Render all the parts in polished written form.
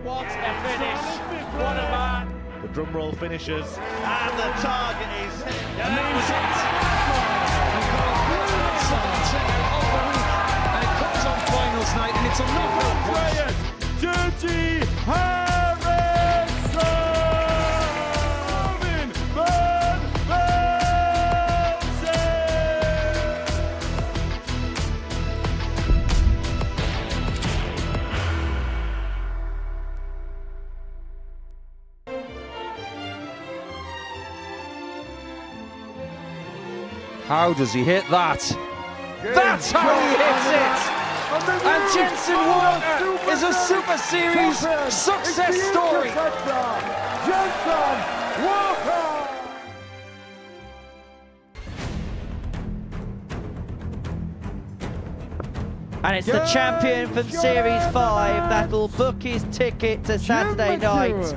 What a finish! What a man! The drum roll finishes, and the target is hit. And that was it. And it comes on finals night, and it's a knockout Brilliant! Dirty Harrison! Van Velde! How does he hit that? That's how he hits it! And Jensen Walker is a Super Series success story! Jensen Walker! And it's the champion from Series 5 that'll book his ticket to Saturday night.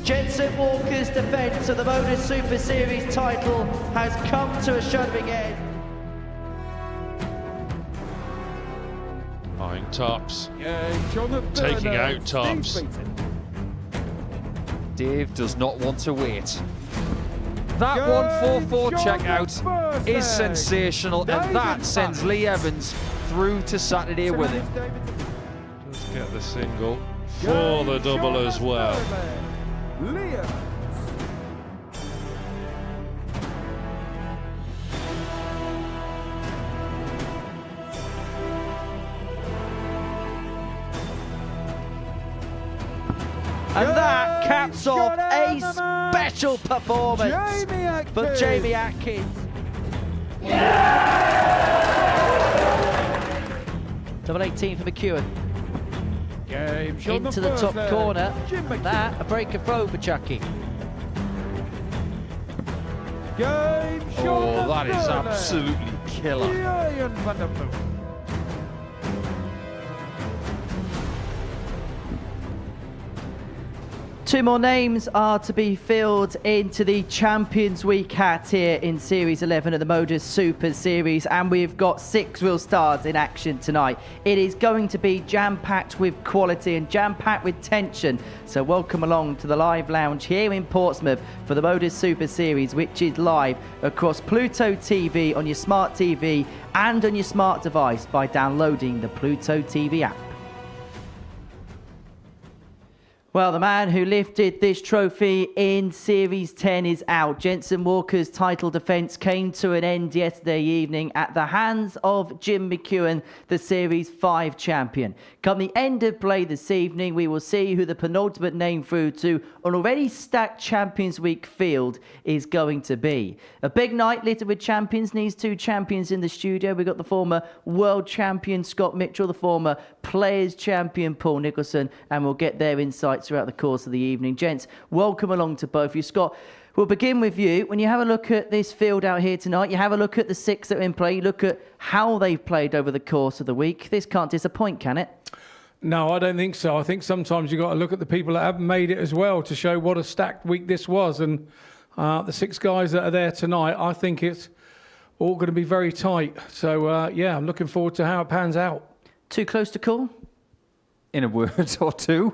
Jensen Walker's defence of the Modus Super Series title has come to a shuddering end. Buying tops, taking out tops. Dave does not want to wait. That 144 checkout is sensational, and that sends Lee Evans through to Saturday with him. Let's get the single for the double as well. And that caps off a special performance for Jamie Atkins. Double 18 for McEwan. Into the top corner. That, a breaker throw for Chucky. Oh, that is absolutely killer. Two more names are to be filled into the Champions Week hat here in Series 11 of the Modus Super Series, and we've got 6 real stars in action tonight. It is going to be jam-packed with quality and jam-packed with tension, so welcome along to the live lounge here in Portsmouth for the Modus Super Series, which is live across Pluto TV, on your smart TV and on your smart device by downloading the Pluto TV app. Well, the man who lifted this trophy in Series 10 is out. Jensen Walker's title defence came to an end yesterday evening at the hands of Jim McEwan, the Series 5 champion. Come the end of play this evening, we will see who the penultimate name through to an already stacked Champions Week field is going to be. A big night littered with champions, and these 2 champions in the studio. We've got the former world champion Scott Mitchell, the former players champion Paul Nicholson, and we'll get their insights throughout the course of the evening. Gents, welcome along to both of you. Scott, we'll begin with you. When you have a look at this field out here tonight, you have a look at the 6 that are in play, you look at how they've played over the course of the week. This can't disappoint, can it? No, I don't think so. I think sometimes you've got to look at the people that haven't made it as well to show what a stacked week this was. And the 6 guys that are there tonight, I think it's all going to be very tight. So, yeah, I'm looking forward to how it pans out. Too close to call? In a word or two,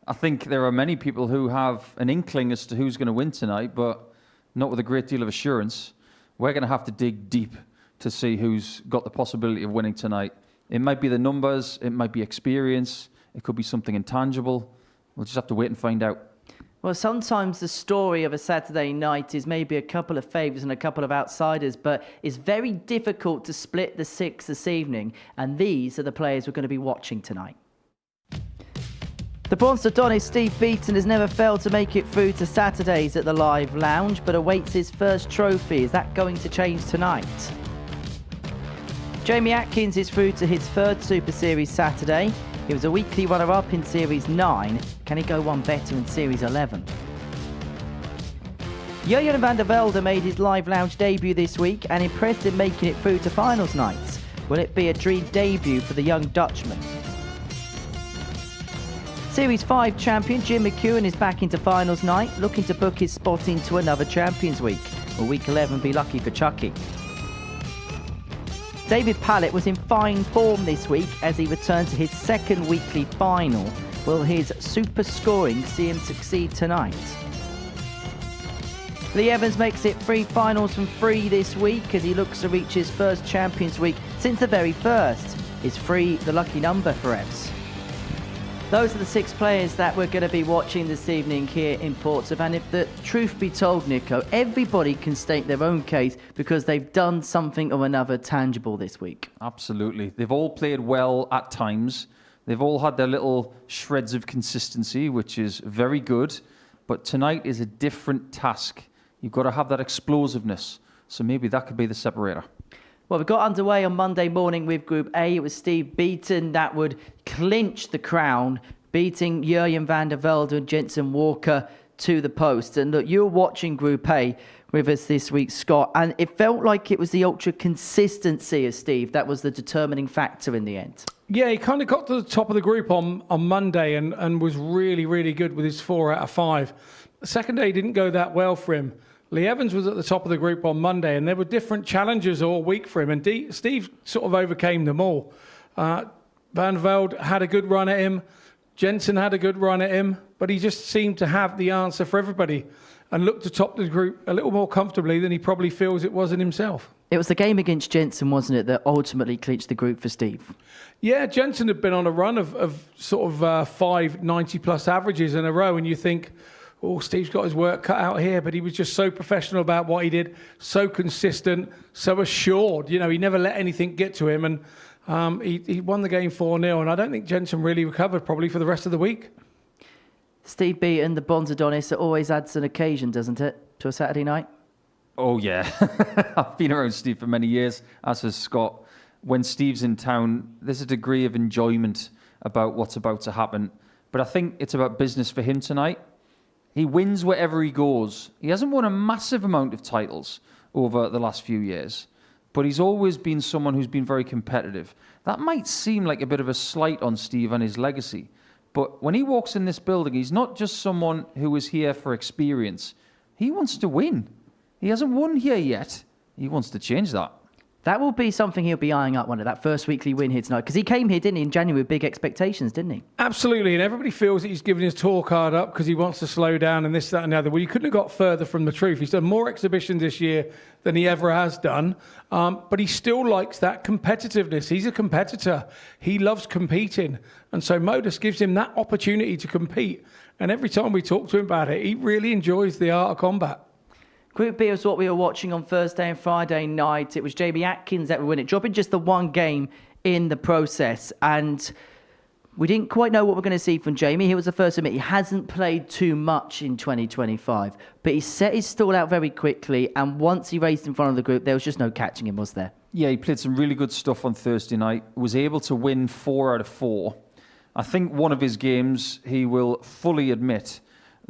I think there are many people who have an inkling as to who's going to win tonight, but not with a great deal of assurance. We're going to have to dig deep to see who's got the possibility of winning tonight. It might be the numbers, it might be experience, it could be something intangible. We'll just have to wait and find out. Well, sometimes the story of a Saturday night is maybe a couple of favourites and a couple of outsiders, but it's very difficult to split the 6 this evening, and these are the players we're going to be watching tonight. The Bronze Adonis Steve Beaton has never failed to make it through to Saturdays at the Live Lounge, but awaits his first trophy. Is that going to change tonight? Jamie Atkins is through to his 3rd Super Series Saturday. He was a weekly runner-up in Series 9. Can he go one better in Series 11? Jurgen van der Velde made his Live Lounge debut this week and impressed in making it through to finals nights. Will it be a dream debut for the young Dutchman? Series 5 champion Jim McEwan is back into finals night, looking to book his spot into another Champions Week. Will Week 11 be lucky for Chucky? David Pallett was in fine form this week as he returned to his 2nd weekly final. Will his super scoring see him succeed tonight? Lee Evans makes it 3 finals from 3 this week as he looks to reach his first Champions Week since the very first. Is 3 the lucky number for Evs? Those are the 6 players that we're going to be watching this evening here in Portsmouth. And if the truth be told, Nico, everybody can state their own case because they've done something or another tangible this week. Absolutely. They've all played well at times. They've all had their little shreds of consistency, which is very good. But tonight is a different task. You've got to have that explosiveness. So maybe that could be the separator. Well, we got underway on Monday morning with Group A. It was Steve Beaton that would clinch the crown, beating Jurjen van der Velde and Jensen Walker to the post. And look, you were watching Group A with us this week, Scott, and it felt like it was the ultra consistency of Steve that was the determining factor in the end. Yeah, he kind of got to the top of the group on Monday and was really, really good with his 4 out of 5. The second day didn't go that well for him. Lee Evans was at the top of the group on Monday, and there were different challenges all week for him, and Steve sort of overcame them all. Van der Velde had a good run at him. Jensen had a good run at him, but he just seemed to have the answer for everybody and looked to top the group a little more comfortably than he probably feels it was in himself. It was the game against Jensen, wasn't it, that ultimately clinched the group for Steve? Yeah, Jensen had been on a run of sort of 5 90-plus averages in a row, and you think, oh, Steve's got his work cut out here, but he was just so professional about what he did, so consistent, so assured. You know, he never let anything get to him, and he won the game 4-0, and I don't think Jensen really recovered probably for the rest of the week. Steve Beaton, the Bonds Adonis, it always adds an occasion, doesn't it, to a Saturday night? Oh, yeah. I've been around Steve for many years, as has Scott. When Steve's in town, there's a degree of enjoyment about what's about to happen. But I think it's about business for him tonight. He wins wherever he goes. He hasn't won a massive amount of titles over the last few years, but he's always been someone who's been very competitive. That might seem like a bit of a slight on Steve and his legacy, but when he walks in this building, he's not just someone who is here for experience. He wants to win. He hasn't won here yet. He wants to change that. That will be something he'll be eyeing up, that first weekly win here tonight. Because he came here, didn't he, in January with big expectations, didn't he? Absolutely, and everybody feels that he's giving his tour card up because he wants to slow down and this, that and the other. Well, you couldn't have got further from the truth. He's done more exhibitions this year than he ever has done, but he still likes that competitiveness. He's a competitor. He loves competing, and so Modus gives him that opportunity to compete. And every time we talk to him about it, he really enjoys the art of combat. Group B was what we were watching on Thursday and Friday night. It was Jamie Atkins that would win it, dropping just the one game in the process. And we didn't quite know what we're going to see from Jamie. He was the first to admit he hasn't played too much in 2025. But he set his stall out very quickly. And once he raced in front of the group, there was just no catching him, was there? Yeah, he played some really good stuff on Thursday night. Was able to win 4 out of 4. I think one of his games, he will fully admit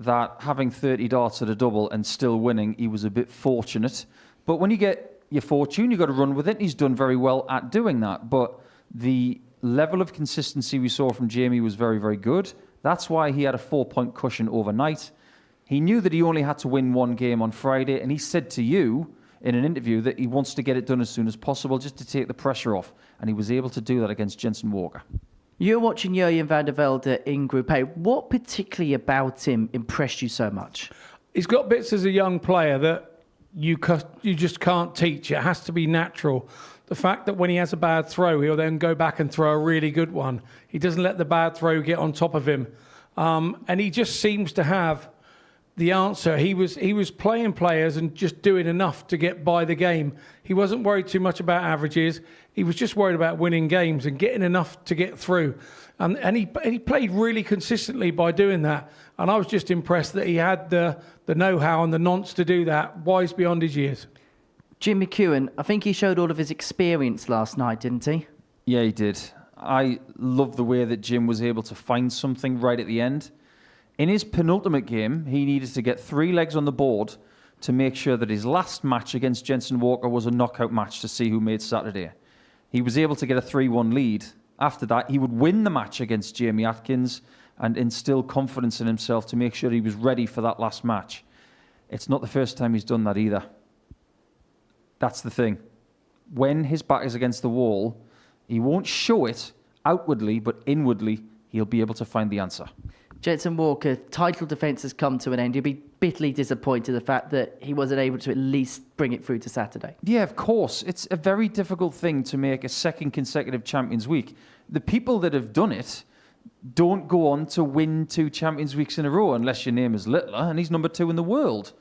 that having 30 darts at a double and still winning, he was a bit fortunate. But when you get your fortune, you've got to run with it. He's done very well at doing that. But the level of consistency we saw from Jamie was very, very good. That's why he had a 4-point cushion overnight. He knew that he only had to win one game on Friday, and he said to you in an interview that he wants to get it done as soon as possible just to take the pressure off. And he was able to do that against Jensen Walker. You're watching Jurjen van der Velde in Group A. What particularly about him impressed you so much? He's got bits as a young player that you just can't teach. It has to be natural. The fact that when he has a bad throw, he'll then go back and throw a really good one. He doesn't let the bad throw get on top of him. And he just seems to have the answer. He was playing players and just doing enough to get by the game. He wasn't worried too much about averages. He was just worried about winning games and getting enough to get through. And he played really consistently by doing that. And I was just impressed that he had the know-how and the nonce to do that, wise beyond his years. Jim McEwan, I think he showed all of his experience last night, didn't he? Yeah, he did. I love the way that Jim was able to find something right at the end. In his penultimate game, he needed to get 3 legs on the board to make sure that his last match against Jensen Walker was a knockout match to see who made Saturday. He was able to get a 3-1 lead. After that, he would win the match against Jamie Atkins and instill confidence in himself to make sure he was ready for that last match. It's not the first time he's done that either. That's the thing. When his back is against the wall, he won't show it outwardly, but inwardly, he'll be able to find the answer. Jensen Walker, title defence has come to an end. You'll be bitterly disappointed the fact that he wasn't able to at least bring it through to Saturday. Yeah, of course. It's a very difficult thing to make a second consecutive Champions Week. The people that have done it don't go on to win 2 Champions Weeks in a row unless your name is Littler, and he's number 2 in the world.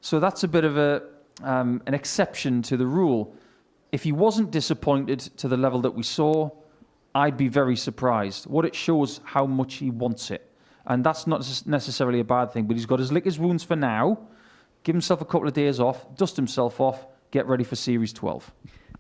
So that's a bit of an exception to the rule. If he wasn't disappointed to the level that we saw, I'd be very surprised. What it shows how much he wants it. And that's not necessarily a bad thing, but he's got his lick his wounds for now, give himself a couple of days off, dust himself off, get ready for Series 12.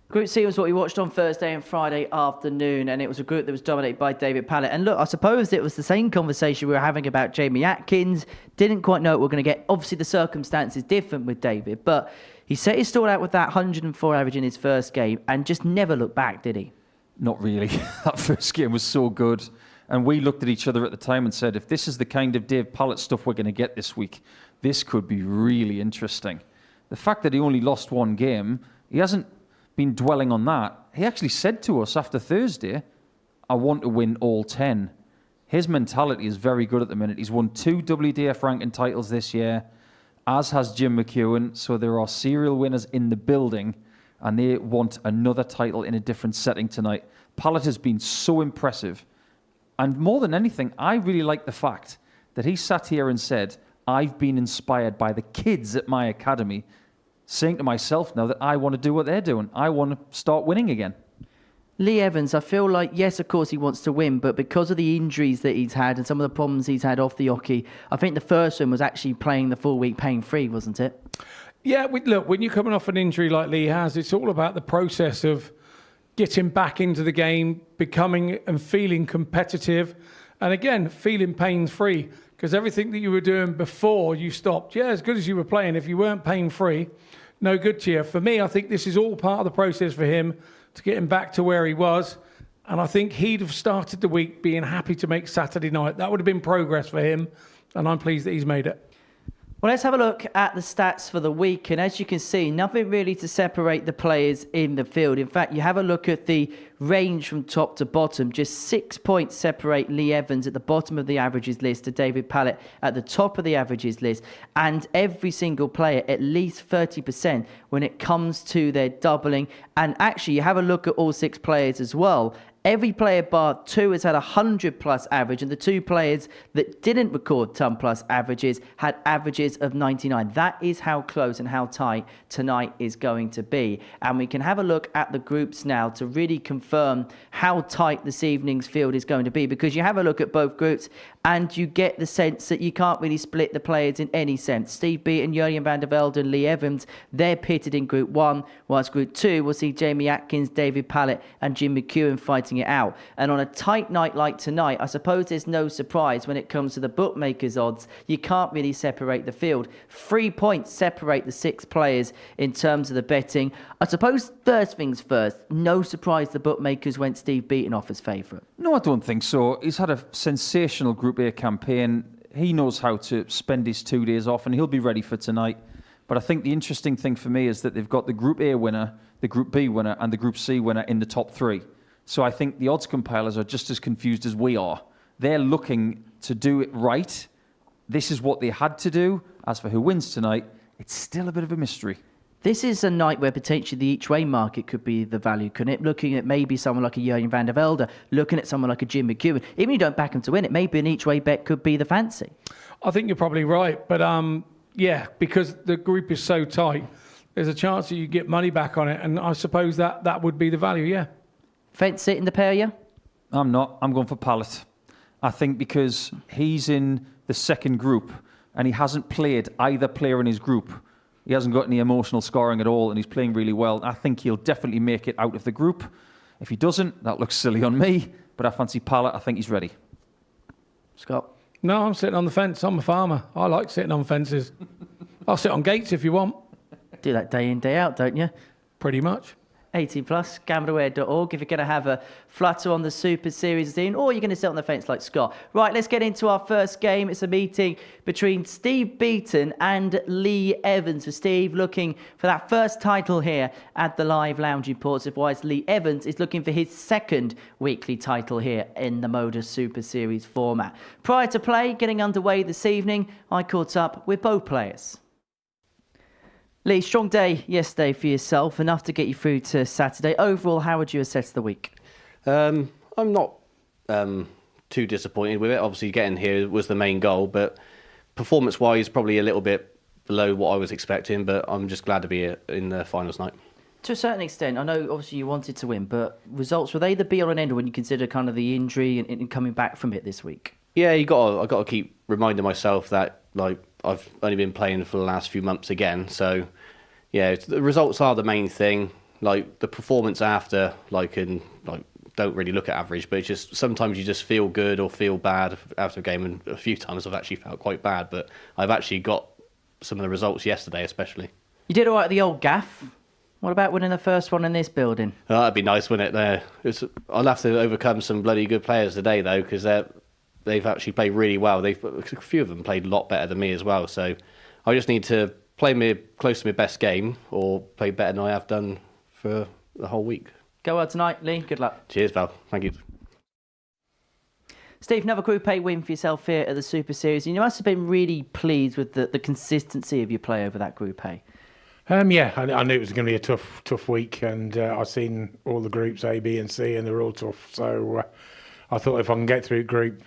Group C was what we watched on Thursday and Friday afternoon, and it was a group that was dominated by David Pallett. And look, I suppose it was the same conversation we were having about Jamie Atkins. Didn't quite know what we were going to get. Obviously, the circumstances different with David, but he set his stall out with that 104 average in his first game and just never looked back, did he? Not really. That first game was so good. And we looked at each other at the time and said, if this is the kind of Dave Pallett stuff we're going to get this week, this could be really interesting. The fact that he only lost 1 game, he hasn't been dwelling on that. He actually said to us after Thursday, I want to win all 10. His mentality is very good at the minute. He's won 2 WDF ranking titles this year, as has Jim McEwan. So there are serial winners in the building, and they want another title in a different setting tonight. Pallett has been so impressive. And more than anything, I really like the fact that he sat here and said, I've been inspired by the kids at my academy, saying to myself now that I want to do what they're doing. I want to start winning again. Lee Evans, I feel like, yes, of course he wants to win, but because of the injuries that he's had and some of the problems he's had off the hockey, I think the first one was actually playing the full week pain-free, wasn't it? Yeah, look, when you're coming off an injury like Lee has, it's all about the process of getting back into the game, becoming and feeling competitive, and again, feeling pain-free, because everything that you were doing before you stopped, yeah, as good as you were playing, if you weren't pain-free, no good to you. For me, I think this is all part of the process for him to get him back to where he was, and I think he'd have started the week being happy to make Saturday night. That would have been progress for him, and I'm pleased that he's made it. Well, let's have a look at the stats for the week. And as you can see, nothing really to separate the players in the field. In fact, you have a look at the range from top to bottom. Just 6 points separate Lee Evans at the bottom of the averages list to David Pallett at the top of the averages list. And every single player at least 30% when it comes to their doubling. And actually, you have a look at all 6 players as well. Every player bar 2 has had a 100-plus average, and the 2 players that didn't record 10-plus averages had averages of 99. That is how close and how tight tonight is going to be. And we can have a look at the groups now to really confirm how tight this evening's field is going to be, because you have a look at both groups and you get the sense that you can't really split the players in any sense. Steve Beaton, Jurgen van der Velde and Lee Evans, they're pitted in Group 1, whilst Group 2 will see Jamie Atkins, David Pallett and Jim McEwan fighting it out. And on a tight night like tonight, I suppose there's no surprise when it comes to the bookmakers' odds. You can't really separate the field. 3 points separate the 6 players in terms of the betting. I suppose first things first, no surprise the bookmakers went Steve Beaton off as favourite. No, I don't think so. He's had a sensational Group A campaign. He knows how to spend his 2 days off, and he'll be ready for tonight. But I think the interesting thing for me is that they've got the Group A winner, the Group B winner, and the Group C winner in the top 3. So I think the odds compilers are just as confused as we are. They're looking to do it right. This is what they had to do. As for who wins tonight, it's still a bit of a mystery. This is a night where potentially the each-way market could be the value, couldn't it? Looking at maybe someone like a Jurgen van der Velde, looking at someone like a Jim McEwan. Even if you don't back them to win it, maybe an each-way bet could be the fancy. I think you're probably right, but yeah, because the group is so tight, there's a chance that you get money back on it, and I suppose that would be the value, yeah. Fence it in the pair, yeah? I'm not. I'm going for Pallett. I think because he's in the second group and he hasn't played either player in his group. He hasn't got any emotional scoring at all, and he's playing really well. I think he'll definitely make it out of the group. If he doesn't, that looks silly on me, but I fancy Pallett. I think he's ready. Scott? No, I'm sitting on the fence. I'm a farmer. I like sitting on fences. I'll sit on gates if you want. Do that day in, day out, don't you? Pretty much. 18 plus, gambleaware.org if you're going to have a flutter on the Super Series scene, or you're going to sit on the fence like Scott. Right, let's get into our first game. It's a meeting between Steve Beaton and Lee Evans. For Steve, looking for that first title here at the Live Lounge in Portsmouth, whilst Lee Evans is looking for his second weekly title here in the Modus Super Series format. Prior to play getting underway this evening, I caught up with both players. Lee, strong day yesterday for yourself, enough to get you through to Saturday. Overall, how would you assess the week? I'm not too disappointed with it. Obviously, getting here was the main goal, but performance-wise, probably a little bit below what I was expecting, but I'm just glad to be in the finals night. To a certain extent, I know obviously you wanted to win, but results, were they the be-all and end-all when you consider kind of the injury and coming back from it this week? Yeah, I got to keep reminding myself that like I've only been playing for the last few months again, so yeah, the results are the main thing. Like the performance after, don't really look at average, but it's just sometimes you just feel good or feel bad after a game, and a few times I've actually felt quite bad, but I've actually got some of the results yesterday especially. You did all right at the old gaff. What about winning the first one in this building? Oh, that'd be nice, wouldn't it? I'll have to overcome some bloody good players today though, because they've actually played really well. A few of them played a lot better than me as well, so I just need to play close to my best game or play better than I have done for the whole week. Go well tonight, Lee. Good luck. Cheers, Val. Thank you. Steve, another Group A win for yourself here at the Super Series. And you must have been really pleased with the consistency of your play over that Group A. Yeah, I knew it was going to be a tough week, and I've seen all the groups A, B, and C, and they're all tough. So I thought if I can get through Group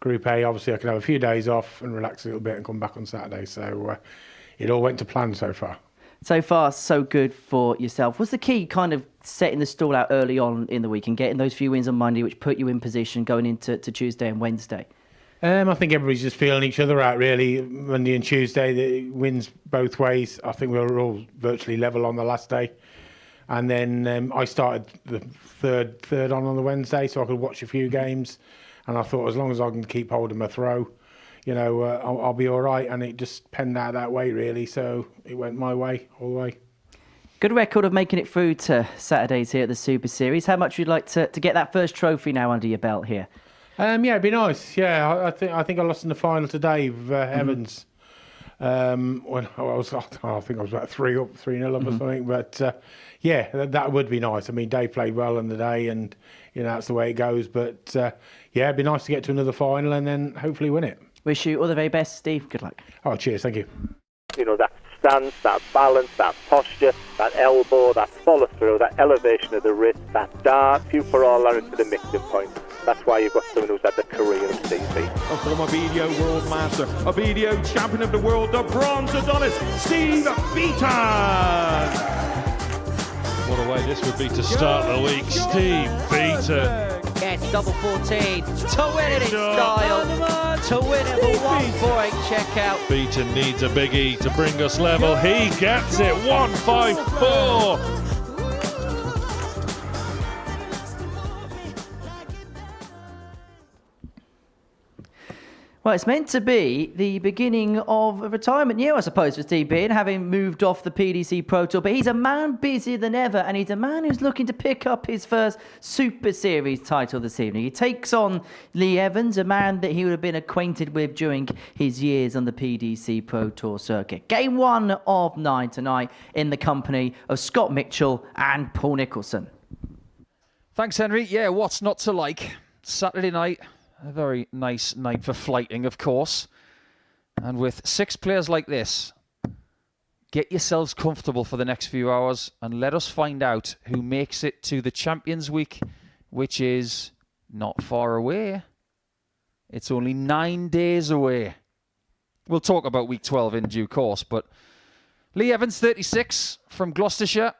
A, obviously I can have a few days off and relax a little bit and come back on Saturday. So it all went to plan so far. So far, so good for yourself. What's the key kind of setting the stall out early on in the week and getting those few wins on Monday, which put you in position going into Tuesday and Wednesday? I think everybody's just feeling each other out, really. Monday and Tuesday, the wins both ways. I think we were all virtually level on the last day. And then I started the third on the Wednesday, so I could watch a few games. And I thought as long as I can keep holding my throw, I'll be all right. And it just penned out that way, really. So it went my way, all the way. Good record of making it through to Saturdays here at the Super Series. How much would you like to get that first trophy now under your belt here? Yeah, it'd be nice. Yeah, I think I lost in the final to Dave Evans. When I think I was about 3-0 up or something. But yeah, that would be nice. I mean, Dave played well in the day, and that's the way it goes. But yeah, it'd be nice to get to another final and then hopefully win it. Wish you all the very best, Steve. Good luck. Oh, cheers. Thank you. That stance, that balance, that posture, that elbow, that follow through, that elevation of the wrist, that dart, you put all that into the mixing point. That's why you've got someone who's had the career of Stevie. A former BDO World Master, a BDO Champion of the World, the Bronze Adonis, Steve Beaton! What a way this would be to start the week. Steve Beaton. Yes, double 14 to win it in style, to win it for 148 checkout. Beaton needs a big E to bring us level. He gets it, 154. Well, it's meant to be the beginning of a retirement year, I suppose, for Steve Beaton, having moved off the PDC Pro Tour. But he's a man busier than ever, and he's a man who's looking to pick up his first Super Series title this evening. He takes on Lee Evans, a man that he would have been acquainted with during his years on the PDC Pro Tour circuit. Game 1 of 9 tonight in the company of Scott Mitchell and Paul Nicholson. Thanks, Henry. Yeah, what's not to like? Saturday night. A very nice night for flighting, of course. And with 6 players like this, get yourselves comfortable for the next few hours and let us find out who makes it to the Champions Week, which is not far away. It's only 9 days away. We'll talk about week 12 in due course, but Lee Evans, 36, from Gloucestershire.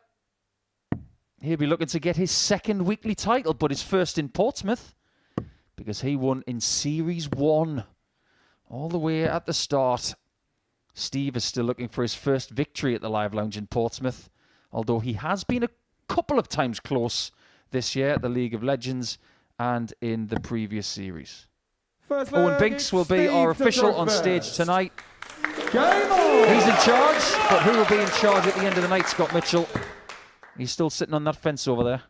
He'll be looking to get his second weekly title, but his first in Portsmouth, because he won in Series 1 all the way at the start. Steve is still looking for his first victory at the Live Lounge in Portsmouth, although he has been a couple of times close this year at the League of Legends and in the previous series. Owen Binks will be our official on stage tonight. Game on! He's in charge, but who will be in charge at the end of the night, Scott Mitchell? He's still sitting on that fence over there.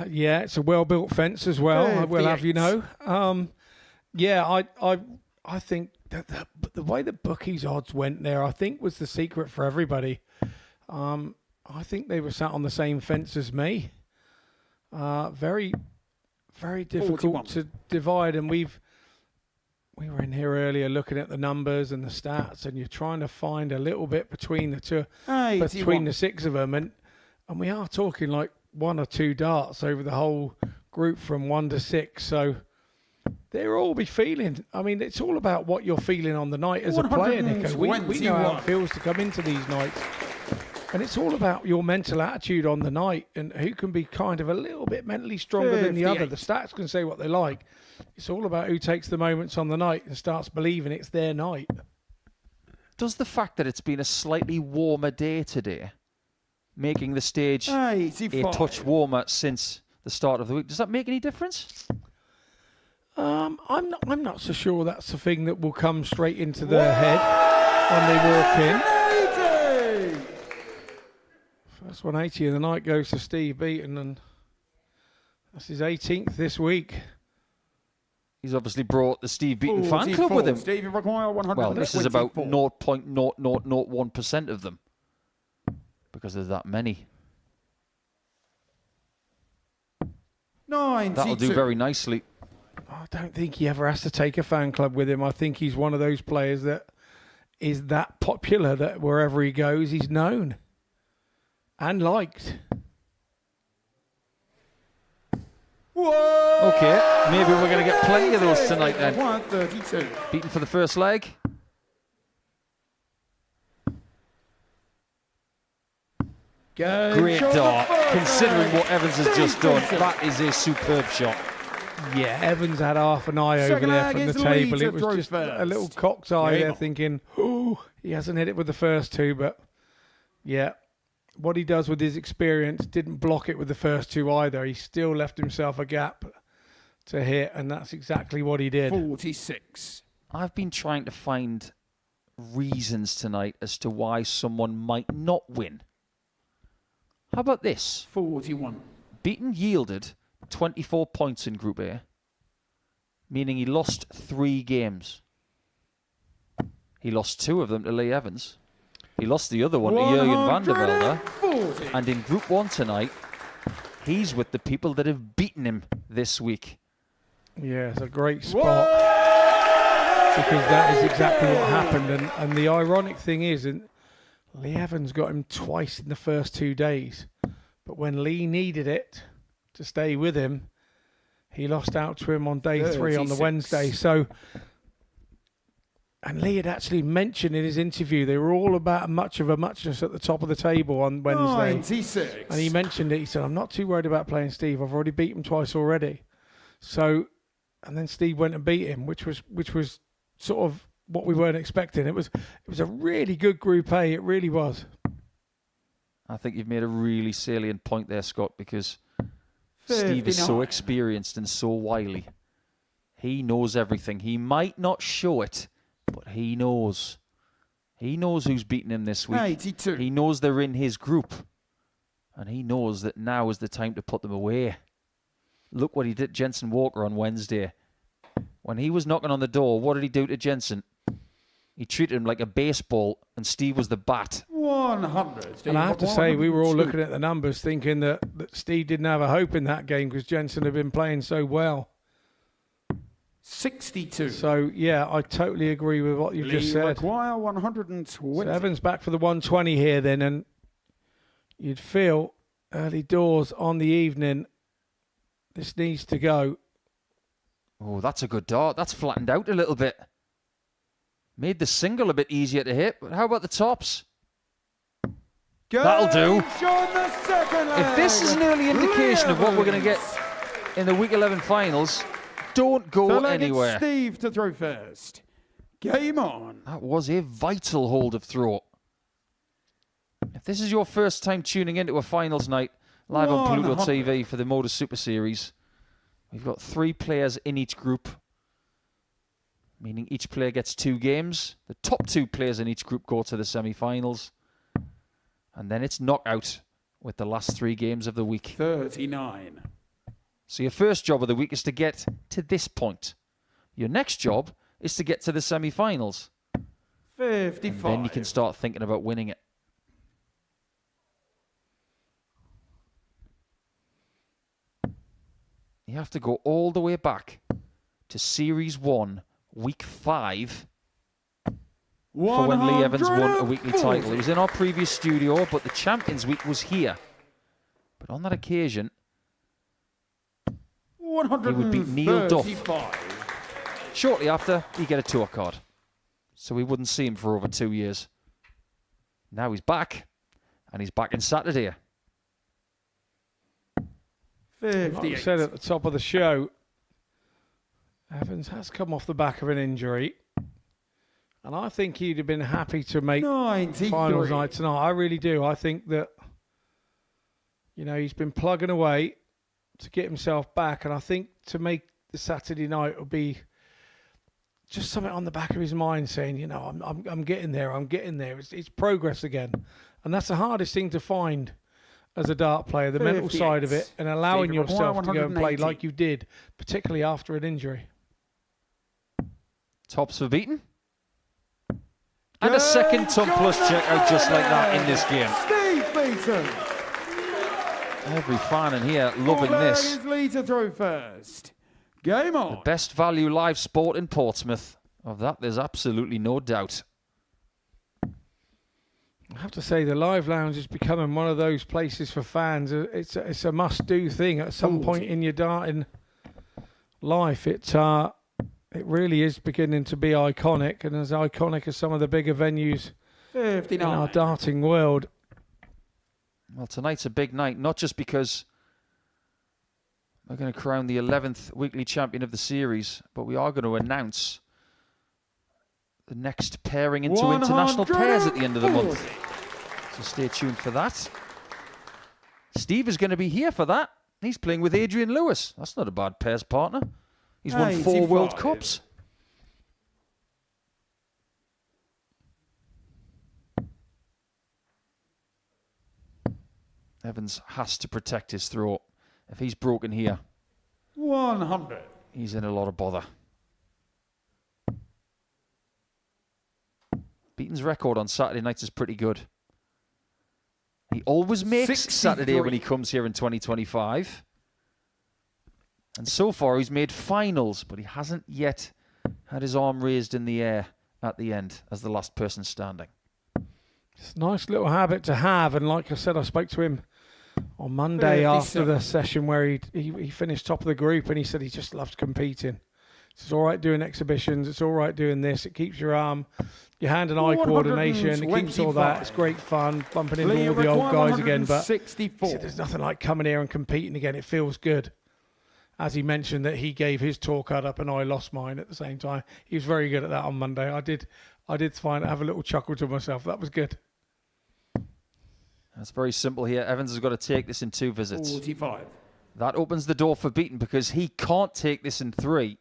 Yeah, it's a well-built fence as well. I will have you know. I think that the way the bookies odds went there, I think was the secret for everybody. I think they were sat on the same fence as me. Very, very difficult 41. To divide, and we were in here earlier looking at the numbers and the stats, and you're trying to find a little bit between the two, between the 6 of them, and we are talking like 1 or 2 darts over the whole group from 1 to 6. So they'll all be feeling. I mean, it's all about what you're feeling on the night as a player, Nico. We know how it feels to come into these nights. And it's all about your mental attitude on the night and who can be kind of a little bit mentally stronger than the other. The stats can say what they like. It's all about who takes the moments on the night and starts believing it's their night. Does the fact that it's been a slightly warmer day today, making the stage a touch warmer since the start of the week, does that make any difference? I'm not so sure that's the thing that will come straight into their head when they walk in. First 180 of the night goes to Steve Beaton, and that's his 18th this week. He's obviously brought the Steve Beaton fan club with him. Well, this is about 0.0001% of them, because there's that many. That'll do very nicely. I don't think he ever has to take a fan club with him. I think he's one of those players that is that popular that wherever he goes, he's known and liked. Okay, maybe we're going to get plenty of those tonight then. 132. Beaten for the first leg. Great dart, considering what Evans has just done. That is a superb shot. Yeah, Evans had half an eye over there from the table. It was just a little cock's eye there thinking, oh, he hasn't hit it with the first 2, but yeah. What he does with his experience, didn't block it with the first 2 either. He still left himself a gap to hit, and that's exactly what he did. 46. I've been trying to find reasons tonight as to why someone might not win. How about this? 41. Beaton yielded 24 points in Group A, meaning he lost 3 games. He lost 2 of them to Lee Evans. He lost the other one to Jurgen van der Velde. And in Group 1 tonight, he's with the people that have beaten him this week. Yeah, it's a great spot. Because that is exactly what happened. And the ironic thing is, Lee Evans got him twice in the first 2 days. But when Lee needed it to stay with him, he lost out to him on day 3 on the Wednesday. So... And Lee had actually mentioned in his interview they were all about much of a muchness at the top of the table on Wednesday. 96. And he mentioned it. He said, I'm not too worried about playing Steve. I've already beat him twice already. So, and then Steve went and beat him, which was sort of what we weren't expecting. It was a really good Group A. It really was. I think you've made a really salient point there, Scott, because 59. Steve is so experienced and so wily. He knows everything. He might not show it, but he knows. He knows who's beaten him this week. 82. He knows they're in his group. And he knows that now is the time to put them away. Look what he did to Jensen Walker on Wednesday. When he was knocking on the door, what did he do to Jensen? He treated him like a baseball, and Steve was the bat. 100. And I have to say, we were all looking at the numbers thinking that Steve didn't have a hope in that game because Jensen had been playing so well. 62. So, yeah, I totally agree with what you've just said. Require 120. So Evans back for the 120 here then, and you'd feel early doors on the evening, this needs to go. Oh, that's a good dart. That's flattened out a little bit. Made the single a bit easier to hit, but how about the tops? That'll do. If this is an early indication of what we're going to get in the Week 11 finals, don't go anywhere. Steve to throw first. Game on. That was a vital hold of throw. If this is your first time tuning into a finals night live on Pluto TV for the Modus Super Series, we've got 3 players in each group, meaning each player gets 2 games. The top 2 players in each group go to the semi-finals. And then it's knockout with the last 3 games of the week. 39. So your first job of the week is to get to this point. Your next job is to get to the semi-finals. 55. And then you can start thinking about winning it. You have to go all the way back to Series 1, Week 5, for when Lee Evans won a weekly title. It was in our previous studio, but the Champions Week was here. But on that occasion, he would beat Neil Duff. Shortly after, he'd get a tour card. So we wouldn't see him for over 2 years. Now he's back, and he's back in Saturday. Like I said at the top of the show, Evans has come off the back of an injury. And I think he'd have been happy to make finals night tonight. I really do. I think that, you know, he's been plugging away to get himself back. And I think to make the Saturday night will be just something on the back of his mind saying, you know, I'm getting there. I'm getting there. It's progress again. And that's the hardest thing to find as a dart player, the mental side of it, and allowing yourself to go and play like you did, particularly after an injury. Tops for Beaton. And a second ton plus check out just like that in this game. Steve Beaton. Every fan in here loving this. Is Lee to throw first. Game on. The best value live sport in Portsmouth. Of that, there's absolutely no doubt. I have to say, the Live Lounge is becoming one of those places for fans. It's a must-do thing at some point in your darting life. It really is beginning to be iconic, and as iconic as some of the bigger venues 59. In our darting world. Well, tonight's a big night, not just because we're going to crown the 11th weekly champion of the series, but we are going to announce the next pairing into international pairs at the end of the month. So stay tuned for that. Steve is going to be here for that. He's playing with Adrian Lewis. That's not a bad pairs partner. He's won 4 World Cups. Evans has to protect his throat. If he's broken here, 100. He's in a lot of bother. Beaton's record on Saturday nights is pretty good. He always makes 63. Saturday when he comes here in 2025. And so far he's made finals, but he hasn't yet had his arm raised in the air at the end as the last person standing. It's a nice little habit to have, and like I said, I spoke to him on Monday after the session where he finished top of the group, and he said he just loves competing. It's all right doing exhibitions, it's all right doing this, it keeps your arm, your hand and eye coordination, it keeps all that, it's great fun, bumping into all the old guys again, but he said there's nothing like coming here and competing again, it feels good. As he mentioned that he gave his tour card up and I lost mine at the same time. He was very good at that on Monday. I did have a little chuckle to myself, that was good. That's very simple here. Evans has got to take this in 2 visits. 45. That opens the door for Beaton because he can't take this in 3.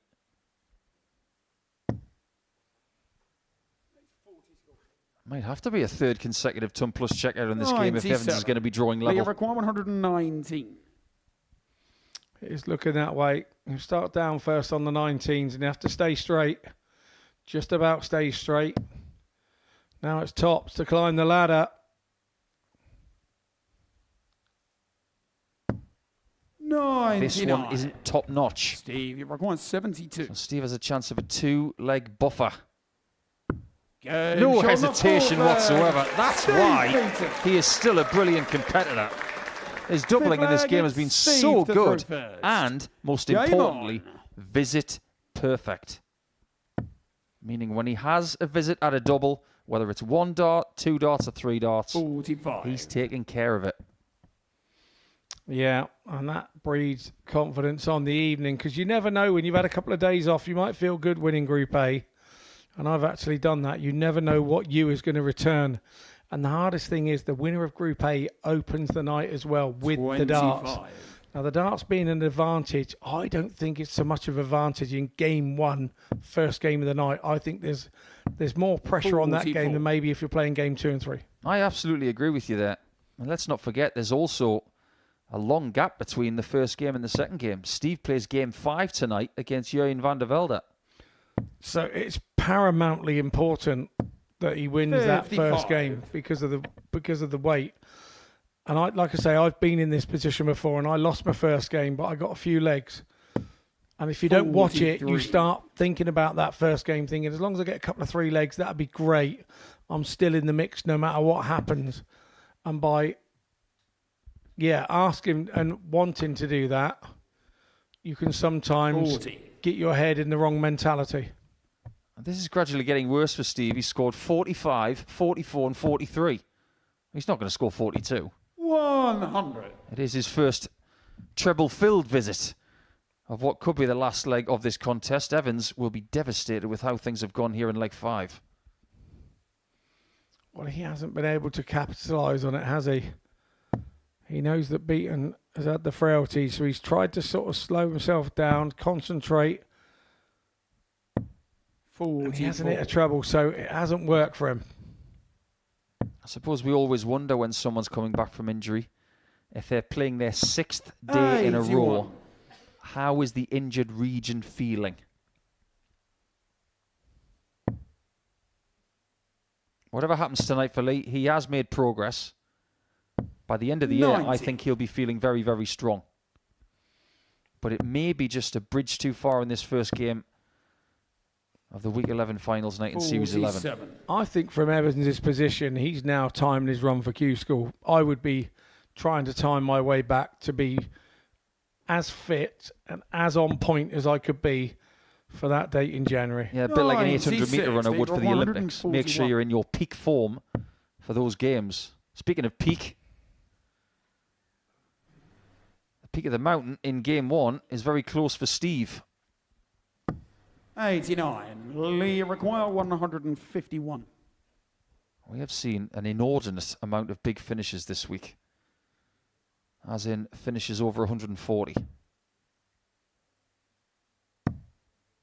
Might have to be a 3rd consecutive ton plus checkout in this game if Evans is going to be drawing level. Require 119. It is looking that way. You start down first on the 19s and you have to stay straight. Just about stay straight. Now it's tops to climb the ladder. 99. This one isn't top notch. Steve, you require 72. So Steve has a chance of a 2-leg buffer. Good. No hesitation whatsoever. That's why he is still a brilliant competitor. His doubling in this game has been so good. And, most importantly, visit perfect. Meaning when he has a visit at a double, whether it's 1 dart, 2 darts, or 3 darts, 45. He's taking care of it. Yeah, and that breeds confidence on the evening because you never know when you've had a couple of days off, you might feel good winning Group A. And I've actually done that. You never know what you is going to return. And the hardest thing is the winner of Group A opens the night as well with 25. The darts. Now, the darts being an advantage, I don't think it's so much of an advantage in game 1, first game of the night. I think there's more pressure on that game than maybe if you're playing game 2 and 3. I absolutely agree with you there. And let's not forget, there's also a long gap between the first game and the second game. Steve plays game 5 tonight against Jurjen van der Velde. So it's paramountly important that he wins that first game because of the weight. And like I say, I've been in this position before, and I lost my first game, but I got a few legs. And if you don't watch it, you start thinking about that first game, thinking, as long as I get a couple of 3 legs, that'd be great. I'm still in the mix no matter what happens. And by asking and wanting to do that, you can sometimes get your head in the wrong mentality. This is gradually getting worse for Steve. He scored 45, 44 and 43. He's not going to score 42. 100. It is his first treble-filled visit of what could be the last leg of this contest. Evans will be devastated with how things have gone here in leg 5. Well, he hasn't been able to capitalise on it, has he? He knows that Beaton has had the frailty, so he's tried to sort of slow himself down, concentrate. And he hasn't hit a treble, so it hasn't worked for him. I suppose we always wonder when someone's coming back from injury, if they're playing their 6th day in a row, how is the injured region feeling? Whatever happens tonight for Lee, he has made progress. By the end of the year, I think he'll be feeling very, very strong. But it may be just a bridge too far in this first game of the Week 11 finals night in Series 11. I think from Evans' position, he's now timing his run for Q School. I would be trying to time my way back to be as fit and as on point as I could be for that date in January. Yeah, a bit like an 800-metre runner would for the Olympics. Make sure you're in your peak form for those games. Speaking of peak, the peak of the mountain in game 1 is very close for Steve. 89. Lee require 151. We have seen an inordinate amount of big finishes this week, as in finishes over 140.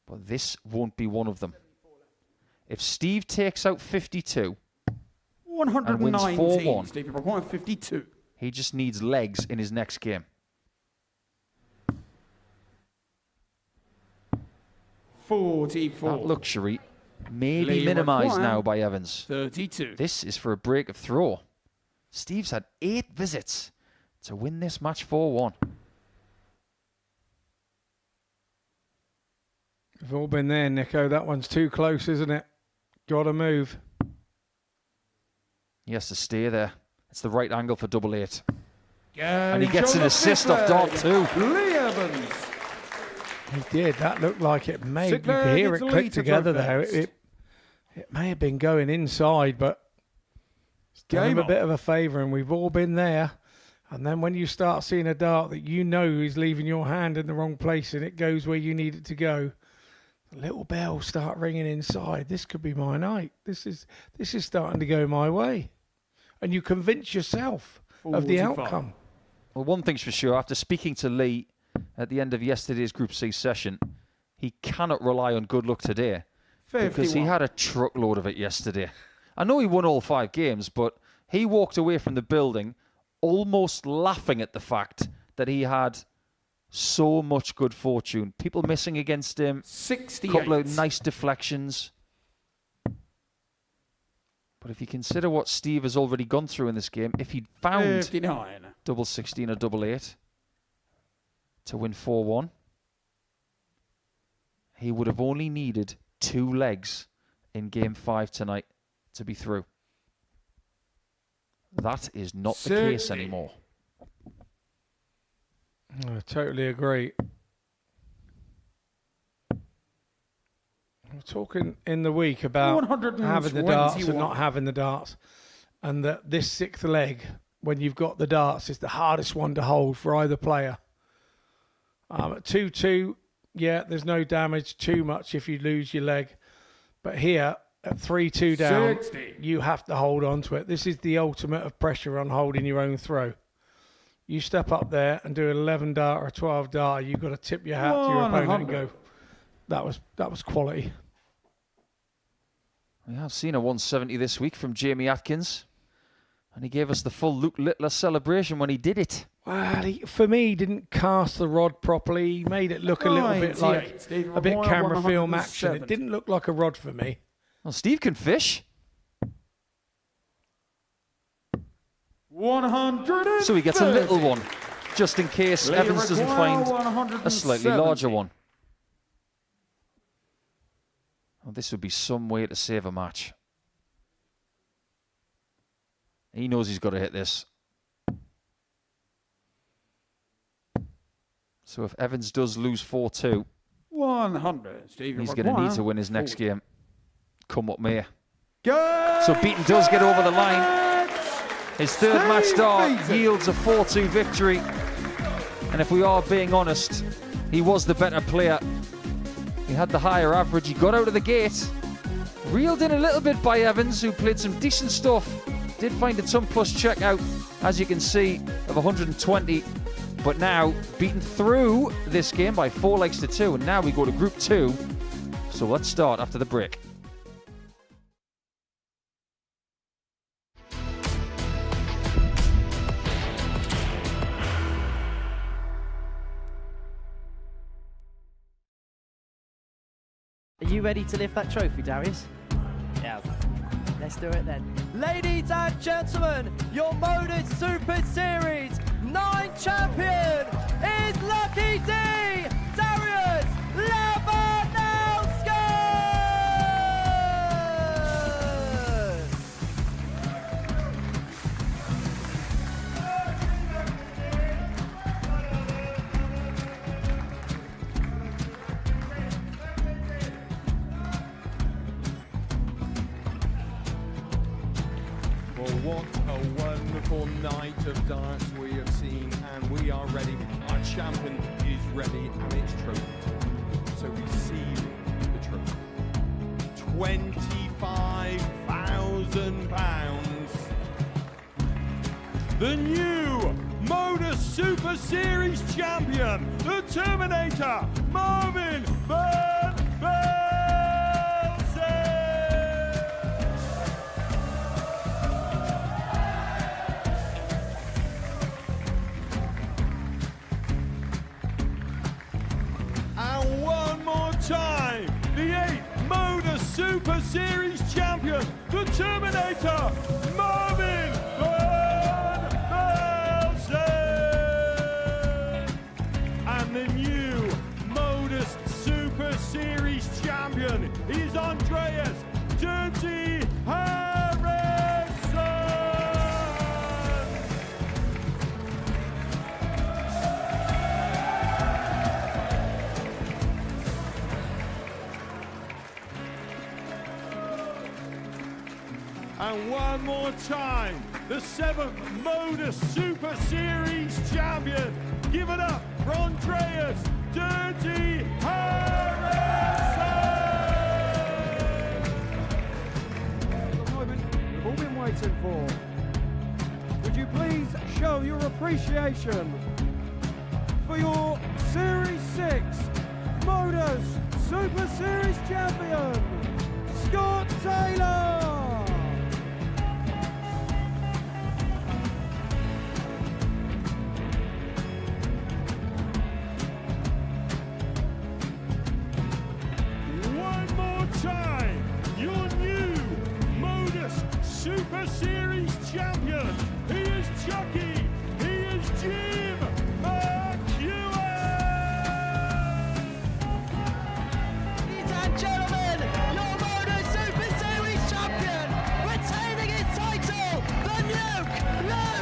But this won't be one of them. If Steve takes out 52 and wins 4-1, Steve require 52. he just needs legs in his next game. 44. That luxury may be minimised now by Evans. 32. This is for a break of throw. Steve's had 8 visits to win this match 4-1. We've all been there, Nico. That one's too close, isn't it? Got to move. He has to stay there. It's the right angle for double 8. And he gets an assist off Dart too. Lee Evans. He did. That looked like it may. You could hear it click together there. It may have been going inside, but it's done him a bit of a favour, and we've all been there. And then when you start seeing a dart that you know is leaving your hand in the wrong place and it goes where you need it to go, the little bells start ringing inside. This could be my night. This is starting to go my way. And you convince yourself of the outcome. Well, one thing's for sure, after speaking to Lee at the end of yesterday's Group C session, he cannot rely on good luck today 51. Because he had a truckload of it yesterday. I know he won all 5 games, but he walked away from the building almost laughing at the fact that he had so much good fortune. People missing against him. 68. A couple of nice deflections. But if you consider what Steve has already gone through in this game, if he'd found 59. double 16 or double 8 to win 4-1, he would have only needed 2 legs in game 5 tonight to be through. That is not the case anymore. I totally agree. We're talking in the week about having the darts and not having the darts, and that this 6th leg, when you've got the darts, is the hardest one to hold for either player. At 2-2, yeah, there's no damage too much if you lose your leg. But here, at 3-2 down, 60. You have to hold on to it. This is the ultimate of pressure on holding your own throw. You step up there and do an 11 dart or a 12 dart, you've got to tip your hat to your opponent and go, that was quality. We have seen a 170 this week from Jamie Atkins. And he gave us the full Luke Littler celebration when he did it. Well, for me, he didn't cast the rod properly. He made it look a little bit like a bit camera film action. It didn't look like a rod for me. Well, Steve can fish. 100. So he gets a little one, just in case Evans doesn't find a slightly larger one. Well, this would be some way to save a match. He knows he's got to hit this. So if Evans does lose 4-2, 100. he's going to need to win his next game. Come what may. Go! So Beaton does get over the line. His third match start yields a 4-2 victory. And if we are being honest, he was the better player. He had the higher average. He got out of the gate. Reeled in a little bit by Evans, who played some decent stuff. Did find a ton plus checkout, as you can see, of 120. But now beaten through this game by 4 legs to 2. And now we go to Group 2. So let's start after the break. Are you ready to lift that trophy, Darius? Yes. Let's do it then. Ladies and gentlemen, your Modus Super Series 9 champion is Lucky D, Darius Labanowski! Well, what a wonderful night of darts we have seen, and we are ready. Our champion is ready, and it's trophy time. So receive the trophy. £25,000. The new Modus Super Series champion, the Terminator, Marvin Van Velde. And one more time, the 8th Modus Super Series champion, the Terminator, Marvin Van Velde. And the new Modus Super Series champion is Andreas Dirty Harrison. And one more time, the 7th Modus Super Series champion. Give it up for Andreas Dirty Harrison. The moment we've all been waiting for. Would you please show your appreciation for your Series 6 Modus Super Series champion, Scott Taylor. One more time, your new Modus Super Series champion. He is Chucky. He is Jim McEwan. Ladies and gentlemen, your Modus Super Series champion, retaining his title, the Luke Littler!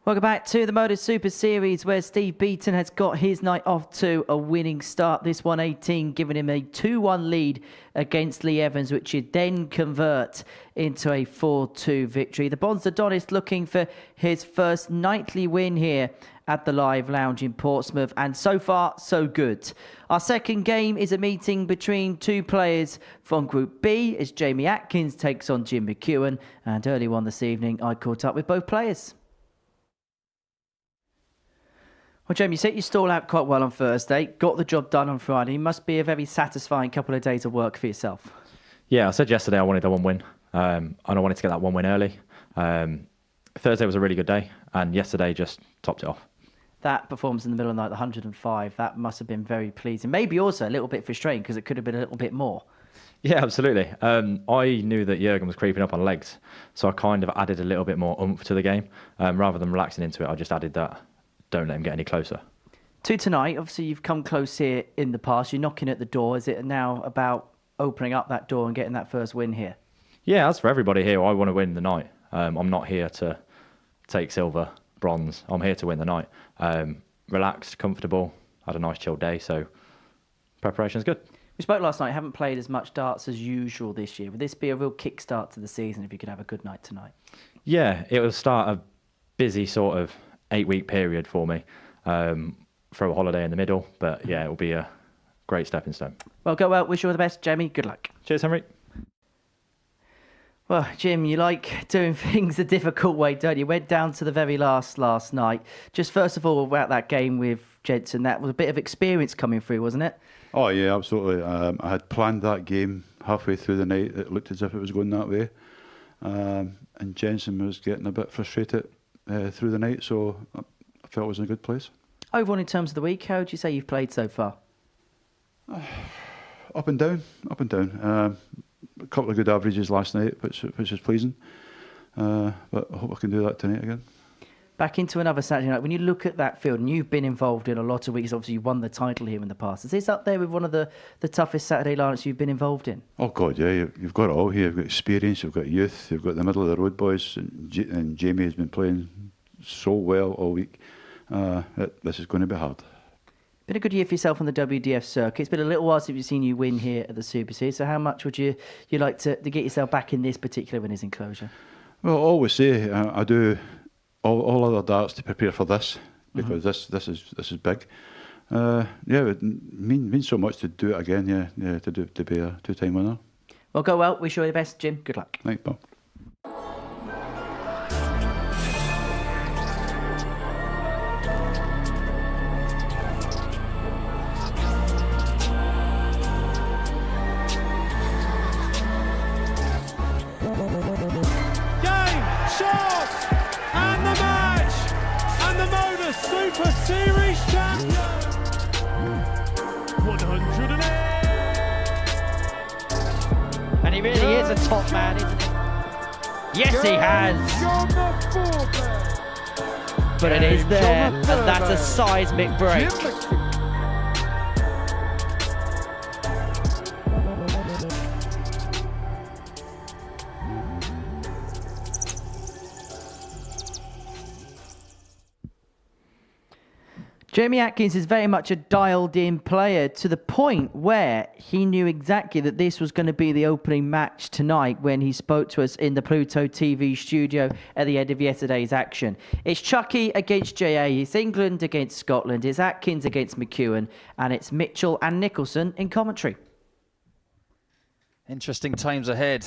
Welcome back to the Modus Super Series, where Steve Beaton has got his night off to a winning start. This 118 giving him a 2-1 lead against Lee Evans, which he'd then convert into a 4-2 victory. The Bonds Adonis looking for his first nightly win here at the Live Lounge in Portsmouth, and so far, so good. Our second game is a meeting between two players from Group B as Jamie Atkins takes on Jim McEwan, and earlier on this evening, I caught up with both players. Well, Jamie, you set your stall out quite well on Thursday, got the job done on Friday. Must be a very satisfying couple of days of work for yourself. Yeah, I said yesterday I wanted the one win, and I wanted to get that one win early. Thursday was a really good day, and yesterday just topped it off. That performance in the middle of the night, the 105, that must have been very pleasing. Maybe also a little bit frustrating because it could have been a little bit more. Yeah, absolutely. I knew that Jurgen was creeping up on legs, so I kind of added a little bit more oomph to the game. Rather than relaxing into it, I just added that. Don't let him get any closer. To tonight, obviously you've come close here in the past. You're knocking at the door. Is it now about opening up that door and getting that first win here? Yeah, that's for everybody here. I want to win the night. I'm not here to take silver, bronze. I'm here to win the night. Relaxed, comfortable, had a nice chill day, so preparation's good. We spoke last night, haven't played as much darts as usual this year. Would this be a real kickstart to the season if you could have a good night tonight? Yeah, it will start a busy sort of 8-week period for me. Throw a holiday in the middle, but yeah, it will be a great stepping stone. Well, go well. Wish you all the best, Jamie. Good luck. Cheers, Henry. Well, Jim, you like doing things a difficult way, don't you? Went down to the very last night. Just first of all, about that game with Jensen, that was a bit of experience coming through, wasn't it? Oh, yeah, absolutely. I had planned that game halfway through the night. It looked as if it was going that way. And Jensen was getting a bit frustrated through the night, so I felt it was in a good place. Overall, in terms of the week, how would you say you've played so far? Up and down. A couple of good averages last night, which is pleasing. But I hope I can do that tonight again. Back into another Saturday night. When you look at that field, and you've been involved in a lot of weeks, obviously you won the title here in the past. Is this up there with one of the toughest Saturday lineups you've been involved in? Oh God, yeah. You've got it all here. You've got experience, you've got youth, you've got the middle of the road boys, and Jamie has been playing so well all week. This is going to be hard. Been a good year for yourself on the WDF circuit. It's been a little while since we've seen you win here at the Super Series. So how much would you like to get yourself back in this particular winners' enclosure? Well, I always say I do all other darts to prepare for this, because this is big. Yeah, it means so much to do it again. Yeah, to be a two-time winner. Well, go well. Wish you all the best, Jim. Good luck. Thanks, Bob. Super Series champion, 108. And he really is a top man, isn't he? Yes, he has. But it is there, and that's a seismic break. Jamie Atkins is very much a dialed-in player, to the point where he knew exactly that this was going to be the opening match tonight when he spoke to us in the Pluto TV studio at the end of yesterday's action. It's Chucky against JA, it's England against Scotland, it's Atkins against McEwan, and it's Mitchell and Nicholson in commentary. Interesting times ahead.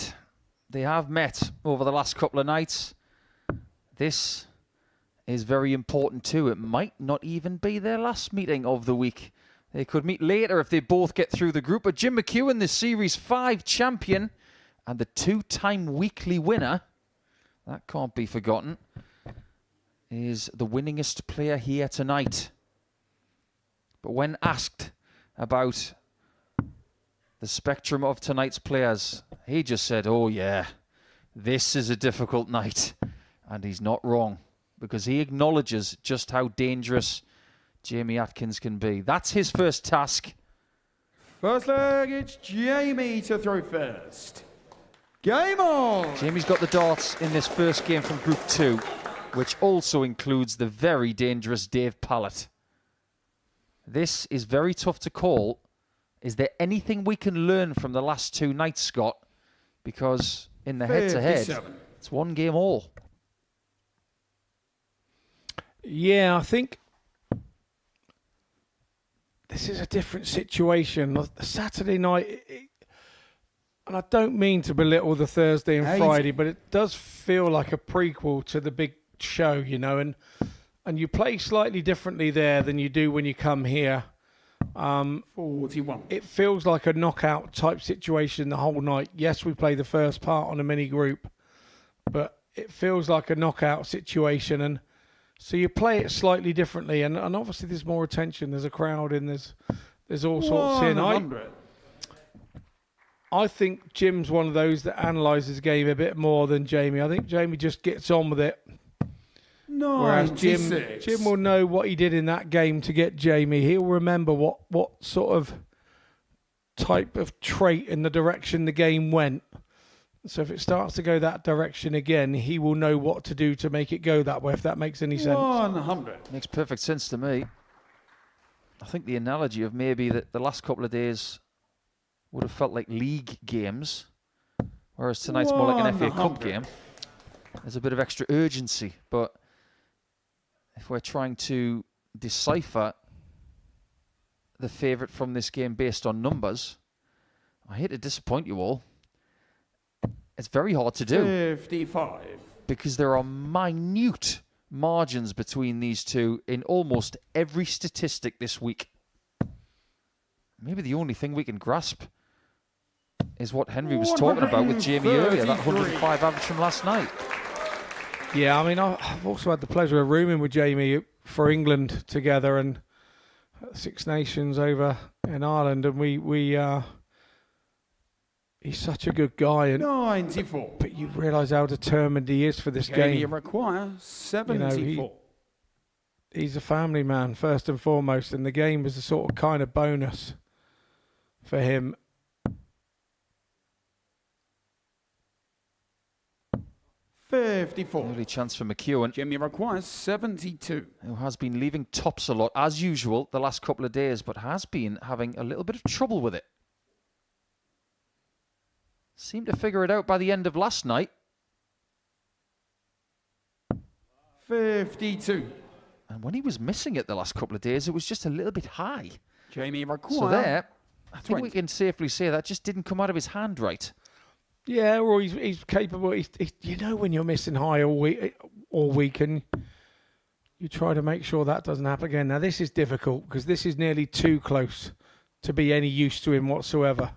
They have met over the last couple of nights. This is very important too. It might not even be their last meeting of the week. They could meet later if they both get through the group. But Jim McEwan, the Series 5 champion and the two-time weekly winner, that can't be forgotten, is the winningest player here tonight. But when asked about the spectrum of tonight's players, he just said, oh yeah, this is a difficult night. And he's not wrong, because he acknowledges just how dangerous Jamie Atkins can be. That's his first task. First leg, it's Jamie to throw first. Game on! Jamie's got the darts in this first game from Group 2, which also includes the very dangerous Dave Pallett. This is very tough to call. Is there anything we can learn from the last two nights, Scott? Because in the head-to-head, it's one game all. Yeah, I think this is a different situation. The Saturday night, and I don't mean to belittle the Thursday and Friday, but it does feel like a prequel to the big show, you know, and you play slightly differently there than you do when you come here. 41. It feels like a knockout type situation the whole night. Yes, we play the first part on a mini group, but it feels like a knockout situation, and so you play it slightly differently, and obviously there's more attention, there's a crowd, and there's all sorts in. I think Jim's one of those that analyses the game a bit more than Jamie. I think Jamie just gets on with it. Whereas Jim will know what he did in that game to get Jamie. He'll remember what sort of type of trait in the direction the game went. So if it starts to go that direction again, he will know what to do to make it go that way, if that makes any sense. 100. Makes perfect sense to me. I think the analogy of maybe that the last couple of days would have felt like league games, whereas tonight's more like an FA Cup game. There's a bit of extra urgency, but if we're trying to decipher the favourite from this game based on numbers, I hate to disappoint you all. It's very hard to do. 55. Because there are minute margins between these two in almost every statistic this week. Maybe the only thing we can grasp is what Henry was talking about with Jamie earlier, that 105 average from last night. Yeah, I mean, I've also had the pleasure of rooming with Jamie for England together and Six Nations over in Ireland, and he's such a good guy. And 94. But you realise how determined he is for this game. You require 74. You know, he's a family man, first and foremost, and the game is a sort of kind of bonus for him. Early chance for McEwan. Jimmy requires 72. Who has been leaving tops a lot, as usual, the last couple of days, but has been having a little bit of trouble with it. Seemed to figure it out by the end of last night. 52. And when he was missing it the last couple of days, it was just a little bit high. Jamie requires. So there, I think 20. we can safely say that just didn't come out of his hand right. Yeah, well, he's capable. You know, when you're missing high all week, and you try to make sure that doesn't happen again. Now, this is difficult because this is nearly too close to be any use to him whatsoever.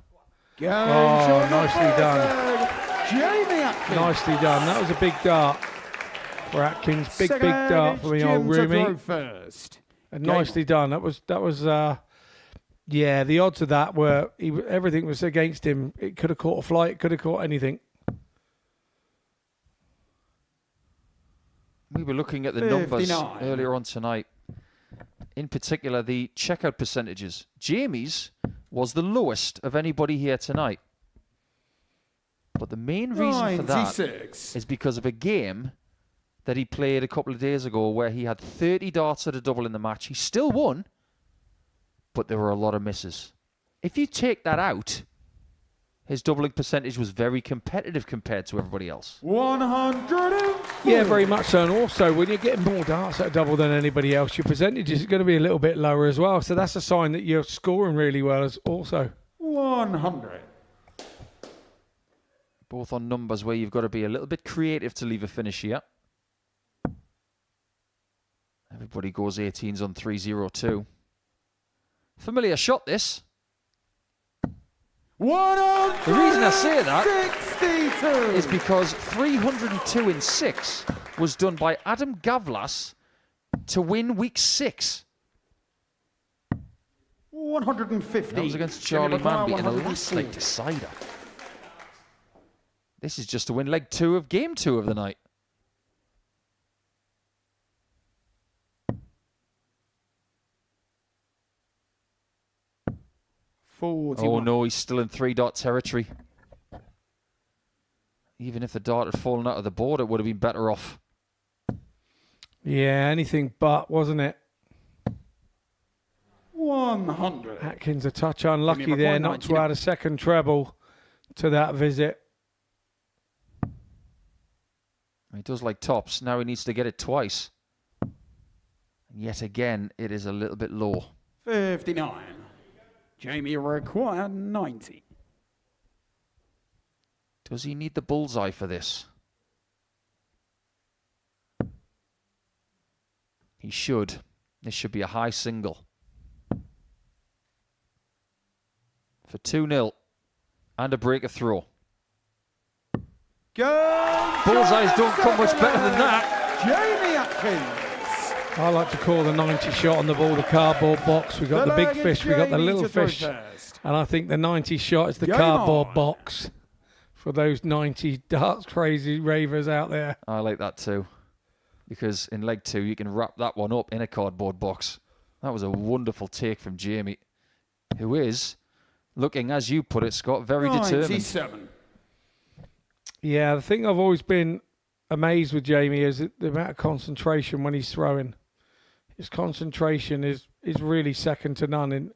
Oh, nicely done. Jamie Atkins. Nicely done. That was a big dart for Atkins. Big dart for the old roomie. And nicely done. That was. Yeah, the odds of that were everything was against him. It could have caught a flight. It could have caught anything. We were looking at the numbers earlier on tonight. In particular, the checkout percentages. Jamie's was the lowest of anybody here tonight. But the main reason for that is because of a game that he played a couple of days ago where he had 30 darts at a double in the match. He still won, but there were a lot of misses. If you take that out, his doubling percentage was very competitive compared to everybody else. 100. Yeah, very much so. And also, when you're getting more darts at a double than anybody else, your percentage is going to be a little bit lower as well. So that's a sign that you're scoring really well as also. 100. Both on numbers where you've got to be a little bit creative to leave a finish here. Everybody goes 18s on 302. Familiar shot, this. The reason I say that is because 302 in 6 was done by Adam Gavlas to win week 6. 150. That was against Charlie Manby in a last leg decider. This is just to win leg 2 of game 2 of the night. Oh no, he's still in 3-dot territory. Even if the dart had fallen out of the board, it would have been better off. Yeah, anything but, wasn't it? 100. Atkins a touch unlucky there not to add a second treble to that visit. He does like tops. Now he needs to get it twice. And yet again, it is a little bit low. 59. Jamie require 90. Does he need the bullseye for this? He should. This should be a high single. For 2-0 and a break of throw. Bullseyes don't come much better than that. Jamie Atkins. I like to call the 90 shot on the ball the cardboard box. We got the big fish, we got the little fish. And I think the 90 shot is the cardboard box for those 90 darts crazy ravers out there. I like that too. Because in leg 2, you can wrap that one up in a cardboard box. That was a wonderful take from Jamie, who is looking, as you put it, Scott, very 97. determined. Yeah, the thing I've always been amazed with Jamie is the amount of concentration when he's throwing. His concentration is really second to none, and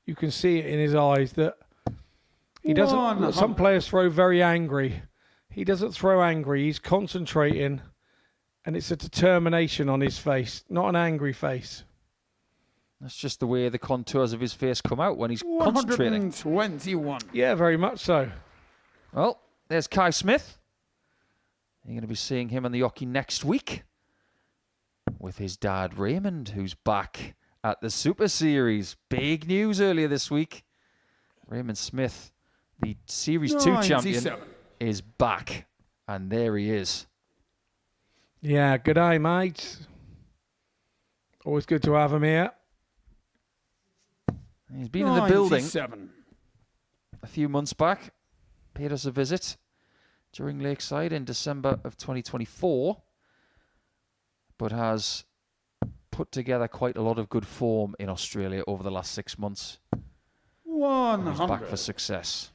you can see it in his eyes that he doesn't. Some players throw very angry. He doesn't throw angry. He's concentrating, and it's a determination on his face, not an angry face. That's just the way the contours of his face come out when he's concentrating. 121. Yeah, very much so. Well, there's Kai Smith. You're going to be seeing him on the hockey next week with his dad Raymond, who's back at the Super Series. Big news earlier this week. Raymond Smith, the Series 2 champion, is back. And there he is. Yeah, good day, mate. Always good to have him here. He's been in the building a few months back. Paid us a visit during Lakeside in December of 2024. But has put together quite a lot of good form in Australia over the last 6 months. 100. He's back for success.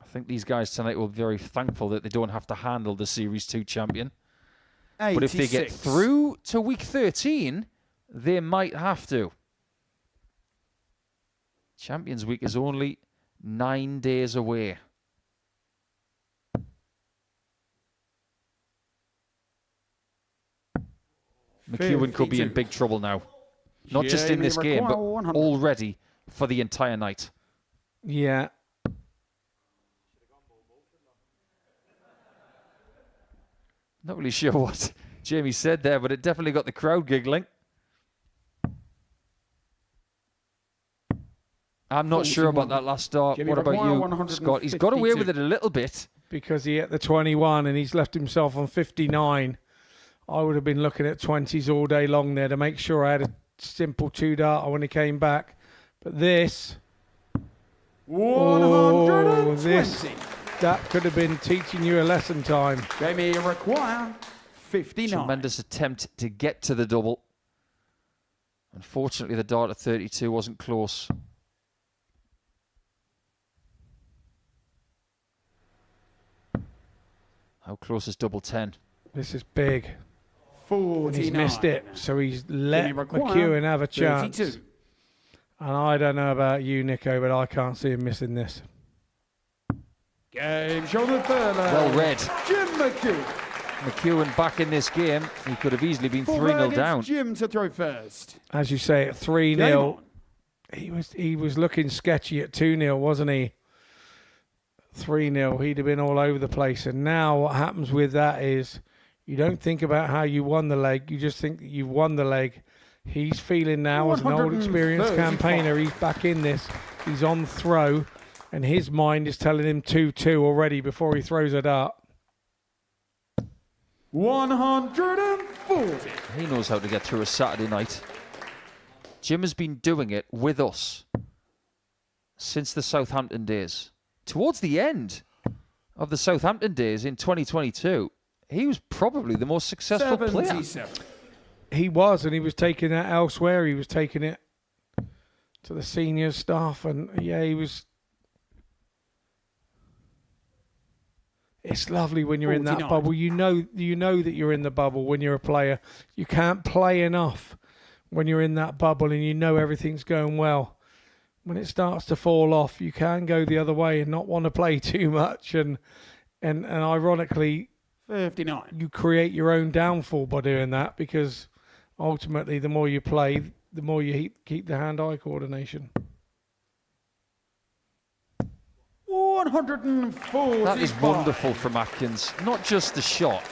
I think these guys tonight will be very thankful that they don't have to handle the Series 2 champion. 86. But if they get through to week 13, they might have to. Champions Week is only 9 days away. McEwan could be in big trouble now. Not just in this game, but already for the entire night. Yeah. Not really sure what Jamie said there, but it definitely got the crowd giggling. I'm not sure about that last start. What about you, Scott? He's got away with it a little bit. Because he hit the 21 and he's left himself on 59. I would have been looking at 20s all day long there to make sure I had a simple 2-darter when he came back. But this... 120. That could have been teaching you a lesson time. Jamie require 59. Tremendous attempt to get to the double. Unfortunately, the dart at 32 wasn't close. How close is double 10? This is big. 49. And he's missed it, so he's let McEwan have a chance. 32. And I don't know about you, Nico, but I can't see him missing this. Game show the third. Well read. Jim McEwan. McEwan back in this game. He could have easily been 3-0 down. Jim to throw first. As you say, at 3-0, he was looking sketchy at 2-0, wasn't he? 3-0, he'd have been all over the place. And now what happens with that is you don't think about how you won the leg. You just think that you've won the leg. He's feeling now as an old experienced campaigner. He's back in this. He's on throw. And his mind is telling him 2-2 already before he throws a dart. 140. He knows how to get through a Saturday night. Jim has been doing it with us since the Southampton days. Towards the end of the Southampton days in 2022, he was probably the most successful player. He was, and he was taking it elsewhere. He was taking it to the senior staff, and yeah, he was... It's lovely when you're 49. In that bubble. You know that you're in the bubble when you're a player. You can't play enough when you're in that bubble and you know everything's going well. When it starts to fall off, you can go the other way and not want to play too much. And ironically, 59. You create your own downfall by doing that, because ultimately, the more you play, the more you keep the hand-eye coordination. 140. That is wonderful from Atkins. Not just the shot,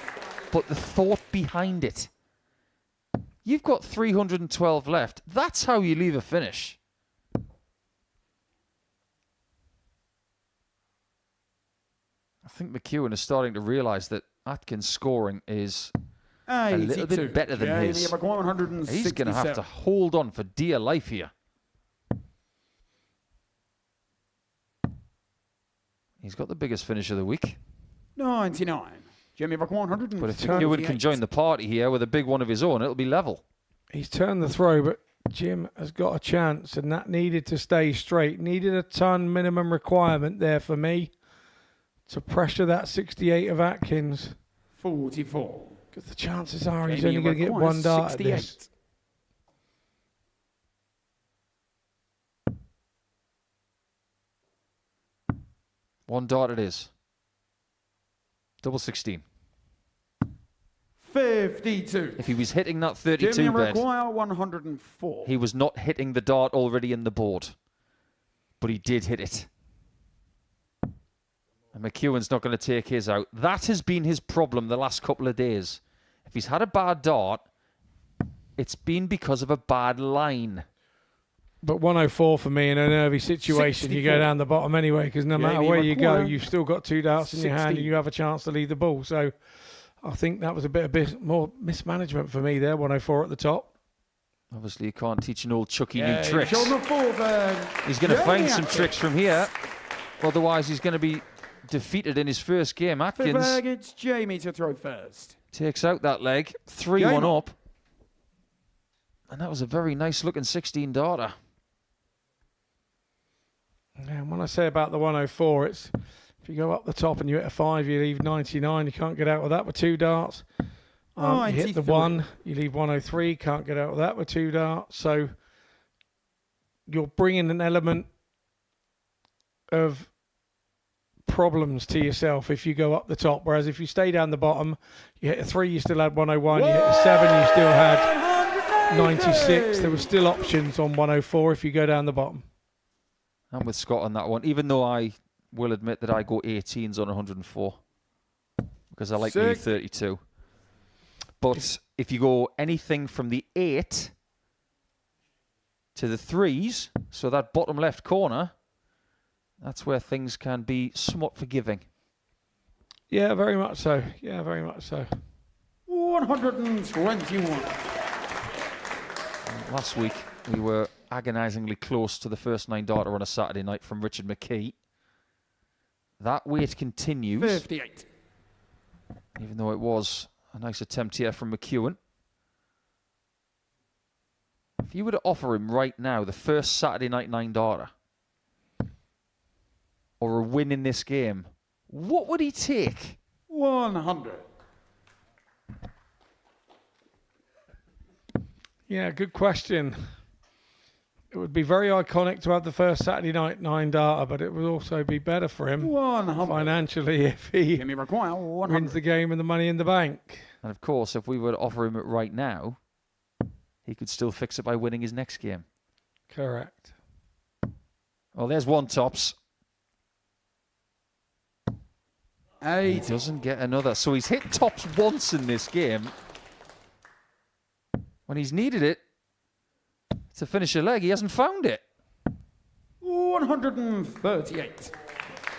but the thought behind it. You've got 312 left. That's how you leave a finish. I think McEwan is starting to realise that Atkins' scoring is a little bit better than his. He's going to have to hold on for dear life here. He's got the biggest finish of the week. 99. Jimmy Rock 100. But if McEwan can join the party here with a big one of his own, it'll be level. He's turned the throw, but Jim has got a chance, and that needed to stay straight. Needed a ton minimum requirement there for me to pressure that 68 of Atkins. 44. Because the chances are he's only going to get one dart at this. One dart it is. Double 16. 52. If he was hitting that 32 Jimmy bed, Maguire 104. he was not hitting the dart already in the board. But he did hit it. And McEwan's not going to take his out. That has been his problem the last couple of days. If he's had a bad dart, it's been because of a bad line. But 104 for me in a nervy situation, 64. you go down the bottom anyway, because no matter where you go, you've still got 2 darts in your hand 60. and you have a chance to lead the ball. So I think that was a bit more mismanagement for me there, 104 at the top. Obviously, you can't teach an old Chucky new tricks. On the fourth, He's going to find some Atkins. tricks from here. Otherwise, he's going to be defeated in his first game. Fifth Atkins leg, it's Jamie to throw first. takes out that leg. 3-1 up. And that was a very nice looking 16 darter. And when I say about the 104, it's if you go up the top and you hit a 5, you leave 99. You can't get out with that with 2 darts. You hit the 1, you leave 103. Can't get out with that with 2 darts. So you're bringing an element of problems to yourself if you go up the top. Whereas if you stay down the bottom, you hit a 3, you still had 101. You hit a 7, you still had 96. There were still options on 104 if you go down the bottom. I'm with Scott on that one, even though I will admit that I go 18s on 104 because I like the 32. But if you go anything from the 8 to the 3s, so that bottom left corner, that's where things can be somewhat forgiving. Yeah, very much so. Yeah, very much so. 121. Last week, we were agonisingly close to the first 9 darter on a Saturday night from Richard McKee. That wait continues. 58. Even though it was a nice attempt here from McEwan. If you were to offer him right now the first Saturday night 9 darter or a win in this game, what would he take? 100. Yeah, good question. It would be very iconic to have the first Saturday night 9 darter, but it would also be better for him 100. financially if he Jimmy Maguire 100. wins the game and the money in the bank. And of course, if we were to offer him it right now, he could still fix it by winning his next game. Correct. Well, there's one tops. 8. He doesn't get another. So he's hit tops once in this game. When he's needed it to finish a leg, he hasn't found it. 138.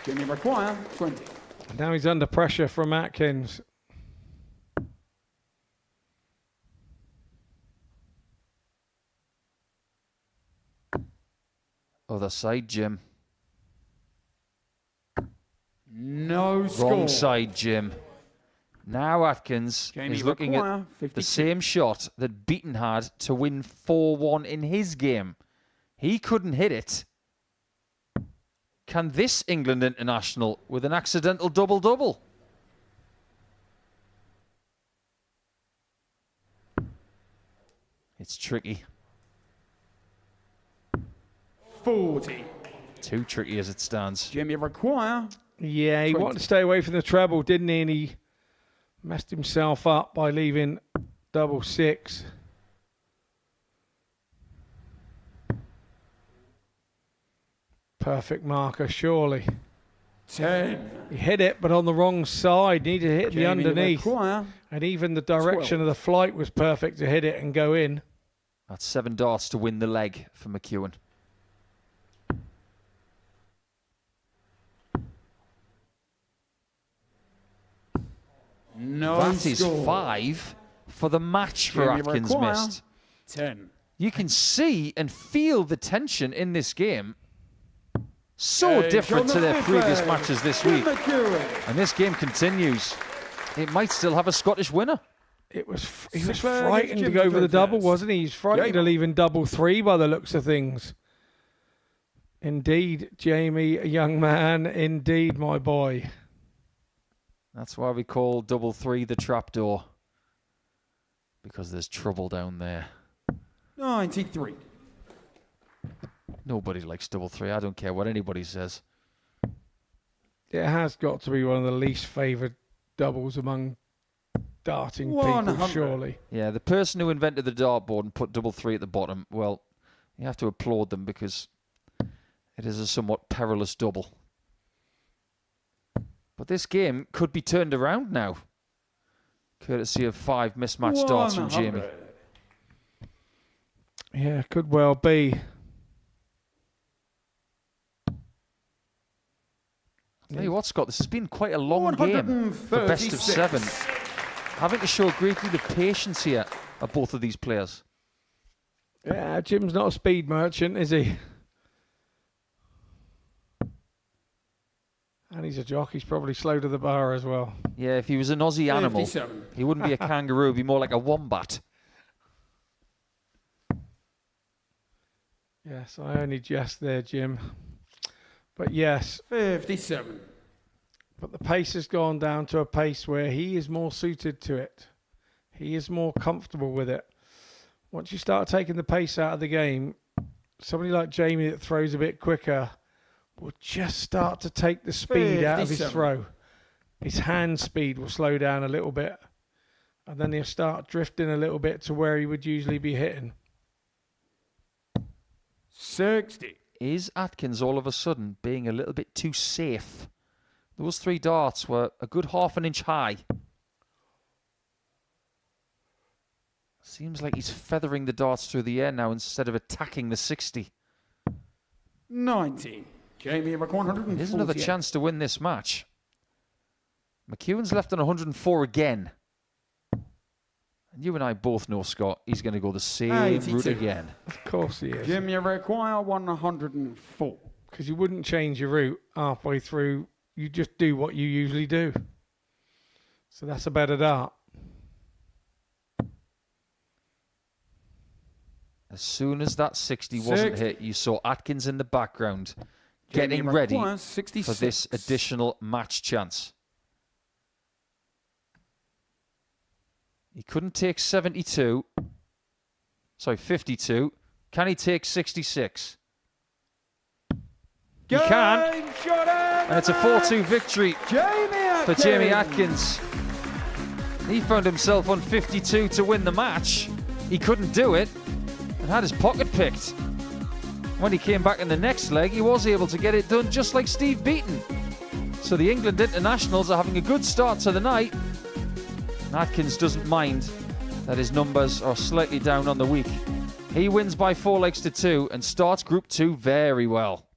Jimmy Maguire 20. Now he's under pressure from Atkins. Other side, Jim. No score. Wrong side, Jim. Now Atkins Jamie is looking Maguire, at 52. the same shot that Beaton had to win 4-1 in his game. He couldn't hit it. Can this England international with an accidental double-double? It's tricky. 40. Too tricky as it stands. Jimmy Maguire. Yeah, he 20. wanted to stay away from the treble, didn't he? And he messed himself up by leaving double 6. Perfect marker, surely. 10. He hit it, but on the wrong side. Needed to hit the Jamie underneath. McEwan. And even the direction 12. of the flight was perfect to hit it and go in. That's 7 darts to win the leg for McEwan. No That is score. 5 for the match for Jamie Atkins McEwan. missed. 10. You can see and feel the tension in this game. So different to their previous matches this week. And this game continues. It might still have a Scottish winner. He was Six frightened to Jim go to for the go double, first. wasn't he? He's frightened to leave in double 3 by the looks of things. Indeed, Jamie, a young man. Indeed, my boy. That's why we call double 3 the trapdoor. Because there's trouble down there. 93. Nobody likes double 3. I don't care what anybody says. It has got to be one of the least favoured doubles among darting people, 100. surely. Yeah, the person who invented the dartboard and put double 3 at the bottom, well, you have to applaud them because it is a somewhat perilous double. But this game could be turned around now, courtesy of 5 mismatched darts from Jamie. Yeah, could well be. Tell you what, Scott, this has been quite a long game for best of 7. Having to show a great deal of patience here of both of these players. Yeah, Jim's not a speed merchant, is he? And he's a jock. He's probably slow to the bar as well. Yeah, if he was an Aussie animal, 57. he wouldn't be a kangaroo, he'd be more like a wombat. Yes, I only jest there, Jim. But yes. 57. But the pace has gone down to a pace where he is more suited to it. He is more comfortable with it. Once you start taking the pace out of the game, somebody like Jamie that throws a bit quicker will just start to take the speed out of his 57. throw. His hand speed will slow down a little bit. And then he'll start drifting a little bit to where he would usually be hitting. 60. Is Atkins all of a sudden being a little bit too safe? Those 3 darts were a good half an inch high. Seems like he's feathering the darts through the air now instead of attacking the 60. 90. Jamie McEwan, 148. Here's another chance to win this match. McEwan's left on 104 again. And you and I both know, Scott, he's going to go the same 82. route again. Of course he is. Jamie McEwan, 104. Because you wouldn't change your route halfway through. You just do what you usually do. So that's a better dart. As soon as that 60 wasn't hit, you saw Atkins in the background getting Jamie ready McEwan, for 66. this additional match chance. He couldn't take 72. Sorry, 52. Can he take 66? He can. And it's a 4-2 victory for Jamie Atkins. He found himself on 52 to win the match. He couldn't do it and had his pocket picked. When he came back in the next leg, he was able to get it done just like Steve Beaton. So the England internationals are having a good start to the night. And Atkins doesn't mind that his numbers are slightly down on the week. He wins by 4 legs to 2 and starts Group 2 very well.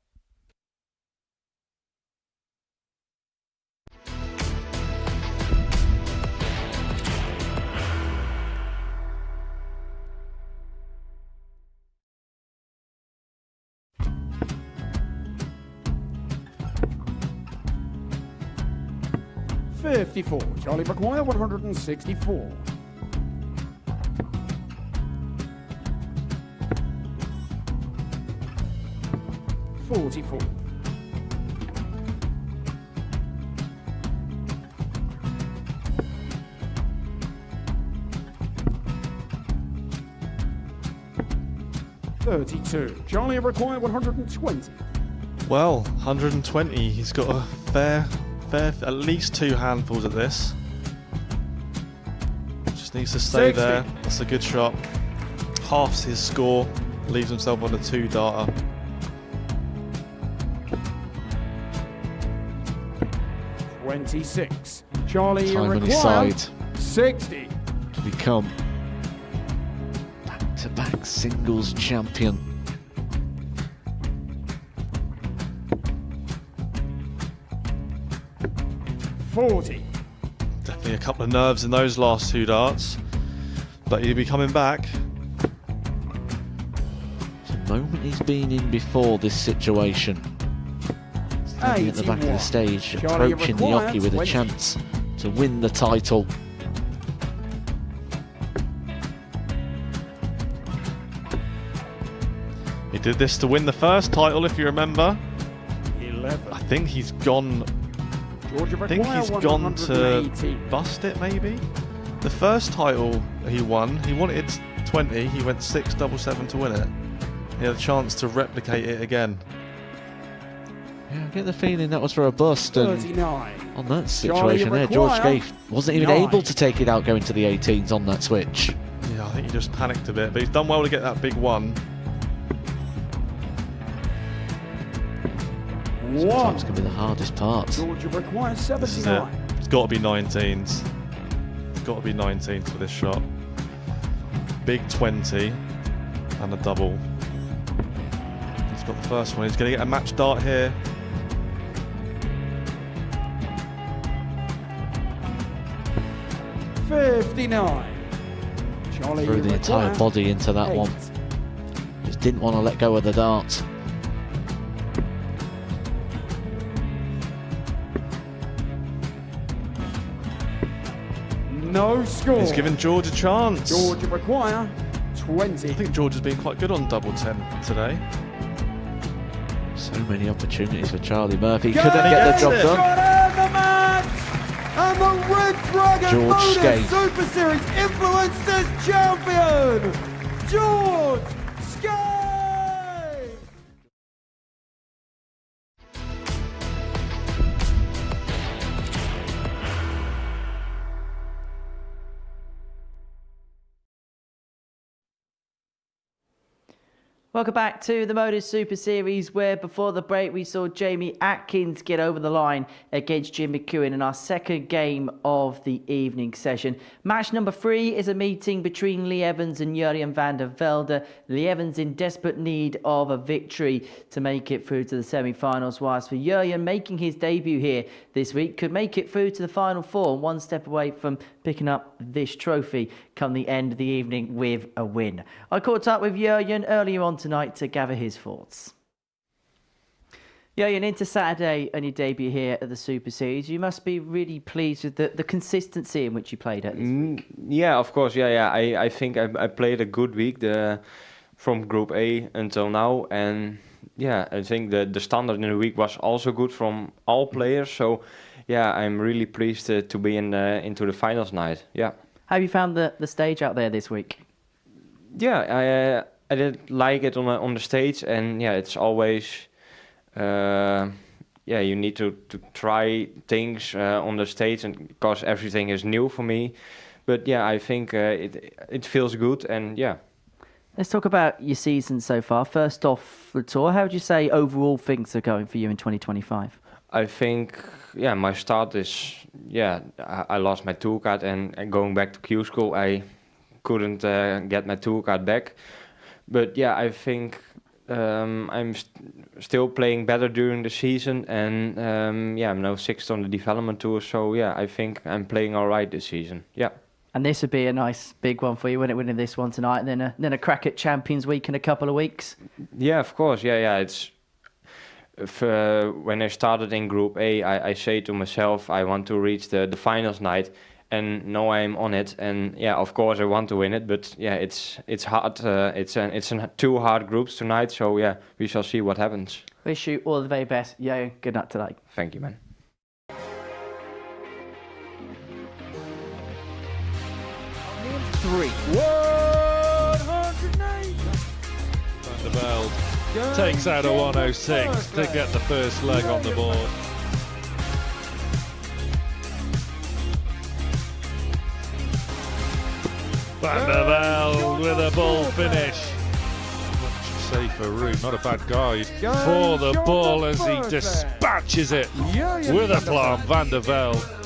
$54. Charlie McEwan, 164. $44. $32. Charlie McEwan, 120. Well, 120. He's got a fair, at least 2 handfuls of this. Just needs to stay 60. there. That's a good shot. Halves his score. Leaves himself on a 2 darter. 26. Charlie, you Time on his require side 60. to become back-to-back singles champion. Definitely a couple of nerves in those last two darts, but he'll be coming back. It's a moment he's been in before this situation. Standing at the back of the stage, approaching the hockey with a chance to win the title. He did this to win the first title, if you remember. 11. I think he's gone. I think he's gone to bust it, maybe. The first title he wanted 20. He went 6-7-7 to win it. He had a chance to replicate it again. Yeah, I get the feeling that was for a bust. And 39. on that situation there, George Gay wasn't even able to take it out going to the 18s on that switch. Yeah, I think he just panicked a bit, but he's done well to get that big one. Sometimes can be the hardest part. Georgia requires This is it. 79. It's got to be 19s. It's got to be 19s for this shot. Big 20 and a double. He's got the first one. He's going to get a match dart here. Charlie, Threw the entire body into that 8. one. Just didn't want to let go of the dart. No score. He's given George a chance. Georgia require 20. I think George has been quite good on double 10 today. So many opportunities for Charlie Murphy. Couldn't get the job done. The match! And the Red Dragon George Modus Skate. Super Series Influencers Champion, George Skate! Welcome back to the Modus Super Series, where before the break we saw Jamie Atkins get over the line against Jim McEwan in our second game of the evening session. Match number 3 is a meeting between Lee Evans and Jurjen van der Velde. Lee Evans in desperate need of a victory to make it through to the semi-finals, whilst for Jurjen, making his debut here this week, could make it through to the final 4, one step away from picking up this trophy come the end of the evening with a win. I caught up with Jurjen earlier on tonight to gather his thoughts. Jurjen, into Saturday and your debut here at the Super Series, you must be really pleased with the consistency in which you played at this week. Yeah, of course. Yeah. I think I played a good week from Group A until now, and yeah, I think the standard in the week was also good from all players. So yeah, I'm really pleased to be into the finals night. Yeah. How have you found the stage out there this week? Yeah, I did like it on the stage, and yeah, it's always you need to try things on the stage, and because everything is new for me. But yeah, I think it feels good, and yeah. Let's talk about your season so far. First off, the tour, how would you say overall things are going for you in 2025? I think, yeah, my start is, I lost my tour card, and going back to Q school, I couldn't get my tour card back. But yeah, I think I'm still playing better during the season, and I'm now 6th on the development tour. So yeah, I think I'm playing all right this season. Yeah. And this would be a nice big one for you, wouldn't it, winning this one tonight, and then a crack at Champions Week in a couple of weeks? Yeah, of course. Yeah. It's when I started in Group A, I say to myself, I want to reach the finals night, and now I'm on it. And yeah, of course I want to win it, but yeah, it's hard. It's 2 hard groups tonight, so yeah, we shall see what happens. Wish you all the very best. Yeah, good luck tonight. Thank you, man. Three. 108. Van der Velde takes out a 106 to get the first leg on the board. Van der Velde with a ball finish. Much safer for room. Not a bad guide for the ball as he dispatches it with a plum. Van der Velde.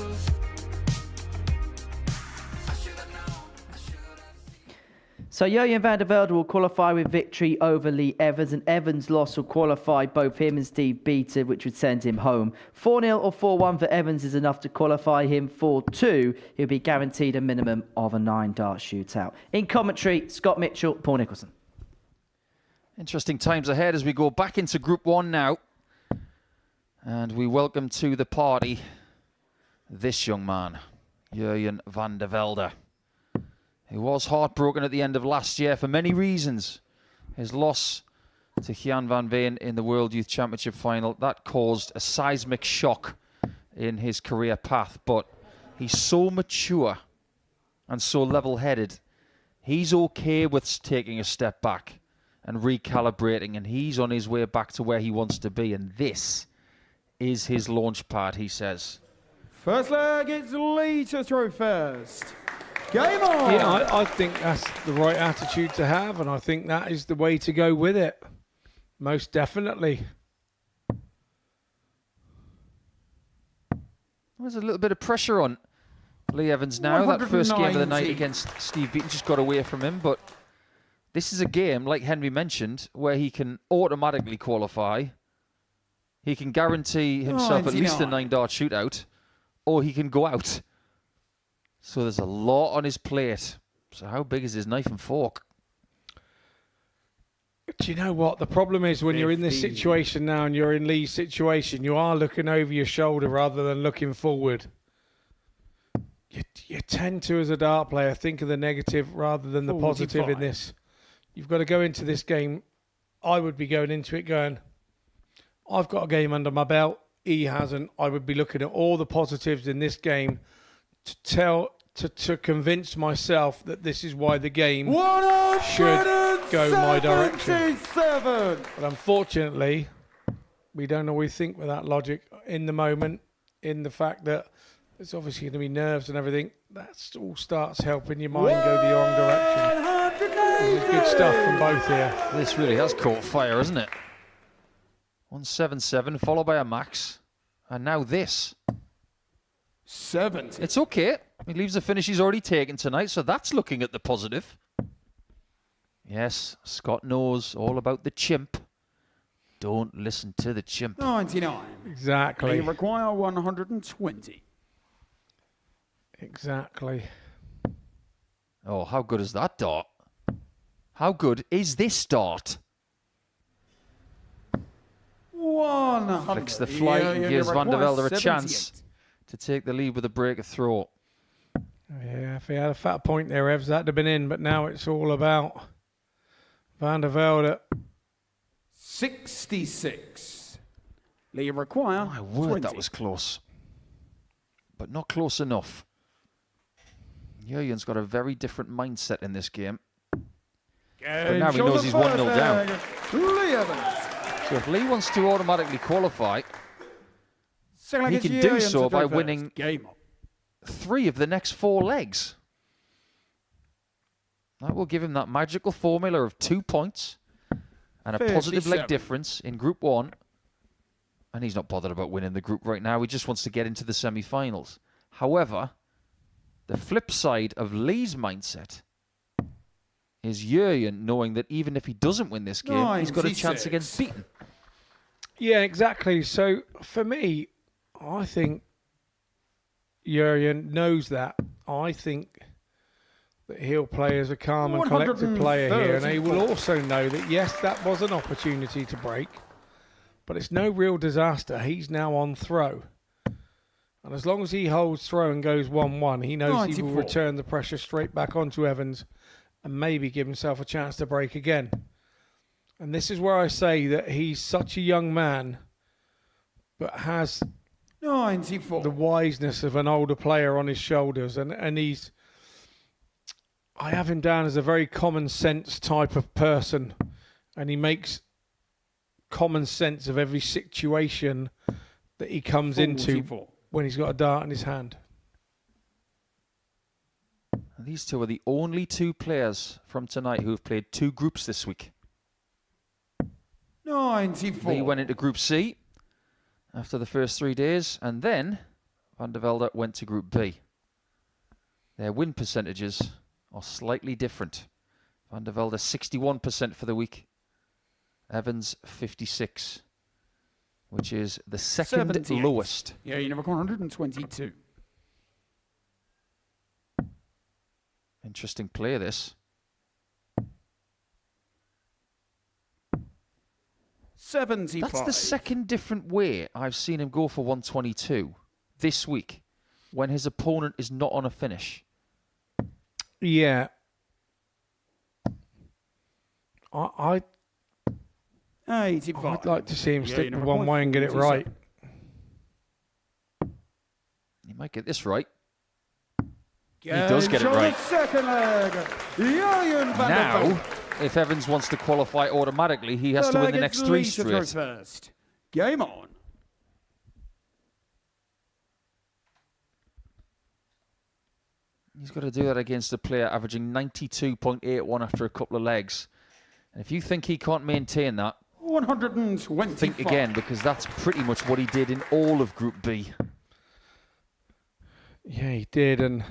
So Jurjen van der Velde will qualify with victory over Lee Evans, and Evans' loss will qualify both him and Steve Beaton, which would send him home. 4-0 or 4-1 for Evans is enough to qualify him. 4-2, he'll be guaranteed a minimum of a 9-dart shootout. In commentary, Scott Mitchell, Paul Nicholson. Interesting times ahead as we go back into Group 1 now. And we welcome to the party this young man, Jurjen van der Velde, who was heartbroken at the end of last year for many reasons. His loss to Gian van Veen in the World Youth Championship final, that caused a seismic shock in his career path. But he's so mature and so level-headed. He's okay with taking a step back and recalibrating, and he's on his way back to where he wants to be. And this is his launch pad, he says. First leg, it's Lee to throw first. Game on! Yeah, I think that's the right attitude to have, and I think that is the way to go with it. Most definitely. There's a little bit of pressure on Lee Evans now. That first game of the night against Steve Beaton just got away from him, but this is a game, like Henry mentioned, where he can automatically qualify. He can guarantee himself at least a 9-dart shootout, or he can go out. So there's a lot on his plate. So how big is his knife and fork? Do you know what? The problem is when you're in this situation now and you're in Lee's situation, you are looking over your shoulder rather than looking forward. You tend to, as a dart player, think of the negative rather than the positive in this. You've got to go into this game. I would be going into it going, I've got a game under my belt. He hasn't. I would be looking at all the positives in this game to convince myself that this is why the game should go my direction. But unfortunately, we don't always think with that logic in the moment, in the fact that it's obviously going to be nerves and everything. That all starts helping your mind go the wrong direction. There's good stuff from both here. This really has caught fire, hasn't it? 177 followed by a max. And now this. 70. It's okay. He leaves the finish he's already taken tonight, so that's looking at the positive. Yes, Scott knows all about the chimp. Don't listen to the chimp. 99. Exactly. They require 120. Exactly. Oh, how good is that dart? How good is this dart? 100. Flicks the flight and gives Van der Velde a chance to take the lead with a break of throw. Yeah, if he had a fat point there, Evs, that'd have been in, but now it's all about Van der Velde. 66. Lee require. My word, 20. that was close. But not close enough. Jurjen's got a very different mindset in this game. But now he knows he's 1-0 down. Lee Evans. So if Lee wants to automatically qualify, he can do so by winning 3 of the next 4 legs. That will give him that magical formula of 2 points and a positive leg difference in Group 1. And he's not bothered about winning the group right now. He just wants to get into the semi-finals. However, the flip side of Lee's mindset is Jurjen knowing that even if he doesn't win this game, he's got a chance against Beaton. Yeah, exactly. So for me, I think Jurjen knows that. I think that he'll play as a calm and collected player here. And he will also know that, yes, that was an opportunity to break, but it's no real disaster. He's now on throw. And as long as he holds throw and goes 1-1, he knows 94. He will return the pressure straight back onto Evans and maybe give himself a chance to break again. And this is where I say that he's such a young man, but has 94. The wiseness of an older player on his shoulders. And he's... I have him down as a very common sense type of person. And he makes common sense of every situation that he comes 44. Into when he's got a dart in his hand. And these two are the only 2 players from tonight who have played 2 groups this week. 94. Lee went into Group C after the first 3 days, and then Van der Velde went to Group B. Their win percentages are slightly different. Van der Velde 61% for the week. Evans 56, which is the second 78. lowest. Yeah, you know, 122. Interesting play, this. 75. That's the second different way I've seen him go for 122 this week when his opponent is not on a finish. Yeah. I'd 85. like to see him Yeah, stick you with know, one way and get it right. He might get this right. He He does get it right. Second leg. Jurjen van der Now, Velde. if Evans wants to qualify automatically, he has to win the next 3 straight. First. Game on. He's got to do that against a player averaging 92.81 after a couple of legs. And if you think he can't maintain that, 125. think again, because that's pretty much what he did in all of Group B. Yeah, he did, and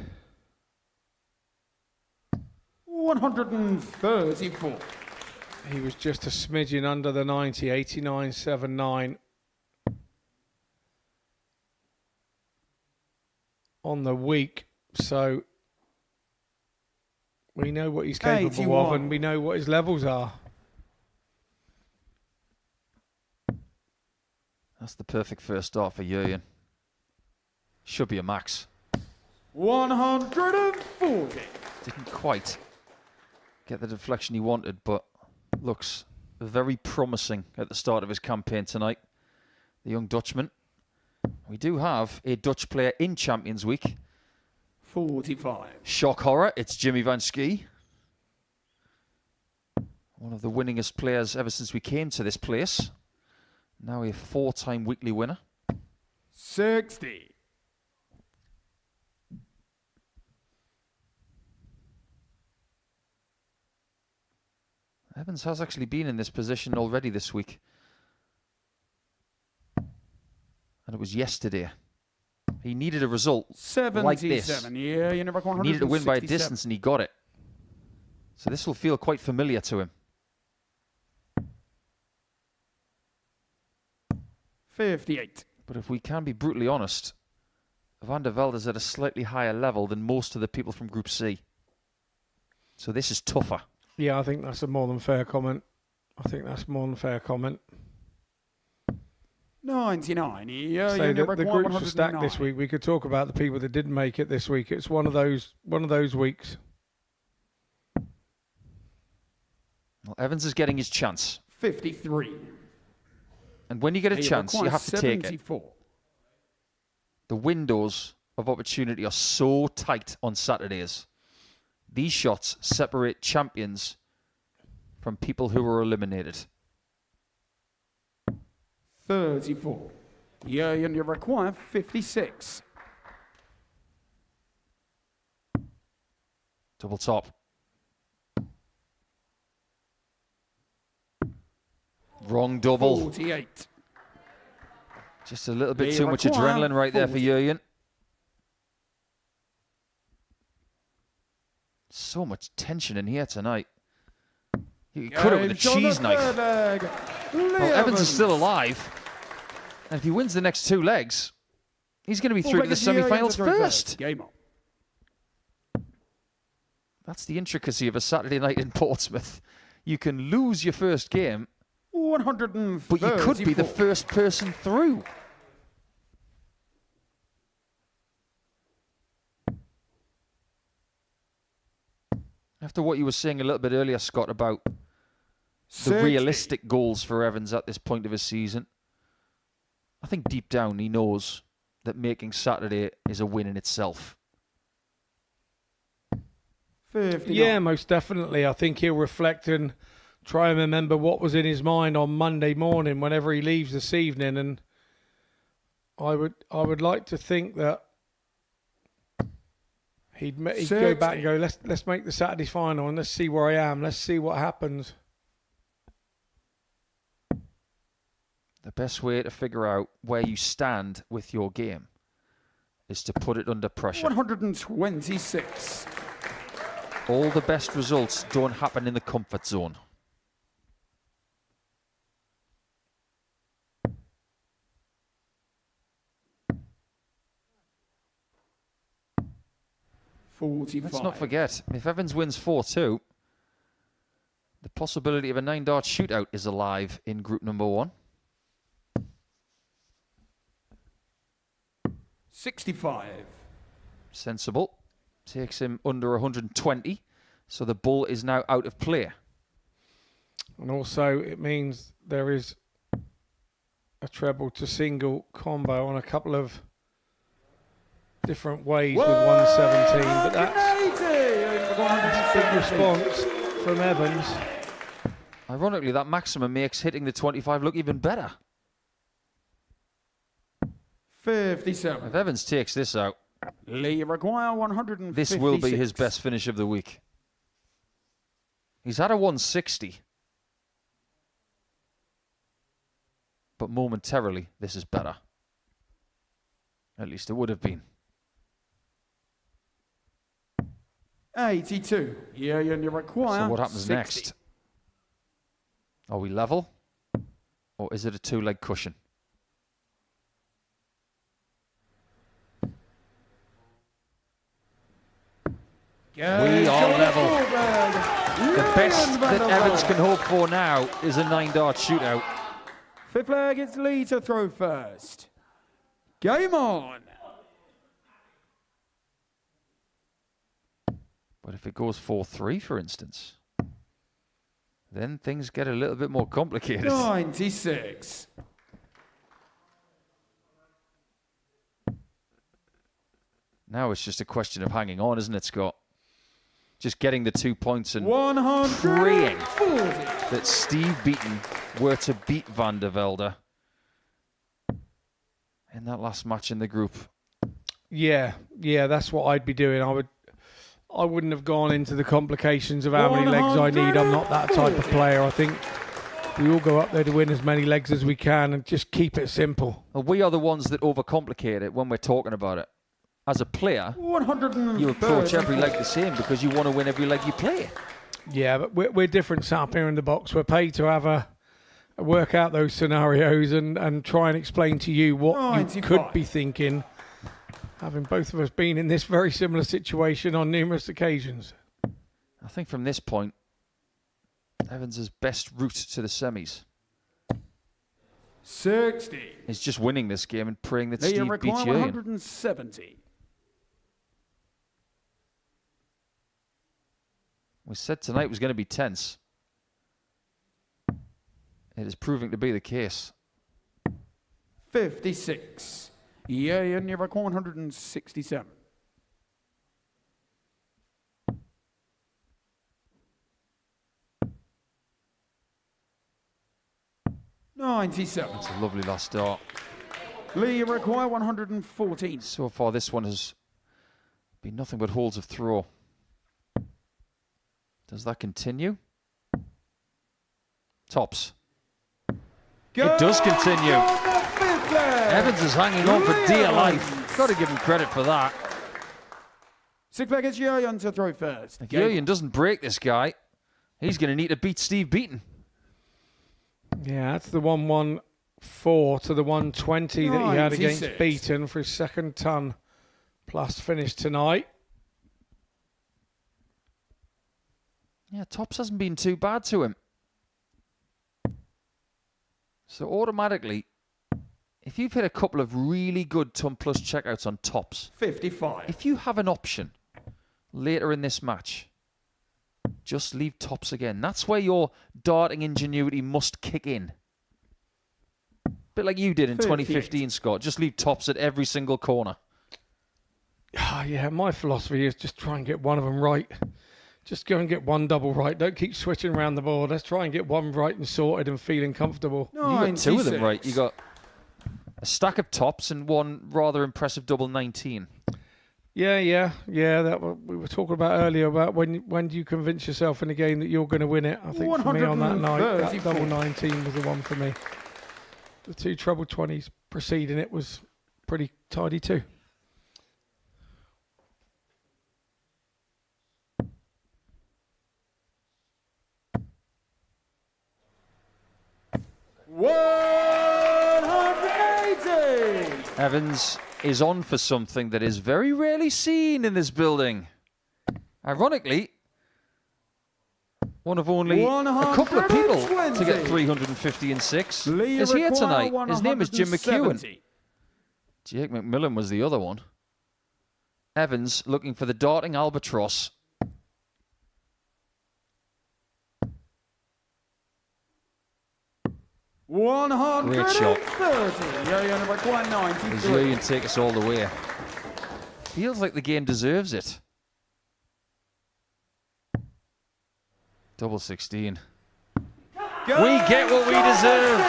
134. he was just a smidgen under the 90, 89.79 on the week. So we know what he's capable 81. of, and we know what his levels are. That's the perfect first start for Jurjen. Should be a max. 140. Didn't quite get the deflection he wanted, but looks very promising at the start of his campaign tonight. The young Dutchman. We do have a Dutch player in Champions Week. 45. Shock horror, it's Jimmy Van Schie. One of the winningest players ever since we came to this place. Now a 4-time weekly winner. 60. Evans has actually been in this position already this week. And it was yesterday. He needed a result like this. 77. Yeah, you never He needed to win by a distance, and he got it. So this will feel quite familiar to him. 58. But if we can be brutally honest, Van der Velde is at a slightly higher level than most of the people from Group C. So this is tougher. Yeah, I think that's a more than fair comment. 99. Yeah, So the groups are stacked this week. We could talk about the people that didn't make it this week. It's one of those weeks. Well, Evans is getting his chance. 53. And when you get a chance, you have to take it. 74. The windows of opportunity are so tight on Saturdays. These shots separate champions from people who are eliminated. 34. Yeah, you require 56. Double top. Wrong double. 48. Just a little bit They too much require adrenaline right there for 40. Jurjen. So much tension in here tonight. You could have with a cheese knife. Well, Evans is still alive. And if he wins the next 2 legs, he's going to be through to the semi-finals first. Game on. That's the intricacy of a Saturday night in Portsmouth. You can lose your first game, 134. but you could be the first person through. After what you were saying a little bit earlier, Scott, about the 60. realistic goals for Evans at this point of his season, I think deep down he knows that making Saturday is a win in itself. 59. Yeah, most definitely. I think he'll reflect and try and remember what was in his mind on Monday morning whenever he leaves this evening. And I would like to think that he'd go back and go, let's make the Saturday final and let's see where I am. Let's see what happens. best way to figure out where you stand with your game is to put it under pressure. 126. All the best results don't happen in the comfort zone. Let's not forget, if Evans wins 4-2, the possibility of a 9-dart shootout is alive in group number 1. 65. Sensible. Takes him under 120. So the bull is now out of play. And also it means there is a treble to single combo on a couple of different ways with 117. But that's a big response from Evans. Ironically, that maximum makes hitting the 25 look even better. 57. If Evans takes this out, Lee require 156. this will be his best finish of the week. He's had a 160. But momentarily, this is better. At least it would have been. 82. Yeah, you require. So what happens 60. next? Are we level? Or is it a 2-leg cushion? We are level. The best that Evans can hope for now is a 9-dart shootout. Fifth leg, it's Lee to throw first. Game on. But if it goes 4-3, for instance, then things get a little bit more complicated. 96. Now it's just a question of hanging on, isn't it, Scott? Just getting the 2 points and 140. praying that Steve Beaton were to beat Van der Velde in that last match in the group. Yeah, that's what I'd be doing. I wouldn't have gone into the complications of how many legs I need. I'm not that type of player. I think we all go up there to win as many legs as we can and just keep it simple. Well, we are the ones that overcomplicate it when we're talking about it. As a player, you approach every leg the same because you want to win every leg you play. Yeah, but we're different sat up here in the box. We're paid to have work out those scenarios and try and explain to you what you could be thinking, having both of us been in this very similar situation on numerous occasions. I think from this point, Evans' best route to the semis 60. is just winning this game and praying that They Steve require beats you. 170. We said tonight was going to be tense. It is proving to be the case. 56. Yeah, and you require 167. $97. That's a lovely last start. Lee, you require 114. So far, this one has been nothing but holes of throw. Does that continue? Tops. It does continue. Evans is hanging on for dear life. Got to give him credit for that. Sixth leg, it's Jurjen to throw first. If Jurjen doesn't break this guy, he's going to need to beat Steve Beaton. Yeah, that's the 114 to the 120 that he had against Beaton for his second ton plus finish tonight. Yeah, Tops hasn't been too bad to him. So automatically, if you've hit a couple of really good ton plus checkouts on Tops, 55. if you have an option later in this match, just leave Tops again. That's where your darting ingenuity must kick in. Bit like you did in 2015, Scott. Just leave Tops at every single corner. Yeah, my philosophy is just try and get one of them right. Just go and get one double right. Don't keep switching around the board. Let's try and get one right and sorted and feeling comfortable. You got 2 of them right. You got a stack of Tops and one rather impressive double 19. Yeah. That we were talking about earlier about when do you convince yourself in a game that you're going to win it. I think for me on that night, that double 19 was the one for me. the 2 treble 20s preceding it was pretty tidy too. Evans is on for something that is very rarely seen in this building. Ironically, one of only a couple of people to get 350 and 6 is here tonight. His name is Jim McEwan. Jake McMillan was the other one. Evans looking for the darting albatross. Great shot. Does Jurgen take us all the way? Feels like the game deserves it. Double 16. We get what we deserve.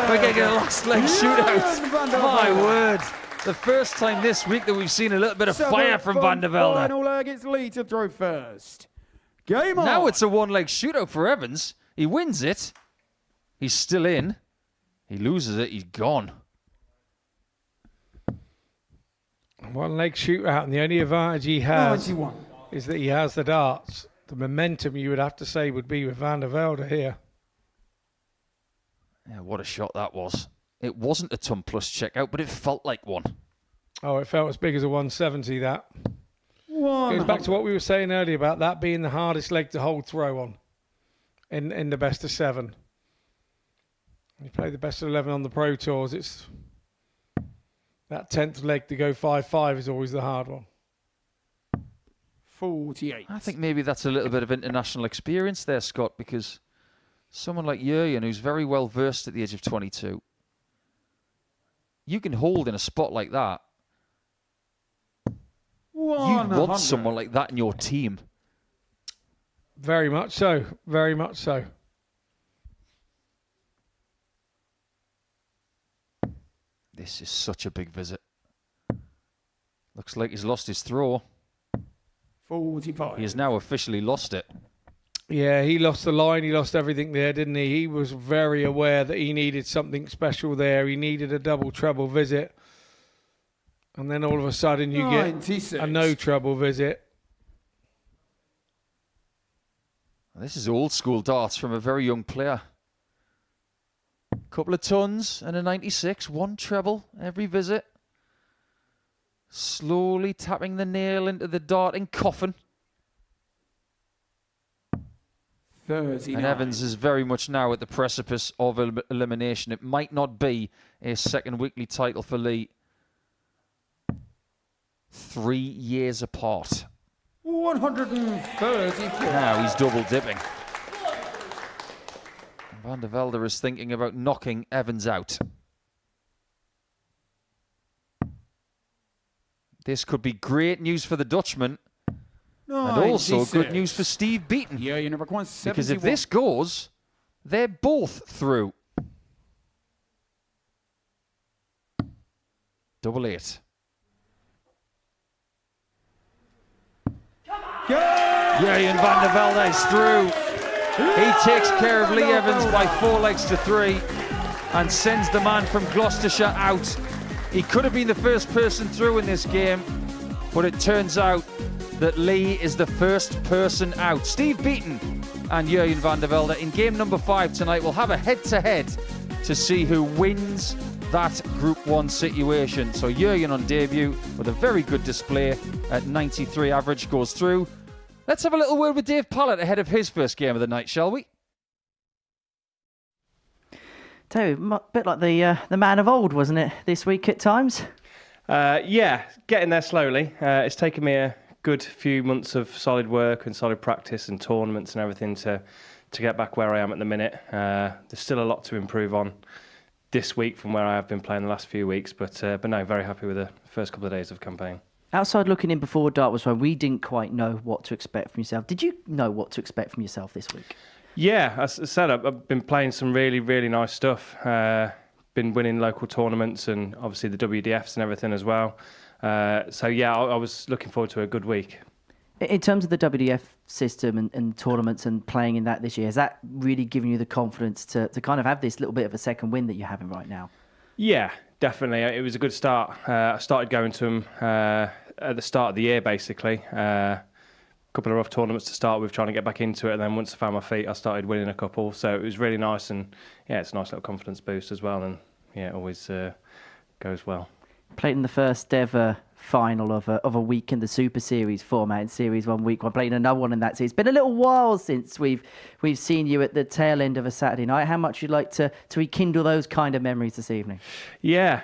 We're getting a last leg shootout. My word. The first time this week that we've seen a little bit of fire from Van der Velde. Final leg, it's Lee to throw first. Game on. Now it's a one-leg shootout for Evans. He wins it. He's still in. He loses it. He's gone. One leg shootout, and the only advantage he has 91. is that he has the darts. The momentum, you would have to say, would be with Van der Velde here. Yeah, what a shot that was. It wasn't a ton plus checkout, but it felt like one. Oh, it felt as big as a 170, that. Goes back to what we were saying earlier about that being the hardest leg to hold throw on in the best of 7. You play the best of 11 on the Pro Tours, it's that 10th leg to go 5-5 is always the hard one. 48. I think maybe that's a little bit of international experience there, Scott, because someone like Jurgen, who's very well versed at the age of 22, you can hold in a spot like that. You'd want someone like that in your team. Very much so. Very much so. This is such a big visit. Looks like he's lost his throw. 45. He has now officially lost it. Yeah, he lost the line. He lost everything there, didn't he? He was very aware that he needed something special there. He needed a double treble visit. And then all of a sudden you 96. get a no treble visit. This is old school darts from a very young player. Couple of tons and a 96. One treble every visit. Slowly tapping the nail into the darting coffin. 39. And Evans is very much now at the precipice of elimination. It might not be a second weekly title for Lee. 3 years apart. 134. Now he's double dipping. Van der Velde is thinking about knocking Evans out. This could be great news for the Dutchman. And also good news for Steve Beaton. Yeah, you never quite because if this goes, they're both through. Double 8. Jurgen Van der Velde is through. He takes care of Lee Evans by 4 legs to 3 and sends the man from Gloucestershire out. He could have been the first person through in this game, but it turns out that Lee is the first person out. Steve Beaton and Jurgen Van der Velde in game number 5 tonight will have a head-to-head to see who wins that Group 1 situation. So Jurgen on debut with a very good display at 93 average goes through. Let's have a little word with Dave Pallett ahead of his first game of the night, shall we? Dave, a bit like the man of old, wasn't it, this week at times? Yeah, getting there slowly. It's taken me a good few months of solid work and solid practice and tournaments and everything to get back where I am at the minute. There's still a lot to improve on this week from where I have been playing the last few weeks, but no, very happy with the first couple of days of campaign. Outside looking in before Dart was run, we didn't quite know what to expect from yourself. Did you know what to expect from yourself this week? Yeah, as I said, I've been playing some really, really nice stuff. Been winning local tournaments and obviously the WDFs and everything as well. So yeah, I was looking forward to a good week. In terms of the WDF system and tournaments and playing in that this year, has that really given you the confidence to kind of have this little bit of a second win that you're having right now? Yeah, definitely. It was a good start. I started going to them at the start of the year, basically. A couple of rough tournaments to start with, trying to get back into it. And then once I found my feet, I started winning a couple. So it was really nice. And yeah, it's a nice little confidence boost as well. And yeah, it always goes well. Played in the first ever final of a week in the Super Series format in Series 1 week one, playing another one in that series. It's been a little while since we've seen you at the tail end of a Saturday night. How much you'd like to rekindle those kind of memories this evening? Yeah,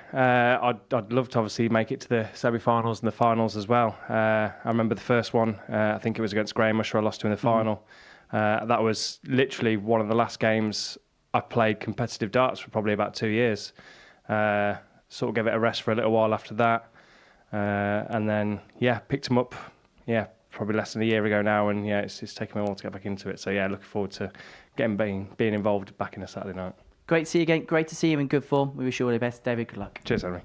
I'd love to obviously make it to the semi-finals and the finals as well. I remember the first one, I think it was against Graham-Usher, I lost to in the final. That was literally one of the last games I played competitive darts for probably about 2 years. Sort of gave it a rest for a little while after that. And then, yeah, picked him up, probably less than a year ago now. And yeah, it's taken me a while to get back into it. So yeah, looking forward to being involved back in a Saturday night. Great to see you again. Great to see you in good form. We wish you all the best. David, good luck. Cheers, Henry.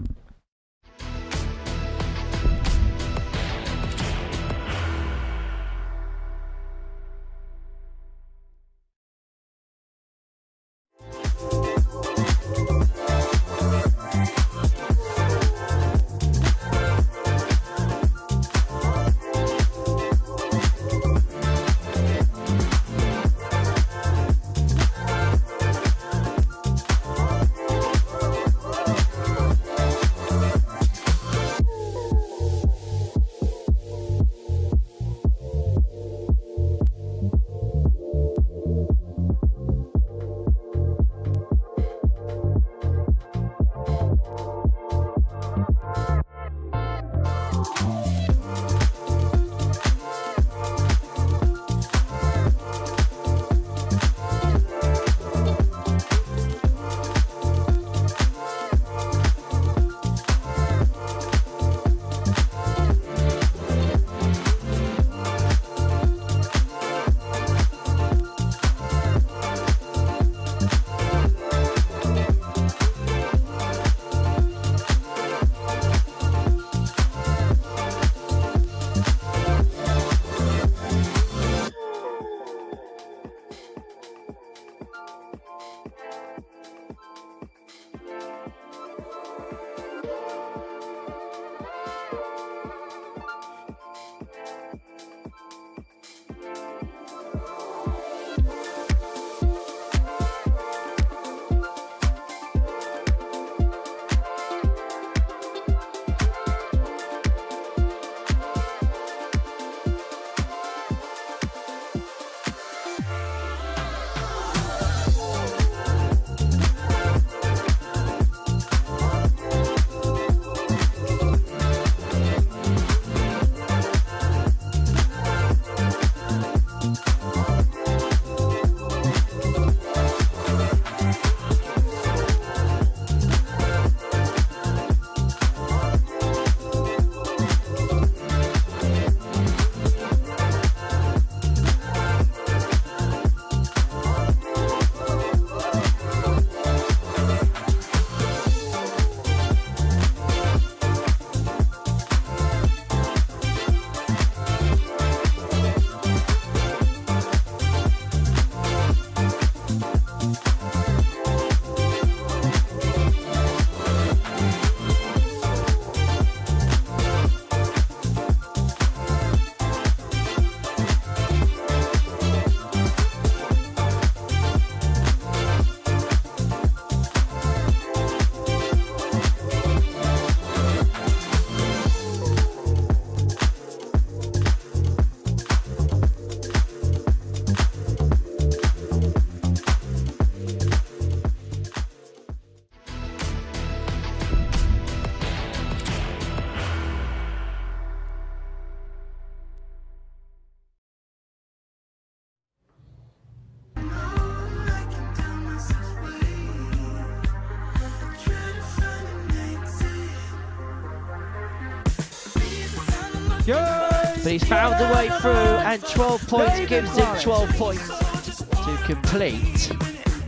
But he's found a way through, and 12 points gives him 12 points to complete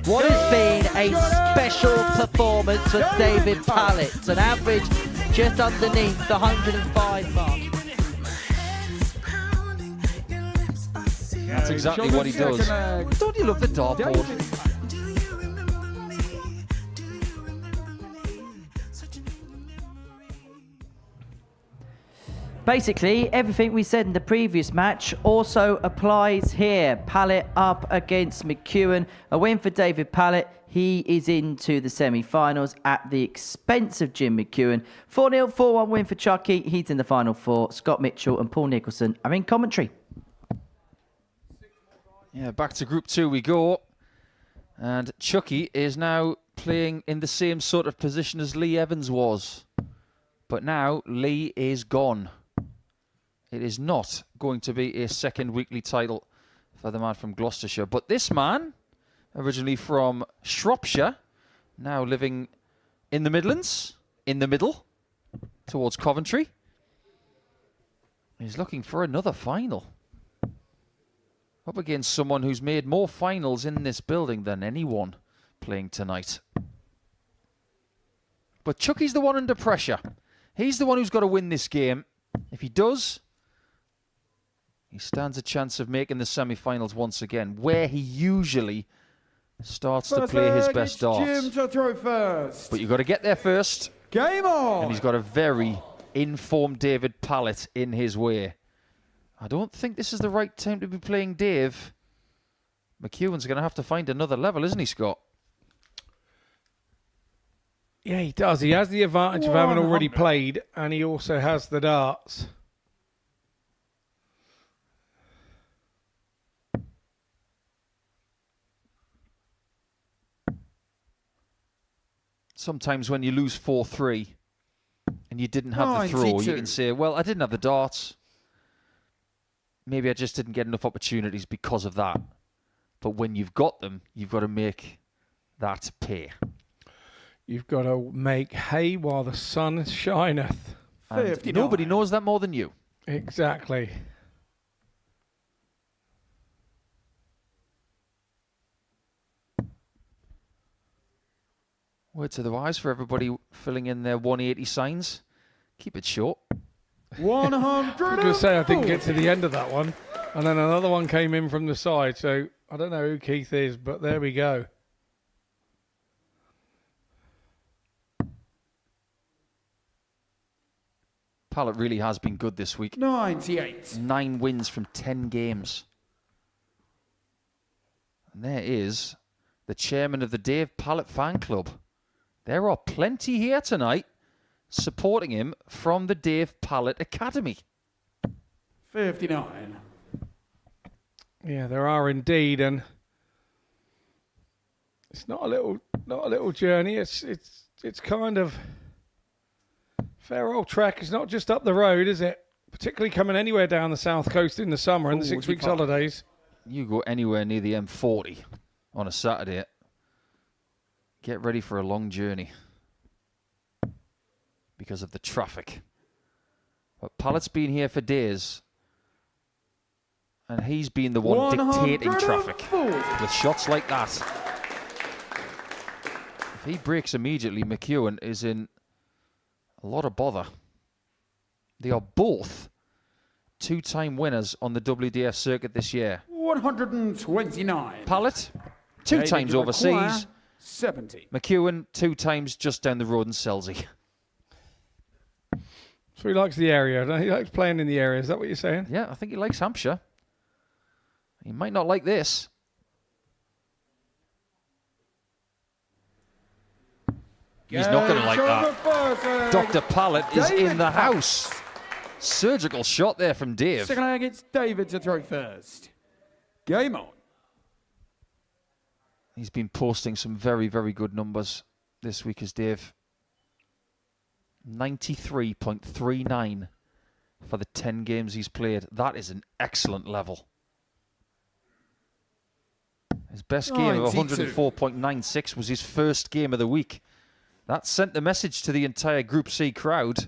what has been a special performance for David Pallett. An average just underneath the 105 mark. That's exactly what he does. Don't you love the dartboard? Basically, everything we said in the previous match also applies here. Pallett up against McEwan. A win for David Pallett. He is into the semi-finals at the expense of Jim McEwan. 4-0, 4-1 win for Chucky. He's in the final four. Scott Mitchell and Paul Nicholson are in commentary. Yeah, back to Group 2 we go. And Chucky is now playing in the same sort of position as Lee Evans was. But now Lee is gone. It is not going to be a second weekly title for the man from Gloucestershire. But this man, originally from Shropshire, now living in the Midlands, in the middle, towards Coventry, is looking for another final. Up against someone who's made more finals in this building than anyone playing tonight. But Chucky's the one under pressure. He's the one who's got to win this game. If he does, he stands a chance of making the semi-finals once again, where he usually starts to play his best darts. Jim to throw first. But you've got to get there first. Game on. And he's got a very informed David Pallett in his way. I don't think this is the right time to be playing Dave. McEwan's going to have to find another level, isn't he, Scott? Yeah, he does. He has the advantage of having already played, and he also has the darts. Sometimes when you lose 4-3 and you didn't have the throw, you can say, well, I didn't have the darts. Maybe I just didn't get enough opportunities because of that. But when you've got them, you've got to make that pay. You've got to make hay while the sun shineth. And nobody knows that more than you. Exactly. Word to the wise for everybody filling in their 180 signs. Keep it short. 100. I was going to say I didn't get to the end of that one. And then another one came in from the side. So I don't know who Keith is, but there we go. Pallett really has been good this week. 98. 9 wins from 10 games. And there is the chairman of the Dave Pallett fan club. There are plenty here tonight supporting him from the Dave Pallett Academy. 59. Yeah, there are indeed, and it's not a little journey. It's kind of fair old track. It's not just up the road, is it? Particularly coming anywhere down the south coast in the summer and the 6 weeks holidays. You go anywhere near the M40 on a Saturday, get ready for a long journey because of the traffic. But Pallett's been here for days, and he's been the one dictating traffic with shots like that. If he breaks immediately, McEwan is in a lot of bother. They are both 2-time winners on the WDF circuit this year. 129. Pallett, 2 times overseas. 70. McEwan, 2 times just down the road in Selsey. So he likes the area. He likes playing in the area. Is that what you're saying? Yeah, I think he likes Hampshire. He might not like this. He's not going to like that. Dr. Pallett is in the house. Surgical shot there from Dave. Second leg, it's David to throw first. Game on. He's been posting some very, very good numbers this week as Dave. 93.39 for the 10 games he's played. That is an excellent level. His best game of 104.96 was his first game of the week. That sent the message to the entire Group C crowd,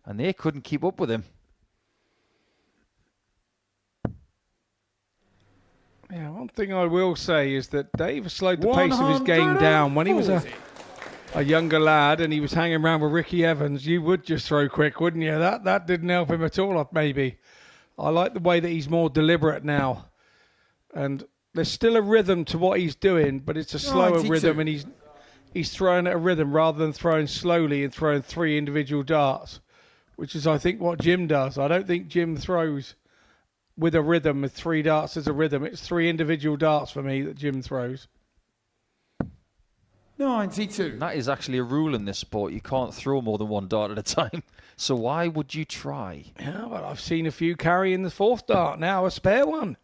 and they couldn't keep up with him. Yeah, one thing I will say is that Dave slowed the pace of his game down. When he was a younger lad and he was hanging around with Ricky Evans, you would just throw quick, wouldn't you? That didn't help him at all, maybe. I like the way that he's more deliberate now. And there's still a rhythm to what he's doing, but it's a slower rhythm, and he's throwing at a rhythm rather than throwing slowly and throwing 3 individual darts, which is, I think, what Jim does. I don't think Jim throws with a rhythm, with 3 darts as a rhythm. It's 3 individual darts for me that Jim throws. 92. That is actually a rule in this sport. You can't throw more than 1 dart at a time. So why would you try? Yeah, but I've seen a few carrying the 4th dart now, a spare one.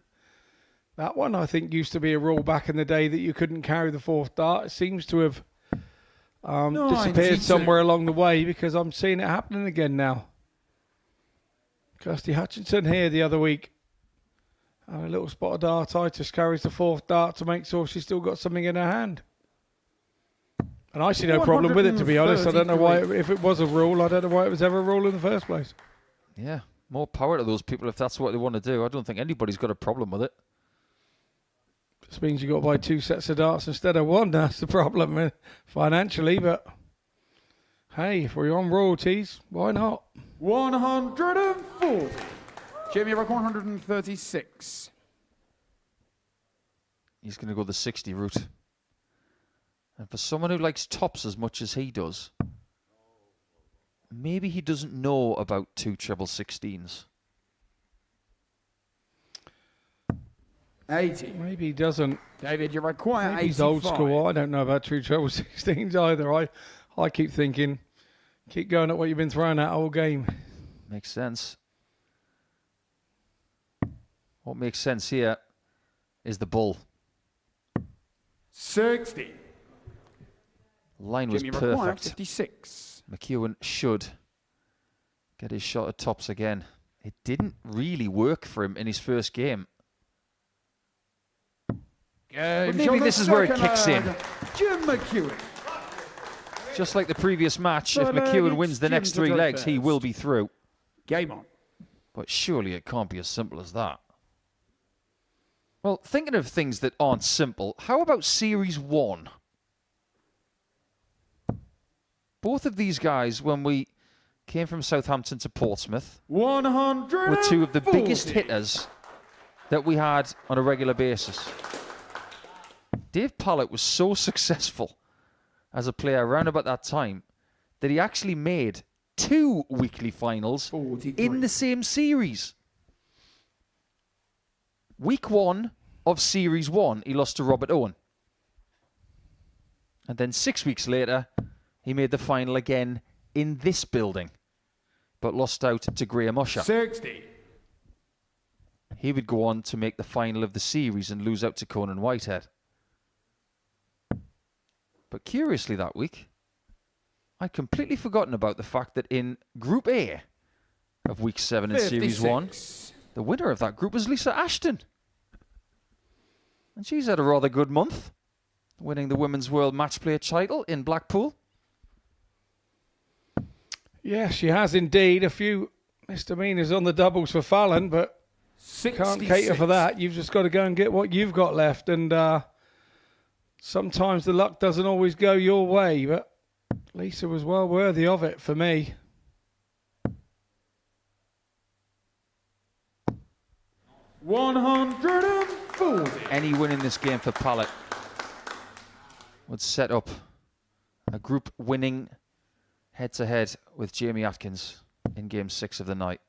That one, I think, used to be a rule back in the day that you couldn't carry the 4th dart. It seems to have disappeared somewhere along the way because I'm seeing it happening again now. Kirsty Hutchinson here the other week. And a little spot of dartitis, carries the 4th dart to make sure she's still got something in her hand. And I see no problem with it, to be honest. I don't know why, if it was a rule, I don't know why it was ever a rule in the first place. Yeah, more power to those people if that's what they want to do. I don't think anybody's got a problem with it. Just means you've got to buy 2 sets of darts instead of 1. That's the problem financially, but hey, if we're on royalties, why not? 140. Jamie Rock 136. He's going to go the 60 route. And for someone who likes tops as much as he does, maybe he doesn't know about 2 treble 16s. 80. Maybe he doesn't. David, you require 85. He's old school. I don't know about 2 treble 16s either. I keep thinking, keep going at what you've been throwing at all game. Makes sense. What makes sense here is the bull. 60. Line was Jimmy require perfect. 56. McEwan should get his shot at tops again. It didn't really work for him in his first game. But maybe this is where it kicks in. Jim McEwan. Just like the previous match, if McEwan wins the next 3 legs, he will be through. Game on. But surely it can't be as simple as that. Well, thinking of things that aren't simple, how about Series 1? Both of these guys, when we came from Southampton to Portsmouth, 100 were 2 of the biggest hitters that we had on a regular basis. Dave Pallett was so successful as a player around about that time that he actually made 2 weekly finals in the same series. Week 1 of Series 1, he lost to Robert Owen. And then 6 weeks later, he made the final again in this building, but lost out to Graham Usher. 60. He would go on to make the final of the series and lose out to Conan Whitehead. But curiously that week, I'd completely forgotten about the fact that in Group A of Week 7 in Series 1, the winner of that group was Lisa Ashton. And she's had a rather good month, winning the Women's World Match Play title in Blackpool. Yes, she has indeed. A few misdemeanors on the doubles for Fallon, but 66. can't cater for that. You've just got to go and get what you've got left. And sometimes the luck doesn't always go your way, but Lisa was well worthy of it for me. $140. Any win in this game for Pallett would set up a group winning head-to-head with Jamie Atkins in Game 6 of the night.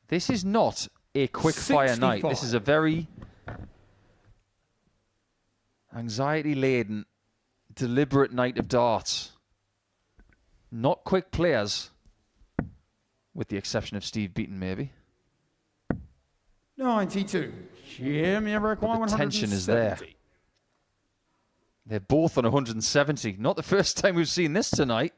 This is not a quick-fire night. This is a very anxiety-laden, deliberate night of darts. Not quick players, with the exception of Steve Beaton, maybe. 92. Jimmy require The tension is there. They're both on 170. Not the first time we've seen this tonight.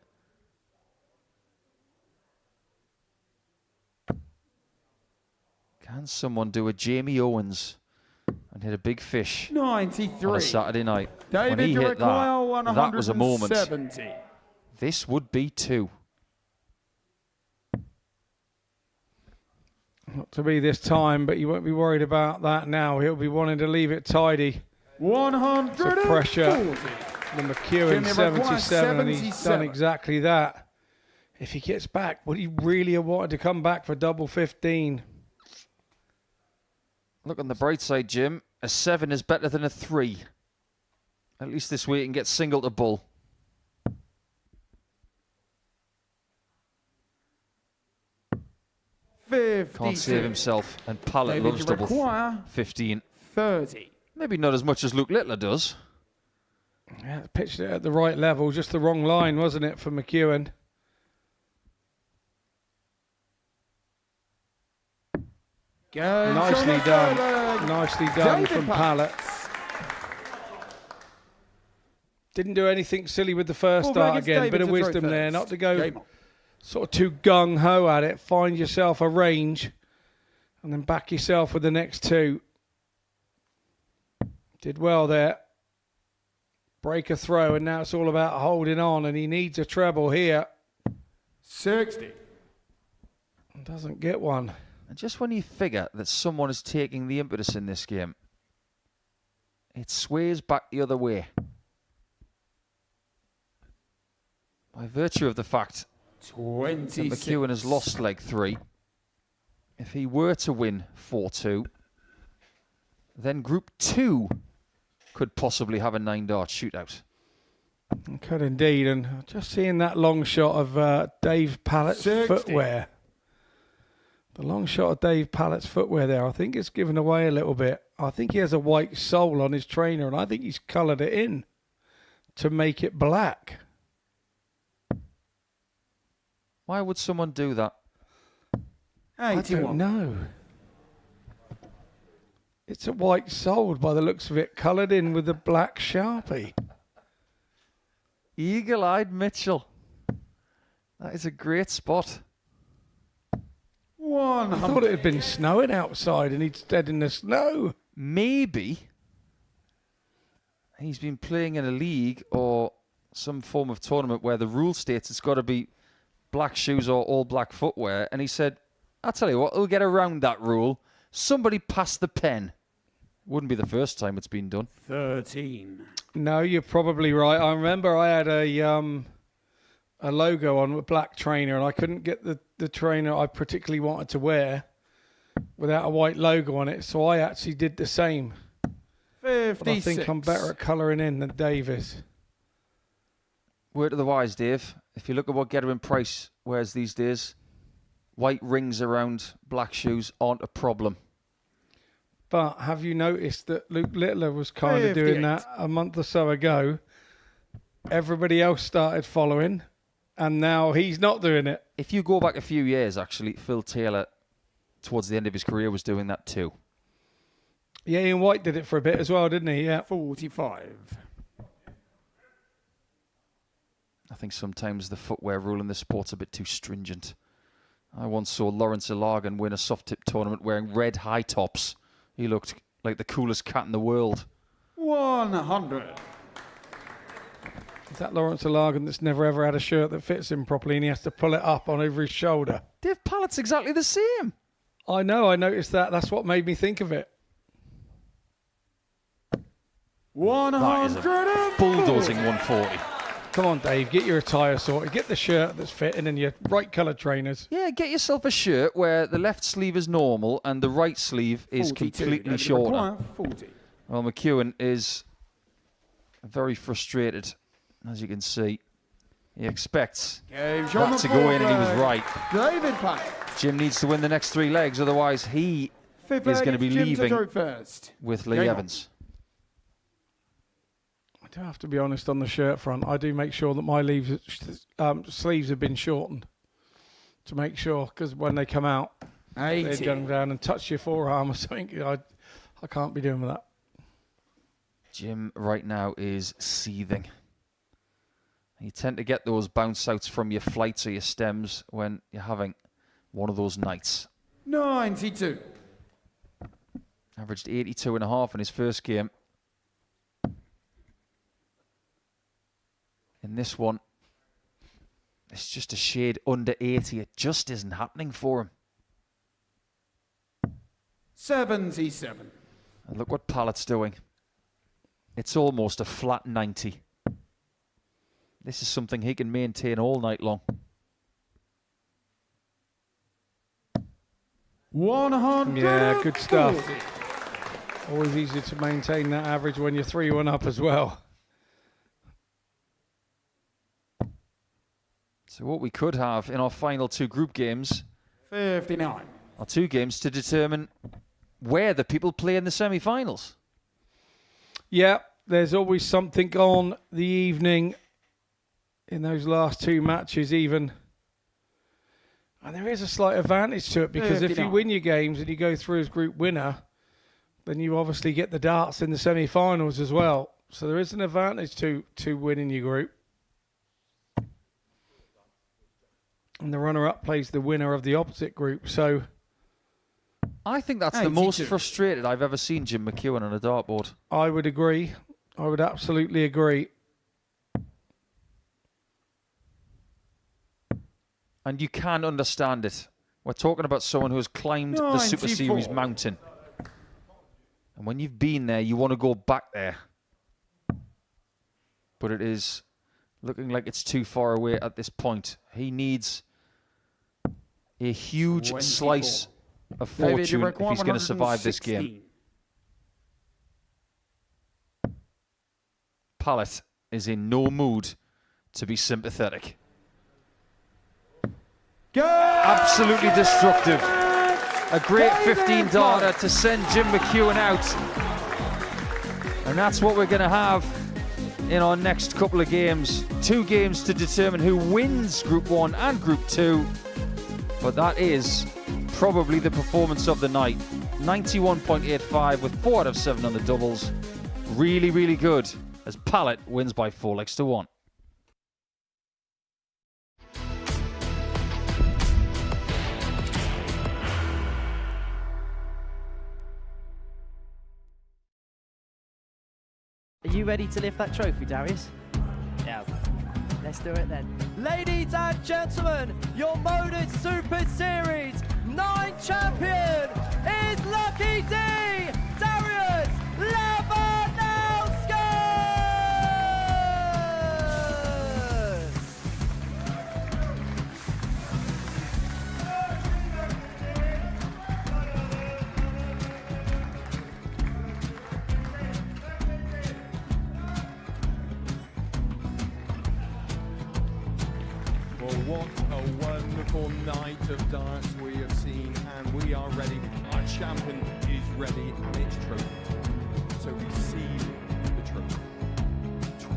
Can someone do a Jamie Owens and hit a big fish 93. on a Saturday night? David, when he you hit require that was a moment. 170. This would be 2. Not to be this time, but you won't be worried about that now. He'll be wanting to leave it tidy. 140. The pressure. The McEwan 77, and he's done exactly that. If he gets back, would he really have wanted to come back for double 15? Look on the bright side, Jim. A 7 is better than a 3. At least this way he can get single to bull. 50. save himself, and Pallett David, loves you double require 15. 30. Maybe not as much as Luke Littler does. Yeah, pitched it at the right level, just the wrong line, wasn't it, for McEwan? Nicely done. Nicely done from Pallett. Didn't do anything silly with the first start again. Bit of wisdom there, not to go sort of too gung-ho at it. Find yourself a range and then back yourself with the next two. Did well there. Break a throw, and now it's all about holding on, and he needs a treble here. 60. Doesn't get one. And just when you figure that someone is taking the impetus in this game, it sways back the other way. By virtue of the fact that McEwan has lost leg 3, if he were to win 4-2, then Group 2 could possibly have a 9-dart shootout. Could indeed, and just seeing that long shot of Dave Pallett's 60. footwear. The long shot of Dave Pallett's footwear there, I think it's given away a little bit. I think he has a white sole on his trainer, and I think he's coloured it in to make it black. Why would someone do that? I don't know. It's a white sole by the looks of it, coloured in with a black Sharpie. Eagle-eyed Mitchell. That is a great spot. I thought it had been snowing outside and he'd stayed in the snow. Maybe he's been playing in a league or some form of tournament where the rule states it's got to be black shoes or all black footwear. And he said, I'll tell you what, we'll get around that rule. Somebody pass the pen. Wouldn't be the first time it's been done. 13. No, you're probably right. I remember I had a logo on a black trainer, and I couldn't get the trainer I particularly wanted to wear without a white logo on it, so I actually did the same. 56. But I think I'm better at colouring in than Davis. Word to the wise, Dave. If you look at what Gedwin Price wears these days, white rings around black shoes aren't a problem. But have you noticed that Luke Littler was kind of doing that a month or so ago? Everybody else started following, and now he's not doing it. If you go back a few years, actually, Phil Taylor, towards the end of his career, was doing that too. Yeah, Ian White did it for a bit as well, didn't he? Yeah. 45. I think sometimes the footwear rule in the sport's a bit too stringent. I once saw Lawrence Ilagan win a soft tip tournament wearing red high tops. He looked like the coolest cat in the world. 100. Is that Lawrence Ilagan that's never ever had a shirt that fits him properly and he has to pull it up on over his shoulder? Dave Pallett's exactly the same. I know, I noticed that. That's what made me think of it. 100. Bulldozing 140. Come on, Dave, get your attire sorted. Get the shirt that's fitting and your right colour trainers. Yeah, get yourself a shirt where the left sleeve is normal and the right sleeve is 42. completely shorter. 40. Well, McEwan is very frustrated, as you can see. He expects that to go in, and he was right. David Pallett. Jim needs to win the next 3 legs, otherwise he is going to be leaving with Lee Evans. I do have to be honest on the shirt front. I do make sure that my sleeves have been shortened to make sure, because when they come out, they jump down and touch your forearm or something. I can't be doing with that. Jim right now is seething. You tend to get those bounce outs from your flights or your stems when you're having one of those nights. 92. Averaged 82.5 in his first game. In this one, it's just a shade under 80. It just isn't happening for him. 77. And look what Pallett's doing. It's almost a flat 90. This is something he can maintain all night long. 100. Yeah, good stuff. Always easier to maintain that average when you're 3-1 up as well. So what we could have in our final 2 group games 59. are 2 games to determine where the people play in the semi-finals. Yeah, there's always something on the evening in those last 2 matches even. And there is a slight advantage to it because if you win your games and you go through as group winner, then you obviously get the darts in the semi-finals as well. So there is an advantage to winning your group. And the runner-up plays the winner of the opposite group. So I think that's the most frustrated I've ever seen Jim McEwan on a dartboard. I would agree. I would absolutely agree. And you can understand it. We're talking about someone who has climbed the Super Series mountain. And when you've been there, you want to go back there. But it is looking like it's too far away at this point. He needs a huge slice of fortune if he's going to survive this game. Pallett is in no mood to be sympathetic. Absolutely destructive. A great 15 darter to send Jim McEwan out. And that's what we're going to have in our next couple of games. 2 games to determine who wins Group 1 and Group 2. But that is probably the performance of the night. 91.85 with 4 out of 7 on the doubles. Really, really good as Pallett wins by 4 legs to 1. Are you ready to lift that trophy, Darius? Yes. Let's do it then. Ladies and gentlemen, your Modus Super Series 9 champion is Lucky D, Darius Labanowski! Well, what a wonderful night of darts we have seen, and we are ready. Our champion is ready, and it's trophy time. So receive the trophy.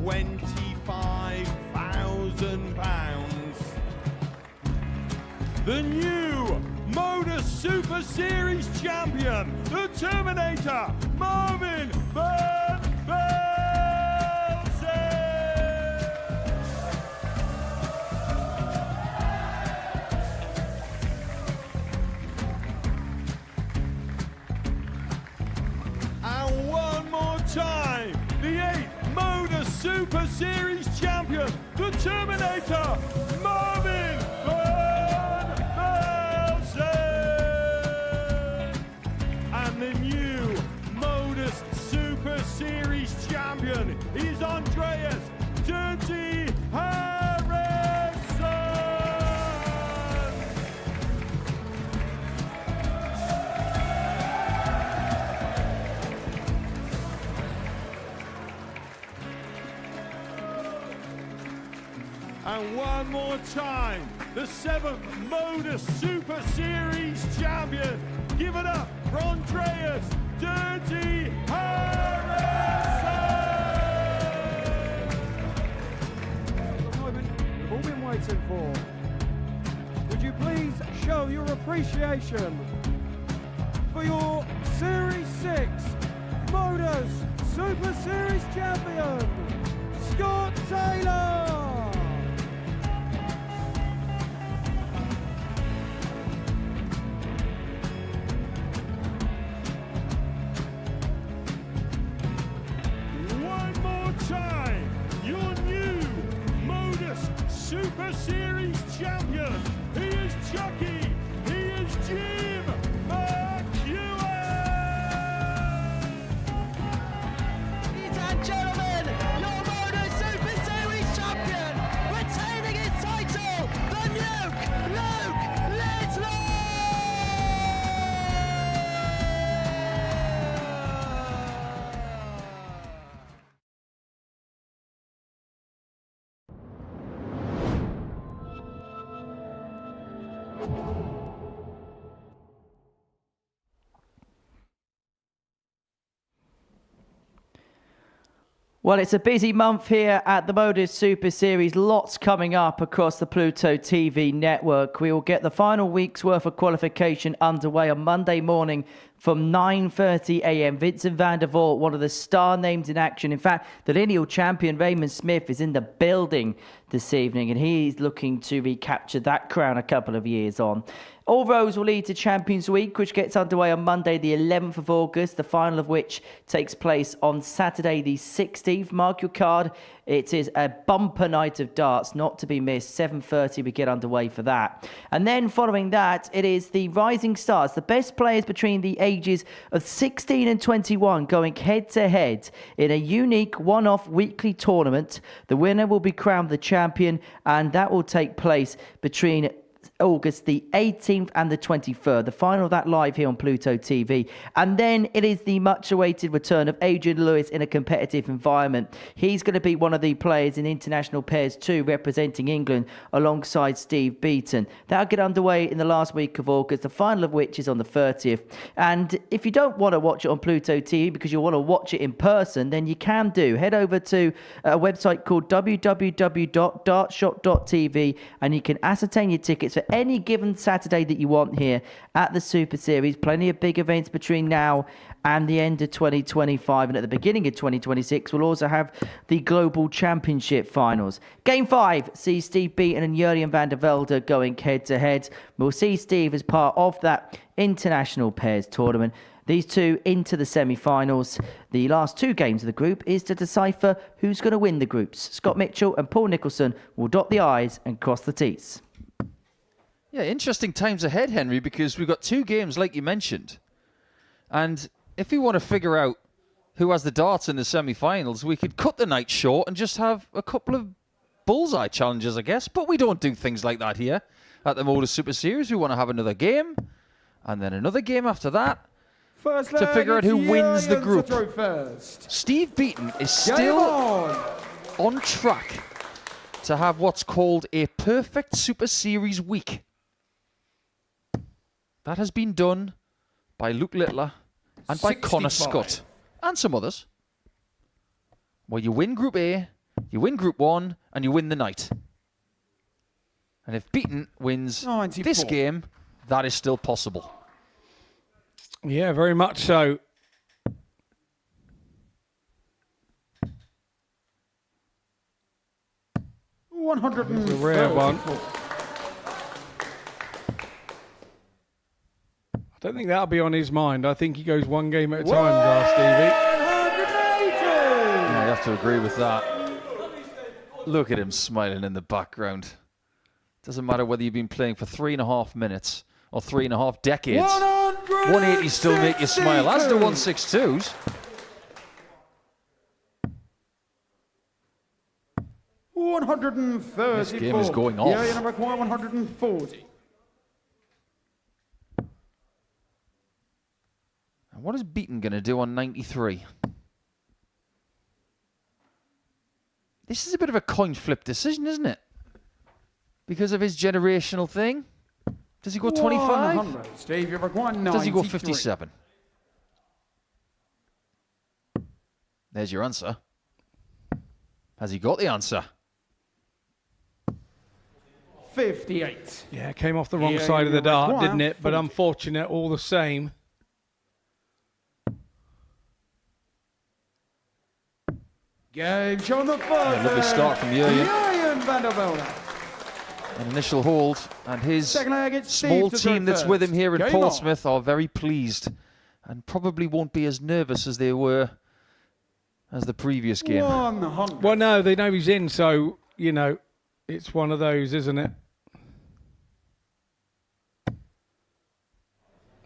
£25,000. The new Modus Super Series champion, the Terminator, Marvin Van Velde. And one more time, the 8th Modus Super Series champion, the Terminator, Marvin Van Velde. And the new Modus Super Series champion is Andreas Dirty Harrison. And one more time, the 7th Modus Super Series champion. Give it up for Andreas Dirty Harrison. The moment we've all been waiting for. Would you please show your appreciation for your Series 6 Modus Super Series champion, Scott Taylor. One more time, your new Modus Super Series champion. He is Chucky. He is Jim McEwan. Ladies and gentlemen, your Modus Super Series champion, retaining his title, the Nuke, Luke Littler! Well, it's a busy month here at the Modus Super Series. Lots coming up across the Pluto TV network. We will get the final week's worth of qualification underway on Monday morning from 9:30 a.m. Vincent van der Voort, one of the star names in action. In fact, the lineal champion Raymond Smith is in the building this evening, and he's looking to recapture that crown a couple of years on. All roads will lead to Champions Week, which gets underway on Monday, the 11th of August, the final of which takes place on Saturday, the 16th. Mark your card. It is a bumper night of darts, not to be missed. 7:30 we get underway for that. And then following that, it is the Rising Stars, the best players between the ages of 16 and 21 going head-to-head in a unique one-off weekly tournament. The winner will be crowned the champion, and that will take place between August the 18th and the 23rd. The final of that live here on Pluto TV. And then it is the much awaited return of Adrian Lewis in a competitive environment. He's going to be one of the players in international pairs too, representing England alongside Steve Beaton. That'll get underway in the last week of August, the final of which is on the 30th. And if you don't want to watch it on Pluto TV because you want to watch it in person, then you can do. Head over to a website called www.dartshop.tv and you can ascertain your tickets for any given Saturday that you want here at the Super Series. Plenty of big events between now and the end of 2025, and at the beginning of 2026 we'll also have the Global Championship Finals. Game 5 sees Steve Beaton and Jurgen van der Velde going head-to-head. We'll see Steve as part of that international pairs tournament. These two into the semi-finals. The last two games of the group is to decipher who's going to win the groups. Scott Mitchell and Paul Nicholson will dot the I's and cross the T's. Yeah, interesting times ahead, Henry, because we've got two games, like you mentioned. And if we want to figure out who has the darts in the semi-finals, we could cut the night short and just have a couple of bullseye challenges, I guess. But we don't do things like that here at the Modus Super Series. We want to have another game, and then another game after that, to figure out who wins the group. Steve Beaton is still on track to have what's called a perfect Super Series week. That has been done by Luke Littler and by Connor Scott and some others. Where you win Group A, you win Group 1, and you win the night. And if Beaton wins this game, that is still possible. Yeah, very much so. The rare one. I don't think that'll be on his mind. I think he goes one game at a time, Stevie. I have to agree with that. Look at him smiling in the background. Doesn't matter whether you've been playing for 3.5 minutes or 3.5 decades. 180s still make you smile, as do 162s. This game is going off. Yeah, number 140. And what is Beaton going to do on 93? This is a bit of a coin flip decision, isn't it? Because of his generational thing. Does he go 25? Steve, you're 193. Does he go 57? There's your answer. Has he got the answer? 58. Yeah, it came off the wrong side of the dart, didn't it? But unfortunate all the same. Game show on the first. Lovely start from Jurgen. Van der Velde. An initial hold, and his small team that's with him here in Portsmouth are very pleased and probably won't be as nervous as they were as the previous game. Well, no, they know he's in, so, you know, it's one of those, isn't it?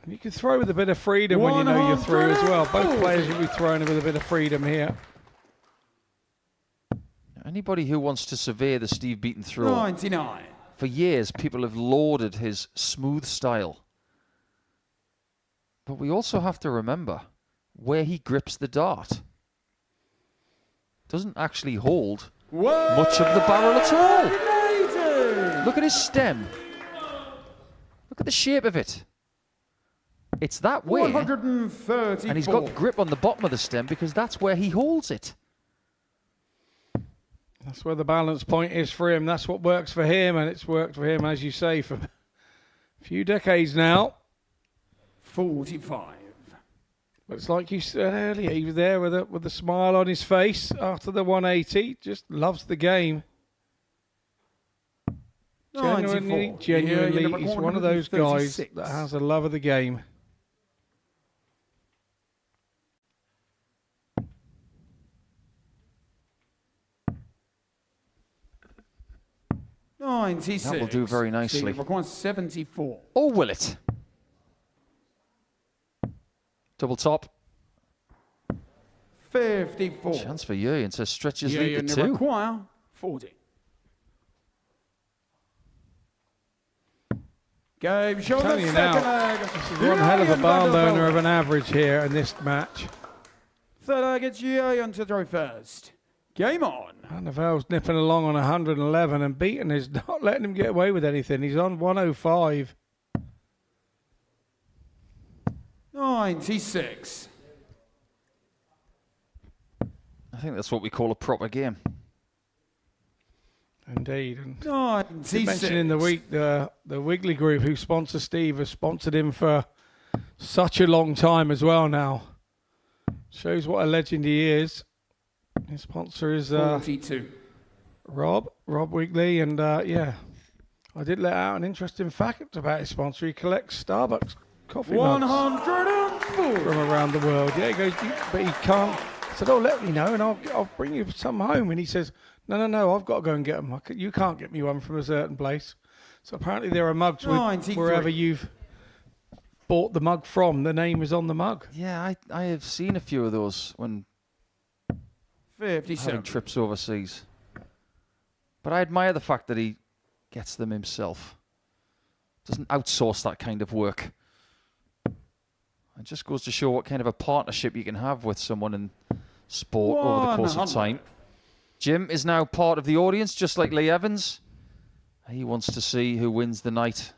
And you can throw with a bit of freedom when you know you're through as well. Both players will be throwing with a bit of freedom here. Anybody who wants to survey the Steve Beaton throw, 99. For years, people have lauded his smooth style. But we also have to remember where he grips the dart. Doesn't actually hold much of the barrel at all. Look at his stem. Look at the shape of it. It's that way. And he's got grip on the bottom of the stem because that's where he holds it. That's where the balance point is for him. That's what works for him, and it's worked for him, as you say, for a few decades now. 45. But it's like you said earlier, he was there with a smile on his face after the 180. Just loves the game. Genuinely, he's one of those guys that has a love of the game. That will do very nicely. 74. Or will it? Double top. 54. Chance for Jurgen to stretch his lead to you 2. require 40. Game show telling the you second now, leg. this is one hell of a barn burner of an average here in this match. Third leg, it's Jurgen to throw first. Game on. Van der Velde's nipping along on 111, and Beaton is not letting him get away with anything. He's on 105. 96. I think that's what we call a proper game. Indeed. And 96. you mentioned in the week the Wiggly Group, who sponsor Steve, has sponsored him for such a long time as well now. Shows what a legend he is. His sponsor is 42. Rob Wigley, and yeah, I did let out an interesting fact about his sponsor. He collects Starbucks coffee mugs 104 from around the world. Yeah, he goes, but he can't. I said, "Oh, let me know, and I'll bring you some home." And he says, "No, I've got to go and get them. You can't get me one from a certain place." So apparently there are mugs with wherever you've bought the mug from. The name is on the mug. Yeah, I have seen a few of those when 57. having trips overseas. But I admire the fact that he gets them himself. Doesn't outsource that kind of work. It just goes to show what kind of a partnership you can have with someone in sport over the course of time. Jim is now part of the audience, just like Lee Evans. He wants to see who wins the night,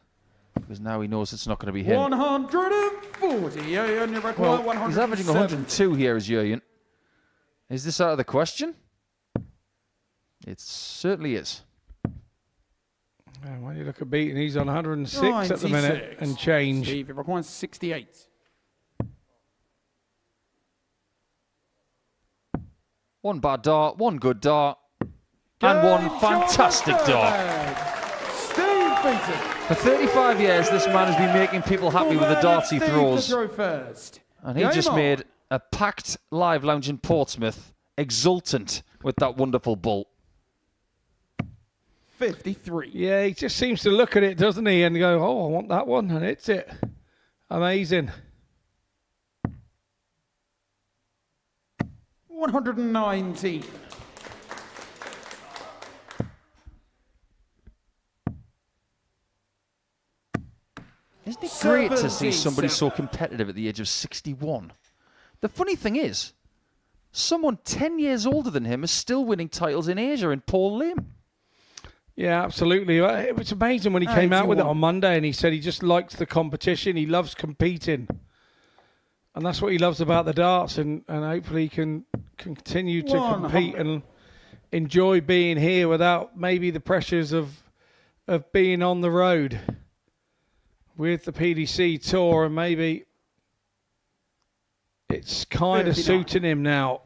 because now he knows it's not going to be him. 140. Well, he's averaging 102 here as Jurgen. Is this out of the question? It certainly is. And when you look at Beaton, he's on 106 at the minute and change. Steve, it requires 68. One bad dart, one good dart, and one fantastic dart. Steve Beaton. For 35 years, this man has been making people happy with the darts he throws. And he just made a packed live lounge in Portsmouth exultant with that wonderful bull. 53. Yeah, he just seems to look at it, doesn't he, and go, "Oh, I want that one," and it's it. Amazing. 119. Isn't it great to see somebody so competitive at the age of 61? The funny thing is, someone 10 years older than him is still winning titles in Asia in Paul Lim. Yeah, absolutely. It was amazing when he came out with it on Monday, and he said he just likes the competition. He loves competing. And that's what he loves about the darts, and hopefully he can continue to compete and enjoy being here without maybe the pressures of being on the road with the PDC Tour, and maybe it's kind of suiting him now.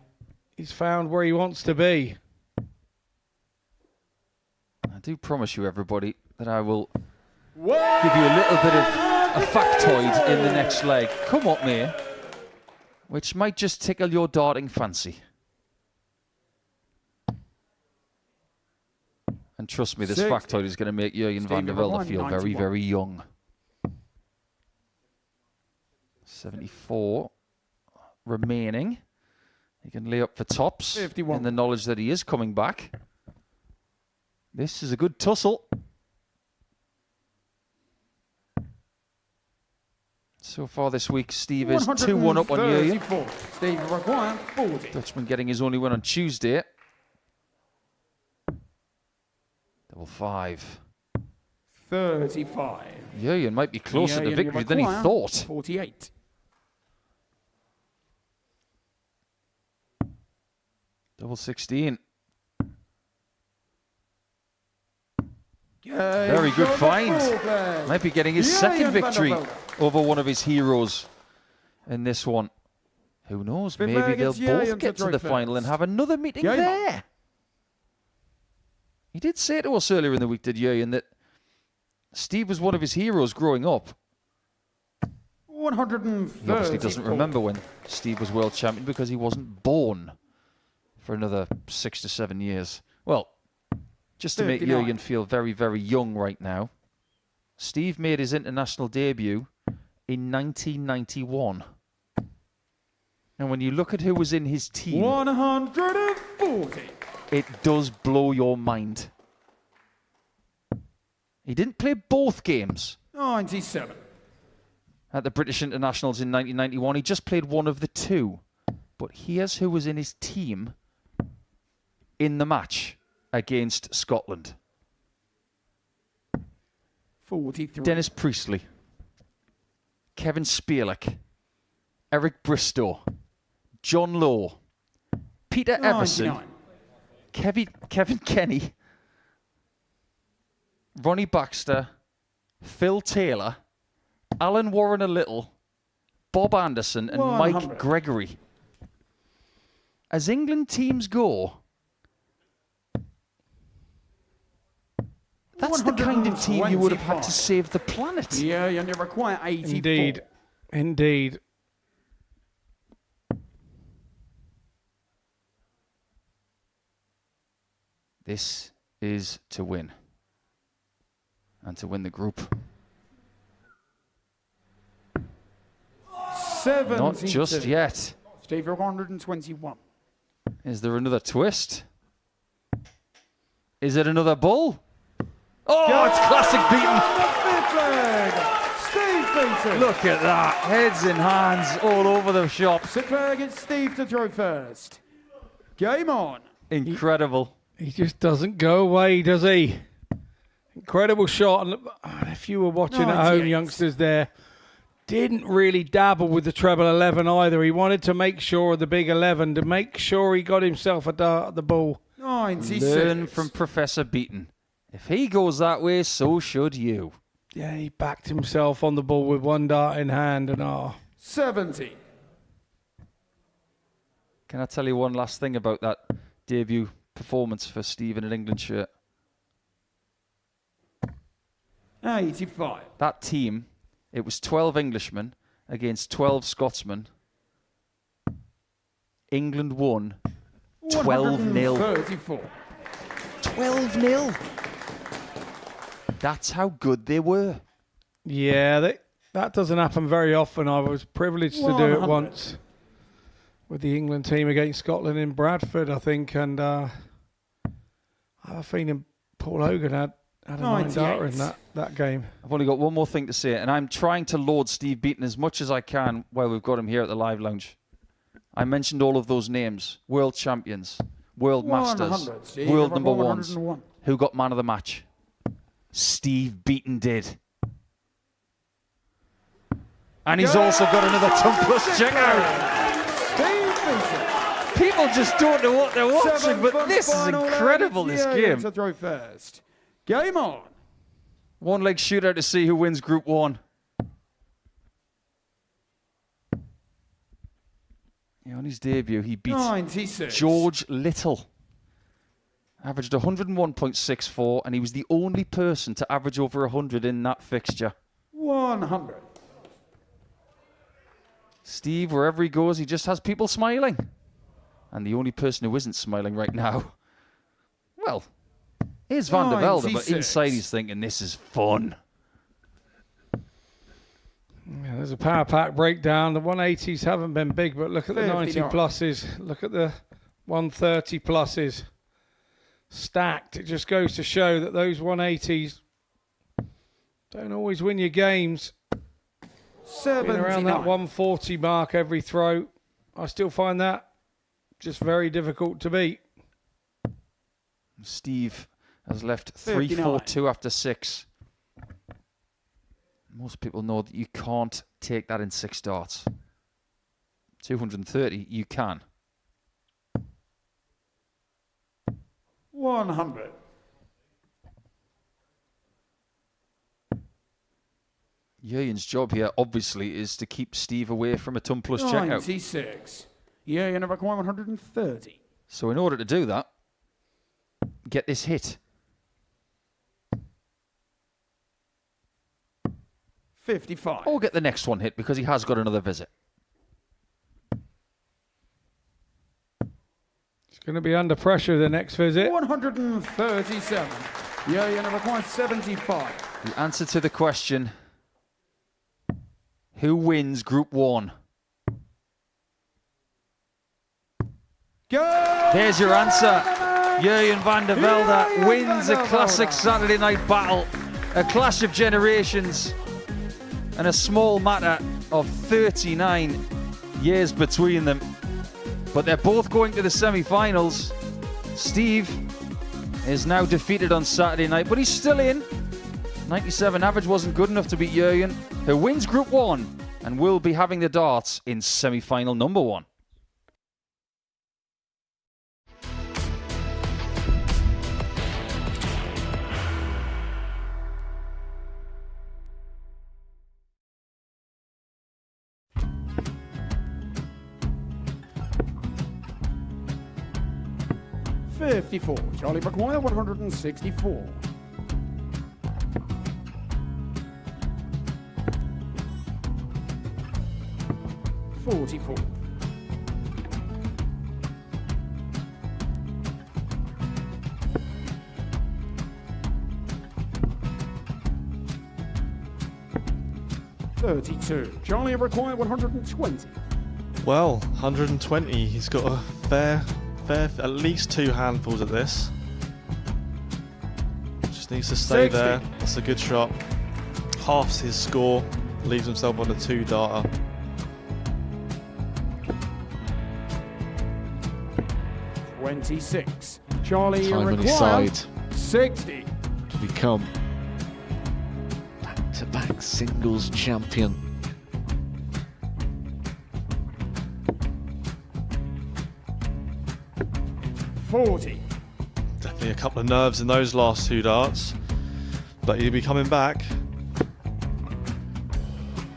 He's found where he wants to be. I do promise you, everybody, that I will give you a little bit of a factoid in the next leg. Come up, mate. Which might just tickle your darting fancy. And trust me, this factoid is going to make Jurgen van der Velde feel very, very young. 74 remaining. He can lay up for tops 51. In the knowledge that he is coming back. This is a good tussle. So far this week, Steve is 2-1 up on Jurgen. Steve requires 40. Dutchman getting his only win on Tuesday. Double 5. 35. Jurgen might be closer to victory than he thought. 48. Double 16. Very good find. Might be getting his second victory over one of his heroes in this one. Who knows? Maybe they'll both get to the final and have another meeting there. He did say to us earlier in the week, did Jurgen, that Steve was one of his heroes growing up. 130. He obviously doesn't remember when Steve was world champion because he wasn't born for another 6 to 7 years. Well, just to make Jurgen feel very, very young right now, Steve made his international debut in 1991. And when you look at who was in his team, 140. it does blow your mind. He didn't play both games. 97. At the British Internationals in 1991. He just played one of the two. But here's who was in his team in the match against Scotland. 43. Dennis Priestley, Kevin Spierlich, Eric Bristow, John Lowe, Peter Everson, Kevin Kenny, Ronnie Baxter, Phil Taylor, Alan Warren a little, Bob Anderson, and 100. Mike Gregory. As England teams go, that's the kind of team you would have had to save the planet. Yeah, you never quite 84. Indeed. Indeed. This is to win. And to win the group. 72. Not just yet. Steve, 121. Is there another twist? Is it another bull? Oh, it's classic Beaton. Steve Beaton. Look at that. Heads and hands all over the shop. Sipler against Steve to throw first. Game on. Incredible. He just doesn't go away, does he? Incredible shot. And if you were watching at home, youngsters there, didn't really dabble with the treble 11 either. He wanted to make sure of the big 11, to make sure he got himself a dart at the ball. 96. Learn from Professor Beaton. If he goes that way, so should you. Yeah, he backed himself on the ball with one dart in hand and 70. Can I tell you one last thing about that debut performance for Steve in an England shirt? 85. That team, it was 12 Englishmen against 12 Scotsmen. England won 12-0. 12-0. That's how good they were. Yeah, that doesn't happen very often. I was privileged to do it once with the England team against Scotland in Bradford, I think. And I have a feeling Paul Hogan had a 9-darter in that game. I've only got one more thing to say, and I'm trying to laud Steve Beaton as much as I can while we've got him here at the Live Lounge. I mentioned all of those names. World champions, world masters, world number ones. Who got man of the match? Steve Beaton did. And he's also got another tongue plus checkout. People just don't know what they're watching, but this is incredible, this game. To throw first. Game on. One leg shootout to see who wins Group 1. On his debut, he beat 96. George Little. Averaged 101.64, and he was the only person to average over 100 in that fixture. 100. Steve, wherever he goes, he just has people smiling. And the only person who isn't smiling right now, well, is Van der Velde, but inside he's thinking, this is fun. Yeah, there's a power pack breakdown. The 180s haven't been big, but look at the 90 pluses. Look at the 130 pluses. Stacked. It just goes to show that those 180s don't always win your games. 79. Around that 140 mark every throw. I still find that just very difficult to beat. Steve has left 3-4-2 after 6. Most people know that you can't take that in 6 darts. 230, you can. 100. Jurgen's job here, obviously, is to keep Steve away from a ton plus checkout. 96. Jurgen require 130. So in order to do that, get this hit. 55. Or get the next one hit, because he has got another visit. It's going to be under pressure the next visit. 137. Jurgen require 75. The answer to the question, who wins Group 1? Go! There's your answer. Jurgen van der Velde wins a classic Saturday night battle, a clash of generations, and a small matter of 39 years between them. But they're both going to the semi-finals. Steve is now defeated on Saturday night, but he's still in. 97 average wasn't good enough to beat Jurgen, who wins Group 1 and will be having the darts in semi-final number 1. $54. Charlie McEwan, 164. $44. $32. Charlie required 120. Well, 120. He's got a fair, at least 2 handfuls of this. Just needs to stay 60. there. That's a good shot. Halves his score. Leaves himself on a 2-darter. $26. Charlie Time on his required side 60. to become back-to-back singles champion. $40. Definitely a couple of nerves in those last 2 darts. But he'll be coming back.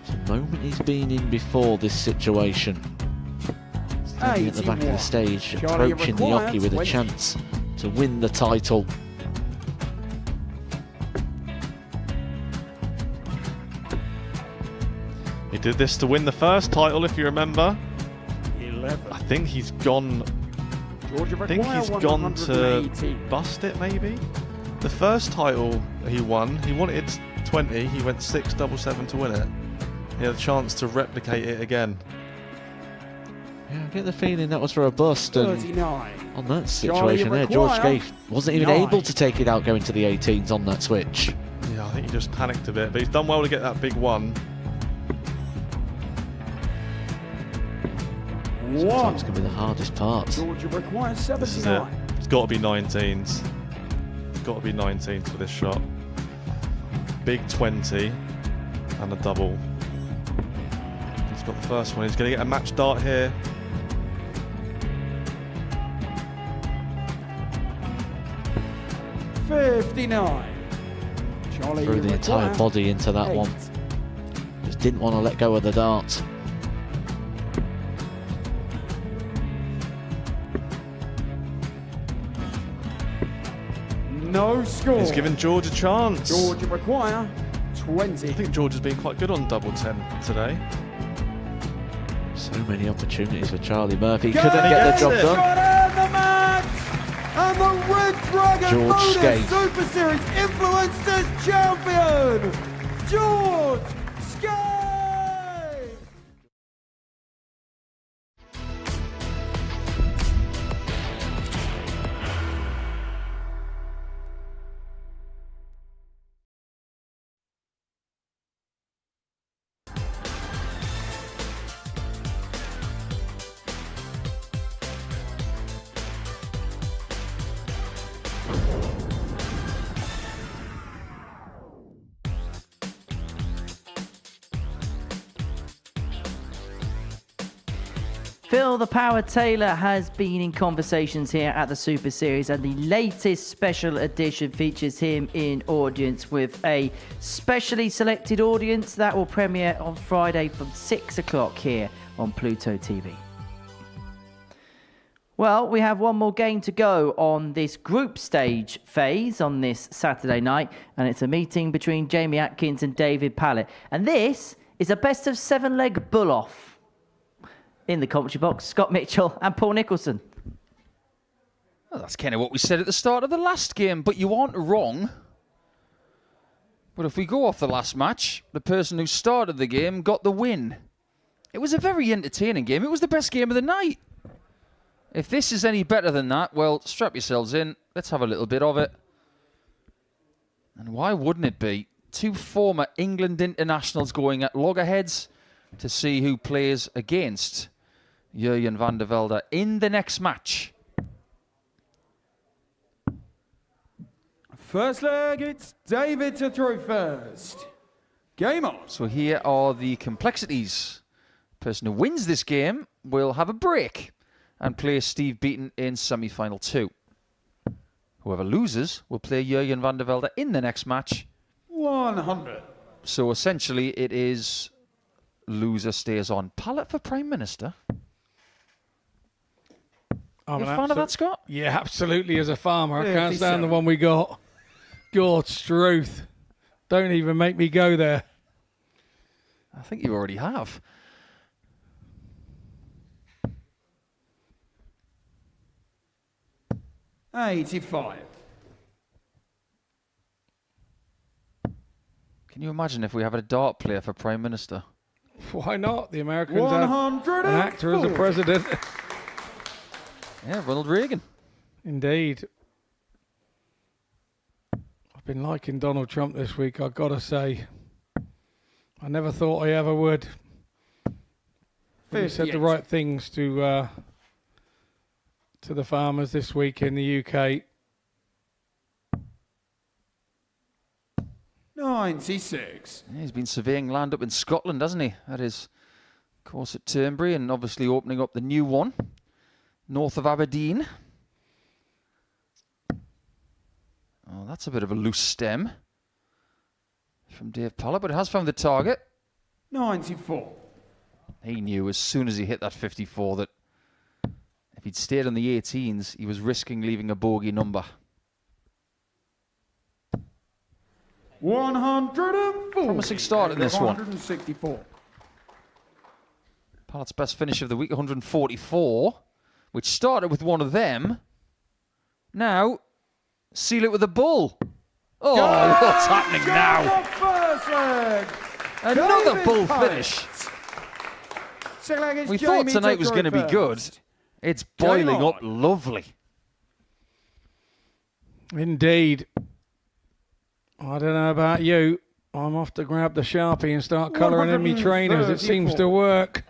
It's a moment he's been in before this situation. Standing at the back of the stage, Charlie approaching the required Yoki with a 20. chance to win the title. He did this to win the first title, if you remember. 11. I think he's gone. Georgia I think require he's gone to 180. bust it, maybe. The first title he won, he wanted 20. He went 6-7-7 to win it. He had a chance to replicate it again. Yeah, I get the feeling that was for a bust, and 39. on that situation there, George Scaife wasn't even 9. able to take it out going to the 18s on that switch. Yeah, I think he just panicked a bit, but he's done well to get that big one. Sometimes can be the hardest part. Georgia requires This is it. 79. It's got to be 19s. It's got to be 19s for this shot. Big 20 and a double. He's got the first one. He's going to get a match dart here. $59. Charlie Threw the entire require body into that 8. one. Just didn't want to let go of the dart. No score. He's giving George a chance. Georgia require 20. I think George has been quite good on double 10 today. So many opportunities for Charlie Murphy. Go! Couldn't get the job Got done. in the match! And the Red Dragon George Modus Scaife. Super Series Influencers Champion, George Scaife! Phil the Power Taylor has been in conversations here at the Super Series, and the latest special edition features him in audience with a specially selected audience that will premiere on Friday from 6 o'clock here on Pluto TV. Well, we have one more game to go on this group stage phase on this Saturday night, and it's a meeting between Jamie Atkins and David Pallett. And this is a best of 7 leg bull-off. In the commentary box, Scott Mitchell and Paul Nicholson. Well, that's kind of what we said at the start of the last game, but you aren't wrong. But if we go off the last match, the person who started the game got the win. It was a very entertaining game. It was the best game of the night. If this is any better than that, well, strap yourselves in. Let's have a little bit of it. And why wouldn't it be? 2 former England internationals going at loggerheads to see who plays against Jurjen van der Velde in the next match. First leg, it's David to throw first. Game on. So here are the complexities. The person who wins this game will have a break and play Steve Beaton in semi-final 2. Whoever loses will play Jurjen van der Velde in the next match. 100. So essentially it is loser stays on. Pallett for Prime Minister? I'm you a fan of that, Scott? Yeah, absolutely. As a farmer, I can't stand the one we got. God's truth. Don't even make me go there. I think you already have. $85. Can you imagine if we have a dart player for Prime Minister? Why not? The Americans have an actor as a president. Yeah, Ronald Reagan. Indeed. I've been liking Donald Trump this week, I've got to say. I never thought I ever would. He said the right things to the farmers this week in the UK. 96. Yeah, he's been surveying land up in Scotland, hasn't he? At his course at Turnberry, and obviously opening up the new one north of Aberdeen. Oh, that's a bit of a loose stem from Dave Pallett, but it has found the target. 94. He knew as soon as he hit that 54 that if he'd stayed on the 18s, he was risking leaving a bogey number. 104. Promising start in this one. 164. Pallett's best finish of the week, 144, which started with one of them. Now, seal it with a bull. Oh, what's happening now? Another bull finish. We thought tonight was going to be good. It's boiling up lovely. Indeed. I don't know about you. I'm off to grab the Sharpie and start colouring in my trainers. It seems to work.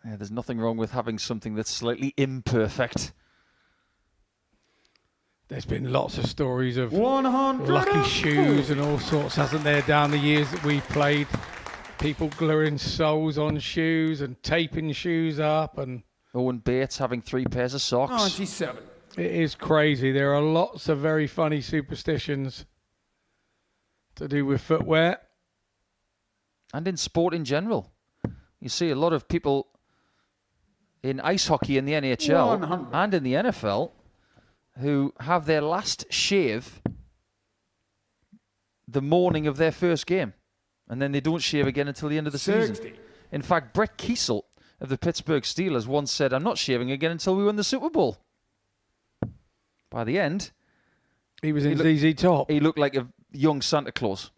Yeah, there's nothing wrong with having something that's slightly imperfect. There's been lots of stories of lucky shoes and all sorts, hasn't there, down the years that we've played. People gluing soles on shoes and taping shoes up. And Owen Bates having 3 pairs of socks. 97. It is crazy. There are lots of very funny superstitions to do with footwear. And in sport in general. You see a lot of people in ice hockey in the NHL 100. and in the NFL who have their last shave the morning of their first game. And then they don't shave again until the end of the season. In fact, Brett Kiesel of the Pittsburgh Steelers once said, "I'm not shaving again until we win the Super Bowl." By the end, he was in ZZ Top. He looked like a young Santa Claus.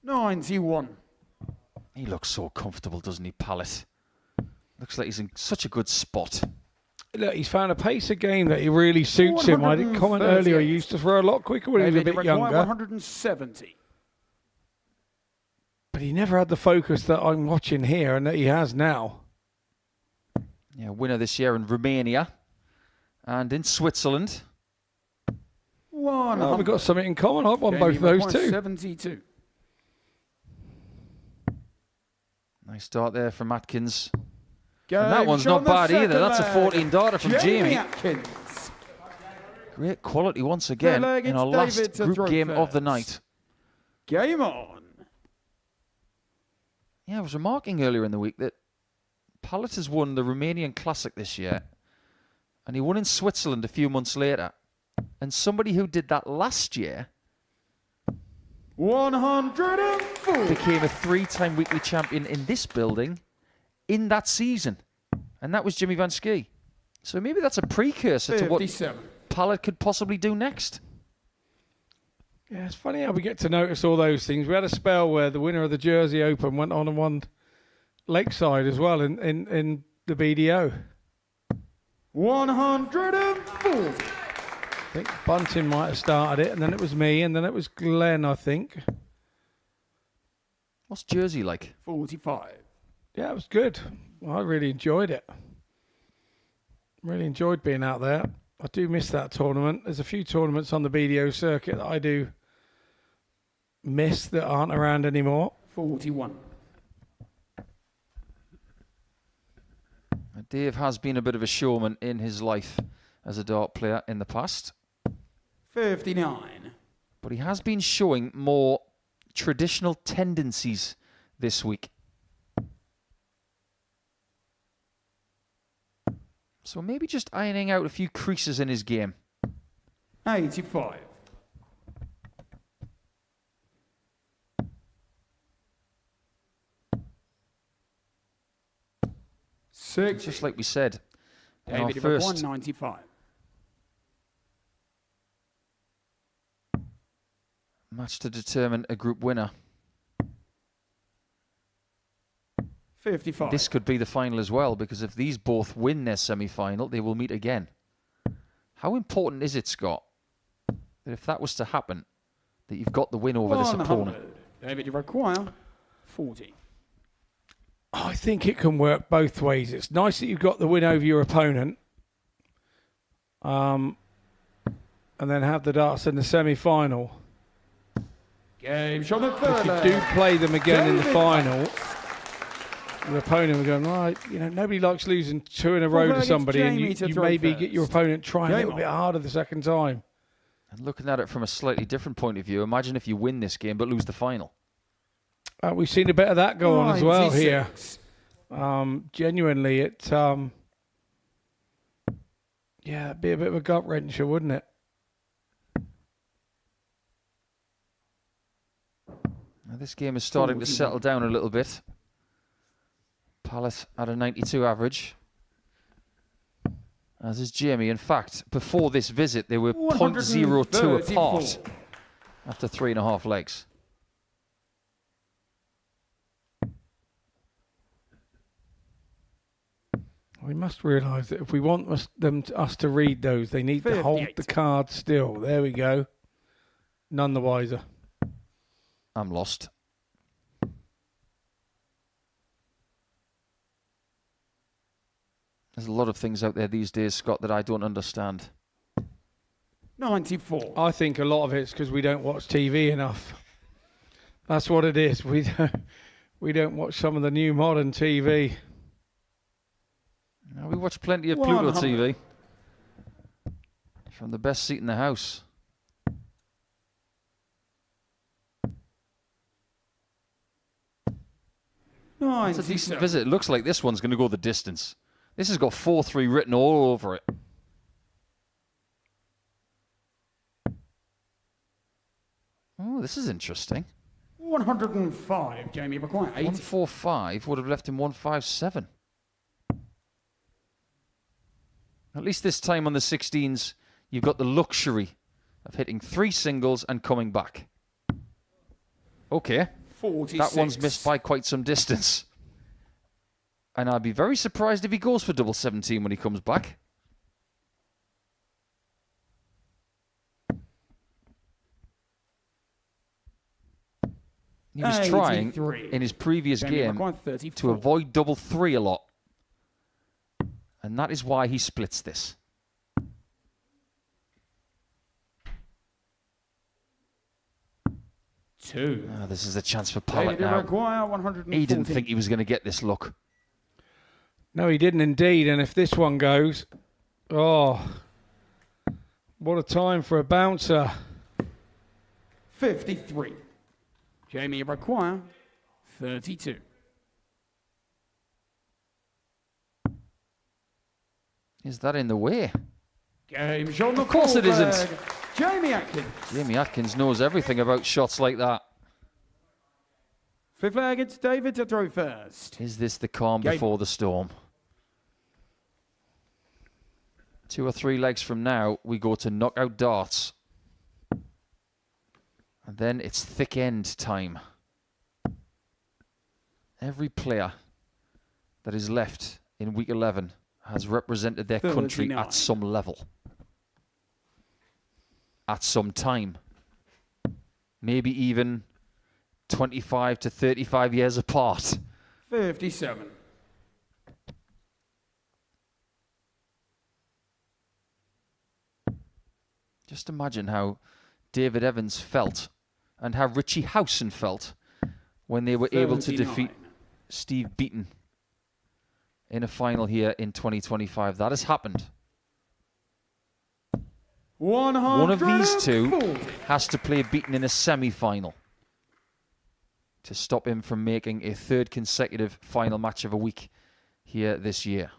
$91. He looks so comfortable, doesn't he, Pallett? Looks like he's in such a good spot. Look, he's found a pace of game that he really suits him. I did comment earlier, he used to throw a lot quicker when he was a bit younger. 170. But he never had the focus that I'm watching here and that he has now. Yeah, winner this year in Romania and in Switzerland. Oh, we've got something in common. I've won both of those too. 72. Nice start there from Atkins. Game And that one's shot not on the bad either. second That's a leg. 14 darter from Jamie. Atkins. Great quality once again leg, in it's our last David to group throw game of the first. night. Game on. Yeah, I was remarking earlier in the week that Pallett has won the Romanian Classic this year, and he won in Switzerland a few months later. And somebody who did that last year 104. became a 3-time weekly champion in this building in that season. And that was Jimmy Van Ski. So maybe that's a precursor to what 57. Pallett could possibly do next. Yeah, it's funny how we get to notice all those things. We had a spell where the winner of the Jersey Open went on and won Lakeside as well in the BDO. 140. I think Bunting might have started it, and then it was me, and then it was Glenn, I think. What's Jersey like? 45. Yeah, it was good. I really enjoyed it. Really enjoyed being out there. I do miss that tournament. There's a few tournaments on the BDO circuit that I do miss that aren't around anymore. 41. Dave has been a bit of a showman in his life as a dart player in the past. 59. But he has been showing more traditional tendencies this week. So maybe just ironing out a few creases in his game. 85. Six. Just like we said in our David first 195. match to determine a group winner. 55. This could be the final as well, because if these both win their semi-final, they will meet again. How important is it, Scott, that if that was to happen, that you've got the win over this 100. opponent? David, you require 40. I think it can work both ways. It's nice that you've got the win over your opponent, and then have the darts in the semi-final. Game shot on the If third. you do play them again in the David final, your opponent will go, right, nobody likes losing two in a row to against somebody, and Jamie to you throw maybe first. get your opponent trying a Game little bit on. harder the second time. And looking at it from a slightly different point of view, imagine if you win this game but lose the final. We've seen a bit of that go on as well 96. here. Genuinely, it'd be a bit of a gut wrencher, wouldn't it? Now, this game is starting to settle down a little bit. Pallett at a 92 average, as is Jamie. In fact, before this visit, they were 0.02 apart after 3.5 legs. We must realise that if we want us to read those, they need to hold 58. the card still. There we go. None the wiser. I'm lost. There's a lot of things out there these days, Scott, that I don't understand. 94. I think a lot of it's because we don't watch TV enough. That's what it is. We don't watch some of the new modern TV. Now, we watch plenty of Pluto 100. TV from the best seat in the house. It's a decent 97. visit. It looks like this one's going to go the distance. This has got 4-3 written all over it. Oh, this is interesting. 105. Jamie require 80. 145 would have left him 157. At least this time on the 16s, you've got the luxury of hitting 3 singles and coming back. Okay. 46. That one's missed by quite some distance. And I'd be very surprised if he goes for double 17 when he comes back. He was trying 83. in his previous Jamie game required 34. to avoid double 3 a lot. And that is why he splits this. 2. This is a chance for Pallett David now. Maguire, 140. He didn't think he was going to get this look. No, he didn't indeed. And if this one goes, oh, what a time for a bouncer. 53. Jamie Maguire, 32. Is that in the way? Game's on the Of course it isn't. flag. Jamie Atkins. Jamie Atkins knows everything about shots like that. Fifth leg, it's David to throw first. Is this the calm Game. before the storm? 2 or 3 legs from now, we go to knockout darts. And then it's thick end time. Every player that is left in week 11 has represented their country 39. at some level. At some time. Maybe even 25 to 35 years apart. 57. Just imagine how David Evans felt and how Richie Howson felt when they were able to 39. defeat Steve Beaton in a final here in 2025. That has happened. 140. One of these two has to play Beaton in a semi-final to stop him from making a 3rd consecutive final match of a week here this year.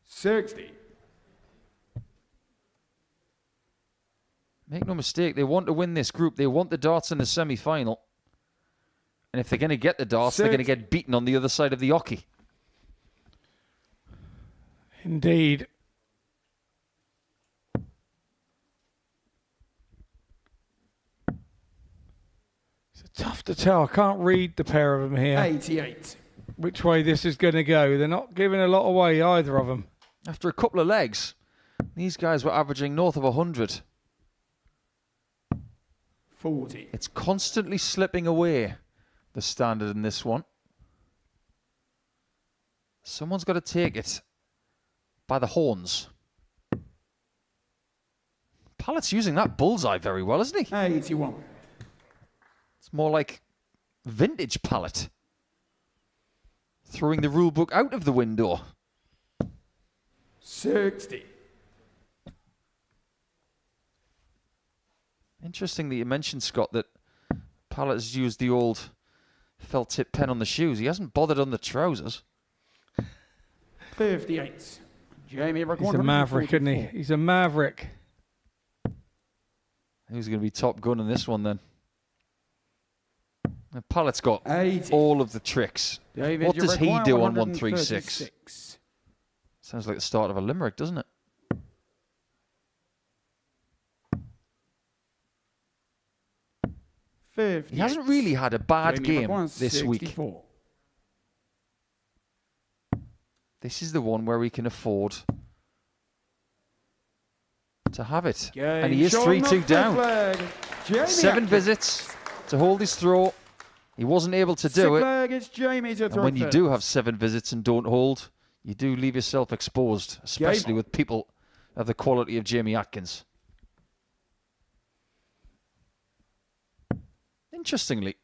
60. Make no mistake, they want to win this group. They want the darts in the semi-final. And if they're going to get the darts, they're going to get beaten on the other side of the hockey. Indeed. It's tough to tell. I can't read the pair of them here. 88. Which way this is going to go. They're not giving a lot away, either of them. After a couple of legs, these guys were averaging north of 100. 40. It's constantly slipping away, the standard in this one. Someone's got to take it by the horns. Pallett's using that bullseye very well, isn't he? 81. It's more like vintage Pallett. Throwing the rule book out of the window. 60. Interesting that you mentioned, Scott, that Pallett has used the old felt tip pen on the shoes. He hasn't bothered on the trousers. 58. Jamie He's a maverick, isn't he? He's a maverick. Who's going to be top gun in this one then? And Pallett's got 80. all of the tricks. David, What you does he require do on 136? 136? Sounds like the start of a limerick, doesn't it? He hasn't really had a bad Jamie game McEwan, this week. 64. This is the one where he can afford to have it. And he is Game 3-2 down. flag. Jamie 7 Atkins. visits to hold his throw. He wasn't able to do Sixth it. leg, it's Jamie to And throw when you first. do have 7 visits and don't hold, you do leave yourself exposed, especially with people of the quality of Jamie Atkins. Interestingly,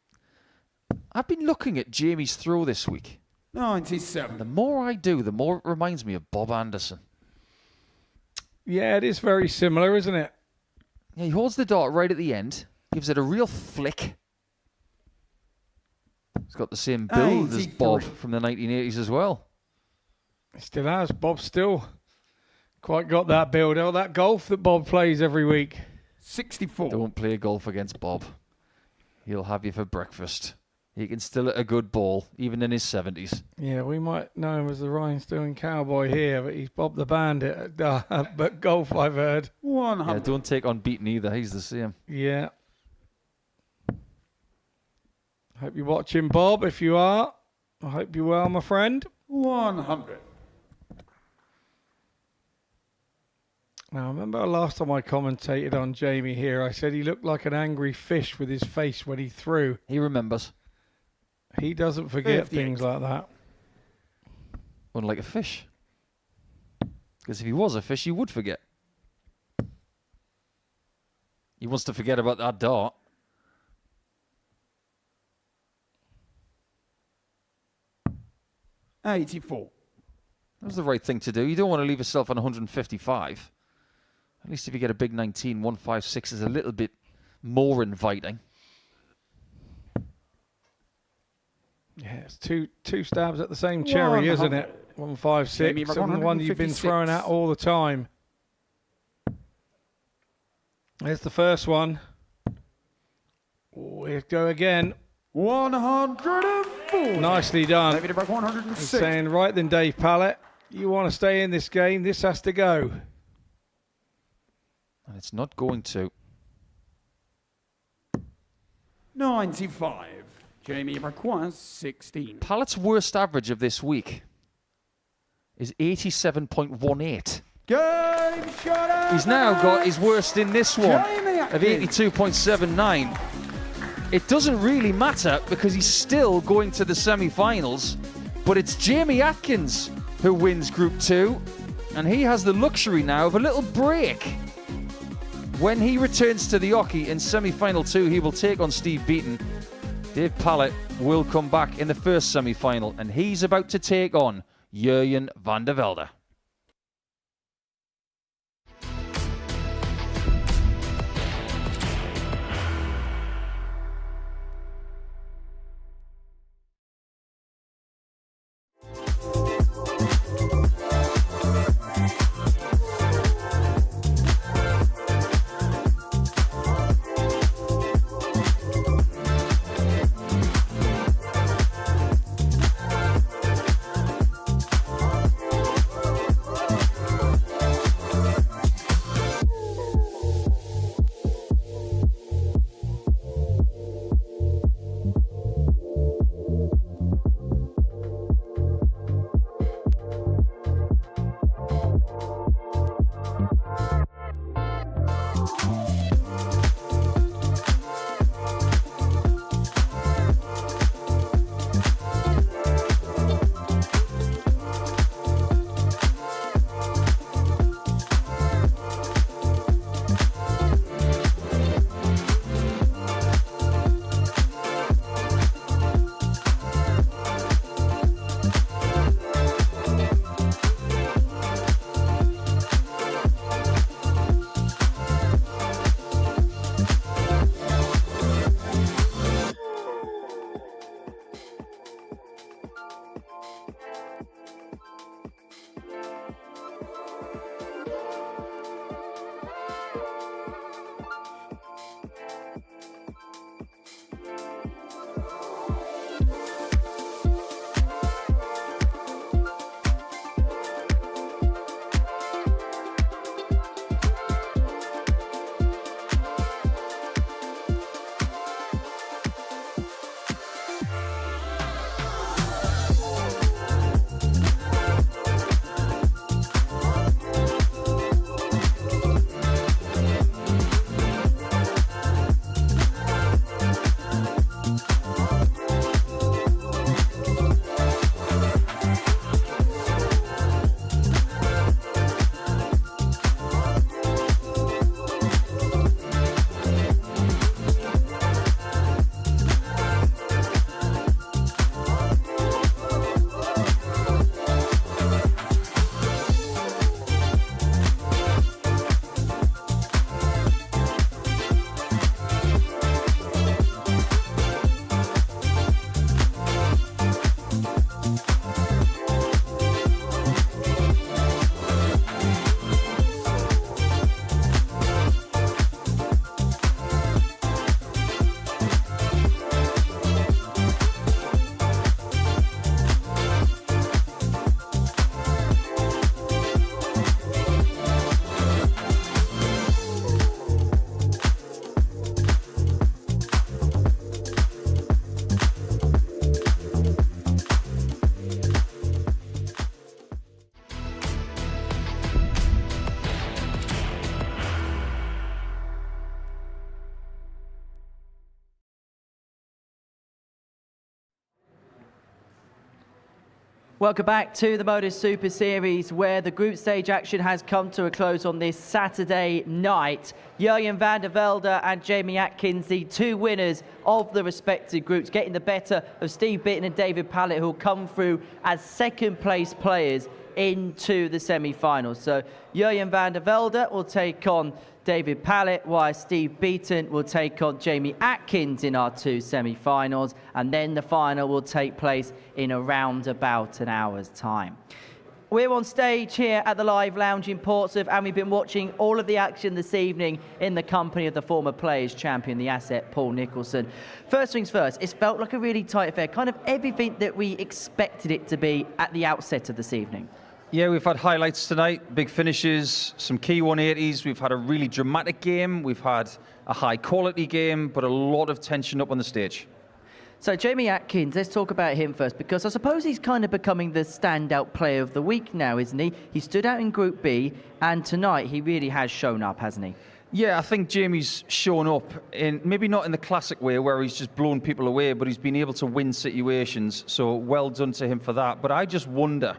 I've been looking at Jamie's throw this week. 97. The more I do, the more it reminds me of Bob Anderson. Yeah, it is very similar, isn't it? Yeah, he holds the dart right at the end, gives it a real flick. He's got the same build as 83. Bob from the 1980s as well. He still has. Bob's still quite got that build. All that golf that Bob plays every week. 64. Don't play golf against Bob. He'll have you for breakfast. He can still hit a good ball, even in his 70s. Yeah, we might know him as the rhinestone cowboy here, but he's Bob the Bandit. But golf, I've heard. 100. Yeah, don't take on Beaton either. He's the same. Yeah. Hope you're watching, Bob. If you are, I hope you're well, my friend. 100. Now, I remember last time I commentated on Jamie here, I said he looked like an angry fish with his face when he threw. He remembers. He doesn't forget 58. things like that. Unlike a fish. Because if he was a fish, he would forget. He wants to forget about that dart. $84. That was the right thing to do. You don't want to leave yourself on 155. At least if you get a big 19, 156 is a little bit more inviting. Yeah, it's two stabs at the same cherry, isn't it? 156, and the one you've been throwing at all the time. There's the first one. Here go again. 104. Nicely done. David broke 106. Saying, right then, Dave Pallett, you want to stay in this game, this has to go. And it's not going to. 95. Jamie Marquez, 16. Pallett's worst average of this week is 87.18. Game shot. He's now got his worst in this one of 82.79. It doesn't really matter because he's still going to the semi-finals, but it's Jamie Atkins who wins Group 2, and he has the luxury now of a little break. When he returns to the Oki in semi-final 2, he will take on Steve Beaton. Dave Pallett will come back in the first semi-final, and he's about to take on Jurjen van der Velde. Welcome back to the Modus Super Series, where the group stage action has come to a close on this Saturday night. Jurgen van der Velde and Jamie Atkins, the two winners of the respective groups, getting the better of Steve Beaton and David Pallett, who will come through as second place players into the semi-finals. So Jurgen van der Velde will take on David Pallett, while Steve Beaton will take on Jamie Atkins in our two semi-finals, and then the final will take place in around about an hour's time. We're on stage here at the Live Lounge in Portsmouth, and we've been watching all of the action this evening in the company of the former Players Champion, the Asset Paul Nicholson. First things first, it's felt like a really tight affair, kind of everything that we expected it to be at the outset of this evening. Yeah, we've had highlights tonight, big finishes, some key 180s. We've had a really dramatic game. We've had a high-quality game, but a lot of tension up on the stage. So Jamie Atkins, let's talk about him first, because I suppose he's kind of becoming the standout player of the week now, isn't he? He stood out in Group B, and tonight he really has shown up, hasn't he? Yeah, I think Jamie's shown up, in maybe not in the classic way where he's just blown people away, but he's been able to win situations, so well done to him for that. But I just wonder,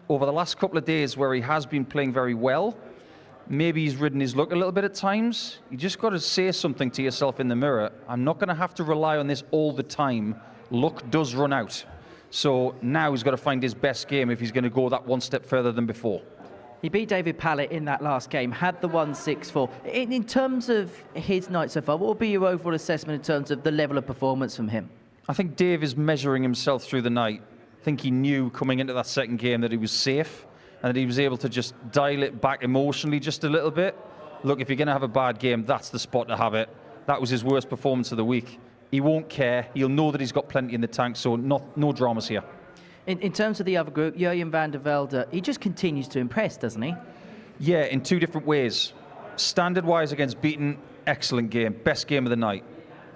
over the last couple of days where he has been playing very well, maybe he's ridden his luck a little bit at times. You just got to say something to yourself in the mirror. I'm not going to have to rely on this all the time. Luck does run out. So now he's got to find his best game if he's going to go that one step further than before. He beat David Pallett in that last game, had the 1-6-4. In terms of his night so far, what will be your overall assessment in terms of the level of performance from him? I think Dave is measuring himself through the night. I think he knew coming into that second game that he was safe and that he was able to just dial it back emotionally just a little bit. Look, if you're going to have a bad game, that's the spot to have it. That was his worst performance of the week. He won't care. He'll know that he's got plenty in the tank, so no dramas here. In terms of the other group, Jurgen van der Velde, he just continues to impress, doesn't he? Yeah, in two different ways. Standard-wise against Beaton, excellent game, best game of the night.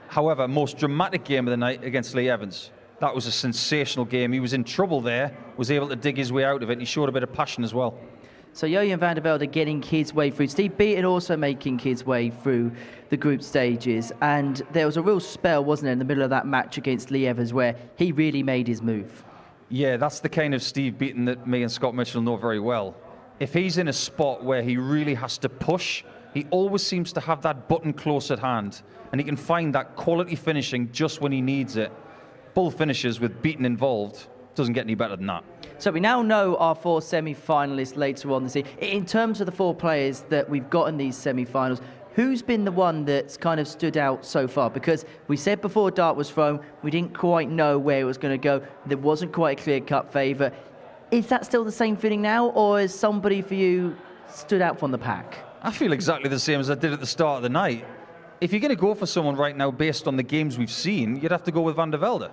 However, most dramatic game of the night against Lee Evans. That was a sensational game. He was in trouble there, was able to dig his way out of it, and he showed a bit of passion as well. So Jurgen van der Velde getting his way through. Steve Beaton also making his way through the group stages. And there was a real spell, wasn't there, in the middle of that match against Lee Evans where he really made his move. Yeah, that's the kind of Steve Beaton that me and Scott Mitchell know very well. If he's in a spot where he really has to push, he always seems to have that button close at hand. And he can find that quality finishing just when he needs it. Both finishes with Beaton involved, doesn't get any better than that. So we now know our four semi-finalists later on this evening. In terms of the four players that we've got in these semi-finals, who's been the one that's kind of stood out so far? Because we said before dart was thrown, we didn't quite know where it was going to go. There wasn't quite a clear-cut favourite. Is that still the same feeling now, or has somebody for you stood out from the pack? I feel exactly the same as I did at the start of the night. If you're going to go for someone right now based on the games we've seen, you'd have to go with van der Velde,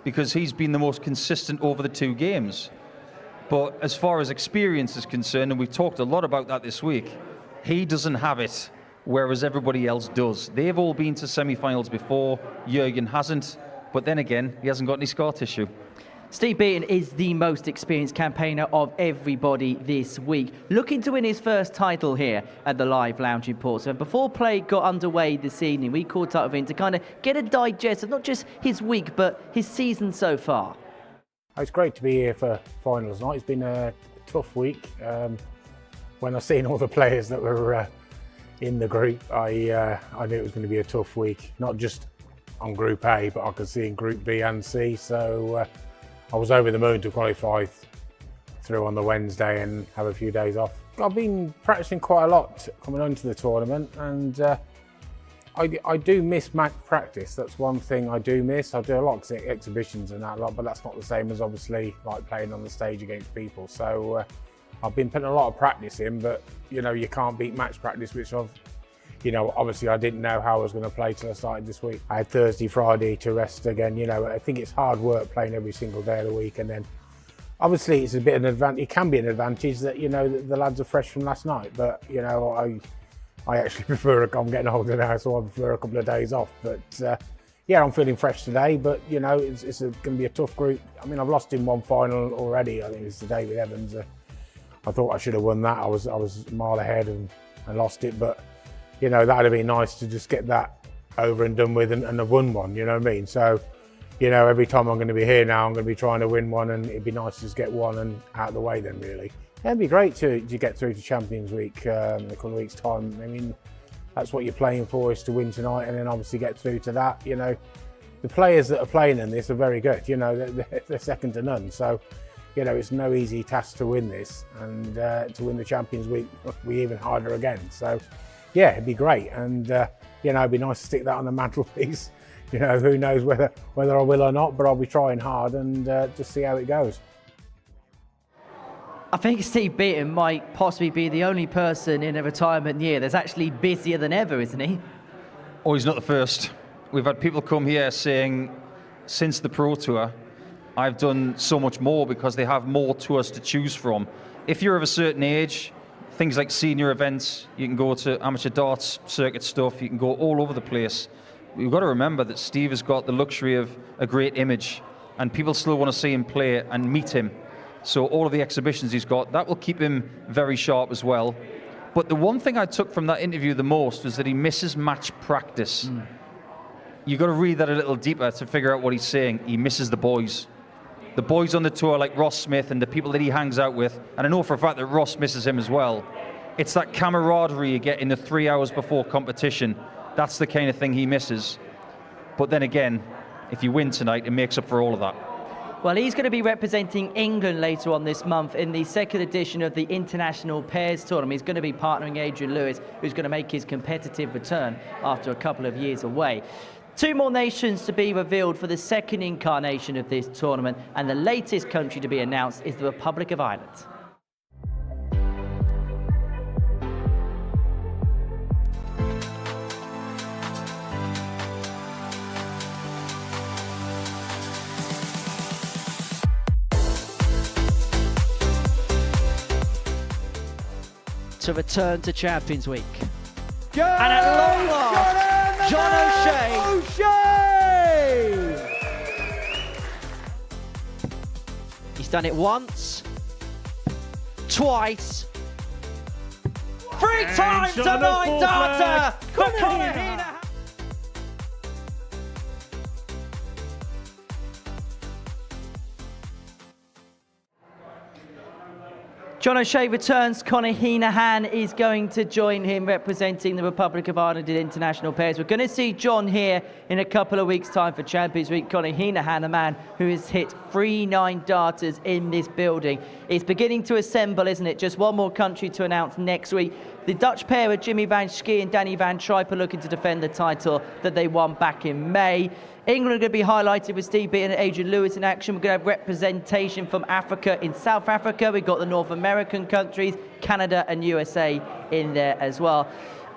because he's been the most consistent over the two games. But as far as experience is concerned, and we've talked a lot about that this week, he doesn't have it, whereas everybody else does. They've all been to semi-finals before, Jurgen hasn't, but then again, he hasn't got any scar tissue. Steve Beaton is the most experienced campaigner of everybody this week, looking to win his first title here at the Live Lounge in Portsmouth. Before play got underway this evening, we caught up with him to kind of get a digest of not just his week, but his season so far. It's great to be here for finals night. It's been a tough week. When I seen all the players that were in the group, I knew it was going to be a tough week, not just on Group A, but I could see in Group B and C. So I was over the moon to qualify through on the Wednesday and have a few days off. I've been practicing quite a lot coming onto the tournament, and I do miss match practice. That's one thing I do miss. I do a lot of exhibitions and that a lot, but that's not the same as obviously like playing on the stage against people. So I've been putting a lot of practice in, but you know, you can't beat match practice, which obviously I didn't know how I was going to play till I started this week. I had Thursday, Friday to rest again. You know, I think it's hard work playing every single day of the week, and then obviously it's a bit of an advantage. It can be an advantage that, you know, the lads are fresh from last night, but you know, I actually prefer, I'm getting older now, so I prefer a couple of days off. But yeah, I'm feeling fresh today, but you know, it's going to be a tough group. I mean, I've lost in one final already. I think it's the David Evans. I thought I should have won that. I was a mile ahead and lost it, but you know, that'd have been nice to just get that over and done with and have won one, you know what I mean? So you know, every time I'm going to be here now, I'm going to be trying to win one, and it'd be nice to just get one and out of the way then, really. Yeah, it'd be great to get through to Champions Week in a couple of weeks' time. I mean, that's what you're playing for, is to win tonight and then obviously get through to that. You know, the players that are playing in this are very good. You know, they're second to none. So, you know, it's no easy task to win this, and to win the Champions Week will be even harder again. So, yeah, it'd be great, and you know, it'd be nice to stick that on the mantelpiece. You know, who knows whether I will or not, but I'll be trying hard and just see how it goes. I think Steve Beaton might possibly be the only person in a retirement year that's actually busier than ever, isn't he? Oh, he's not the first. We've had people come here saying, since the Pro Tour, I've done so much more because they have more tours to choose from. If you're of a certain age, things like senior events, you can go to amateur darts, circuit stuff, you can go all over the place. We've got to remember that Steve has got the luxury of a great image, and people still want to see him play and meet him. So all of the exhibitions he's got, that will keep him very sharp as well. But the one thing I took from that interview the most was that he misses match practice. You've got to read that a little deeper to figure out what he's saying. He misses the boys. The boys on the tour, like Ross Smith and the people that he hangs out with, and I know for a fact that Ross misses him as well. It's that camaraderie you get in the 3 hours before competition. That's the kind of thing he misses. But then again, if you win tonight, it makes up for all of that. Well, he's going to be representing England later on this month in the second edition of the International Pairs Tournament. He's going to be partnering Adrian Lewis, who's going to make his competitive return after a couple of years away. 2 more nations to be revealed for the second incarnation of this tournament, and the latest country to be announced is the Republic of Ireland. To return to Champions Week. And at long last, John O'Shea. He's done it once, twice, 3 times a 9-darter for Conor Heenan. John O'Shea returns. Conor Heenan is going to join him representing the Republic of Ireland in international pairs. We're going to see John here in a couple of weeks' time for Champions Week. Conor Heenan, a man who has hit 3 9-darters in this building. It's beginning to assemble, isn't it? Just one more country to announce next week. The Dutch pair of Jimmy van Schie and Danny van Tripe are looking to defend the title that they won back in May. England are going to be highlighted with Steve Beaton and Adrian Lewis in action. We're going to have representation from Africa in South Africa. We've got the North American countries, Canada and USA in there as well.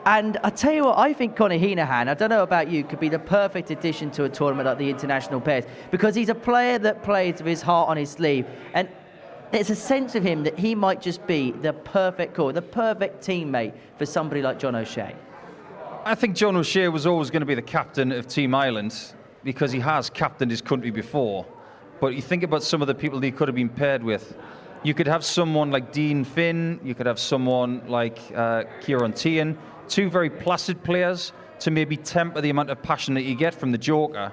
And I tell you what, I think Conor Heenan, I don't know about you, could be the perfect addition to a tournament like the International Pairs, because he's a player that plays with his heart on his sleeve. And there's a sense of him that he might just be the perfect core, the perfect teammate for somebody like John O'Shea. I think John O'Shea was always going to be the captain of Team Ireland, because he has captained his country before. But you think about some of the people that he could have been paired with. You could have someone like Dean Finn, you could have someone like Kieran Tian, 2 very placid players to maybe temper the amount of passion that you get from the Joker.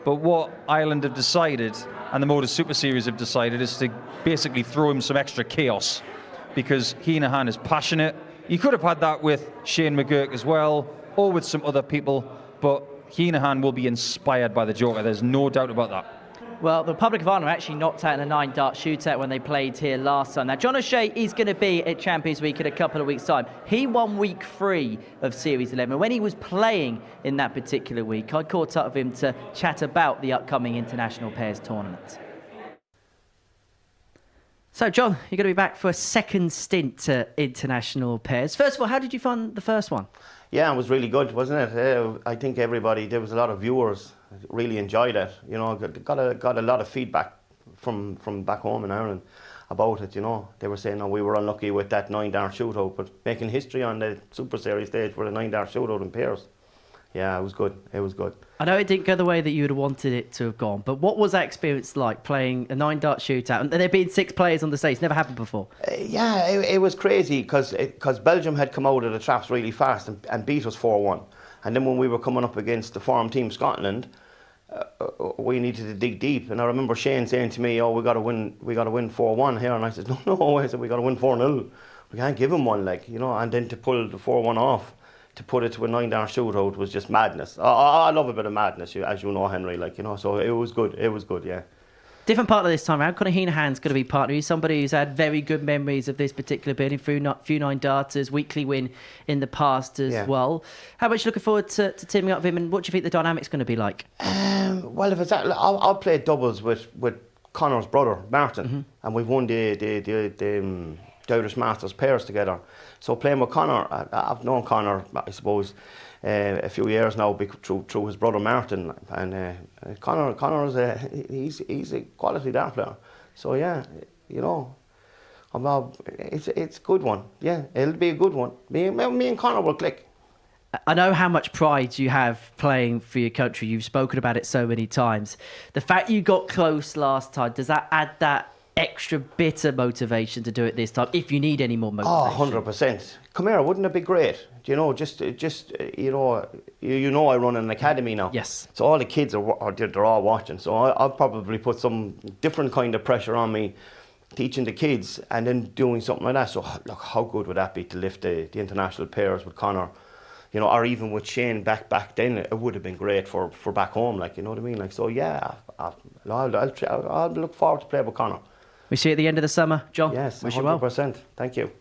But what Ireland have decided, and the Modus Super Series have decided, is to basically throw him some extra chaos, because Heenan is passionate. You could have had that with Shane McGurk as well, or with some other people, but Heenan will be inspired by the Joker. There's no doubt about that. Well, the Republic of Ireland were actually knocked out in a 9-dart shootout when they played here last time. Now, John O'Shea is going to be at Champions Week in a couple of weeks' time. He won week 3 of Series 11. When he was playing in that particular week, I caught up with him to chat about the upcoming International Pairs tournament. So, John, you're going to be back for a second stint at International Pairs. First of all, how did you find the first one? Yeah, it was really good, wasn't it? I think everybody, there was a lot of viewers really enjoyed it. You know, got a lot of feedback from back home in Ireland about it. You know, they were saying, "Oh, we were unlucky with that 9-dart shootout," but making history on the Super Series stage for a 9-dart shootout in pairs. Yeah, it was good. It was good. I know it didn't go the way that you would have wanted it to have gone, but what was that experience like, playing a 9-dart shootout and there being 6 players on the stage? It's never happened before. Yeah, it was crazy because Belgium had come out of the traps really fast and beat us 4-1. And then when we were coming up against the form team Scotland, we needed to dig deep. And I remember Shane saying to me, "Oh, we got to win 4-1 here." And I said, "No." I said, "We got to win 4-0. We can't give him one, like, you know." And then to pull the 4-1 off, to put it to a 9-down shootout was just madness. I love a bit of madness, as you know, Henry. Like, you know, so it was good. It was good, yeah. Different partner this time around. Conor Heenahan's going to be partner. He's somebody who's had very good memories of this particular bidding, few 9-darters, weekly win in the past as well. How much looking forward to teaming up with him, and what do you think the dynamic's going to be like? Well, if it's that, I'll play doubles with Conor's brother, Martin, and we've won the Irish Masters pairs together. So playing with Conor, I've known Conor, I suppose, a few years now through his brother Martin, and Conor is he's a quality dart player. So yeah, you know, it's a good one. Yeah, it'll be a good one. Me and Conor will click. I know how much pride you have playing for your country. You've spoken about it so many times. The fact you got close last time, does that add that extra bit of motivation to do it this time, if you need any more motivation? Oh, 100%. Come here, wouldn't it be great? You know, just you know, I run an academy now. Yes. So all the kids they're all watching. So I'll probably put some different kind of pressure on me, teaching the kids and then doing something like that. So look, how good would that be to lift the international pairs with Conor? You know, or even with Shane back then, it would have been great for back home. Like, you know what I mean? Like, so yeah, I'll look forward to playing with Conor. We see you at the end of the summer, John. Yes, wish you well. 100%. Thank you.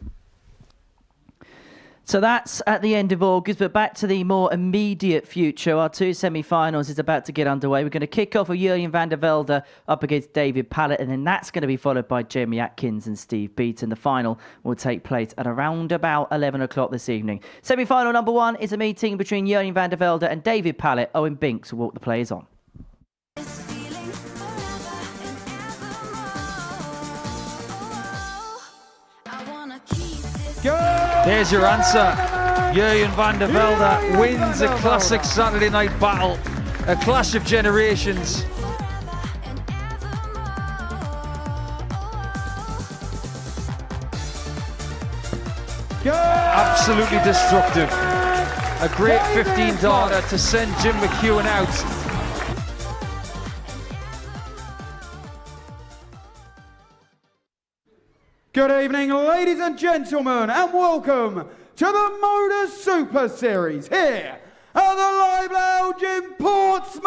So that's at the end of August, but back to the more immediate future. Our two semi-finals is about to get underway. We're going to kick off with Jurjen van der Velde up against David Pallett, and then that's going to be followed by Jamie Atkins and Steve Beaton. The final will take place at around about 11 o'clock this evening. Semi-final number one is a meeting between Jurjen van der Velde and David Pallett. Owen Binks will walk the players on. There's your answer. Jurjen van der Velde wins a classic Saturday night battle, a clash of generations. Absolutely destructive. A great 15-darter to send Jim McEwan out. Good evening, ladies and gentlemen, and welcome to the Modus Super Series here at the Live Lounge in Portsmouth.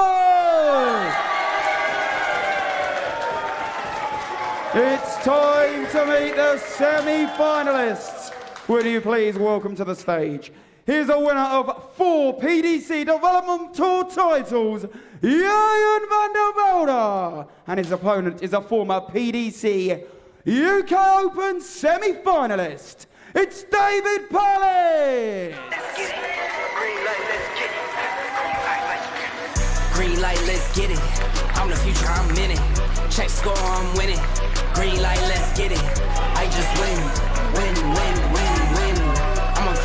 It's time to meet the semi-finalists. Will you please welcome to the stage? Here's a winner of 4 PDC Development Tour titles, Jurjen van der Velde, and his opponent is a former PDC UK Open semi-finalist. It's David Pallett. Green light, let's get it. I'm the future, I'm in it. Check score, I'm winning. Green light, let's get it. I just win. I'm on 10.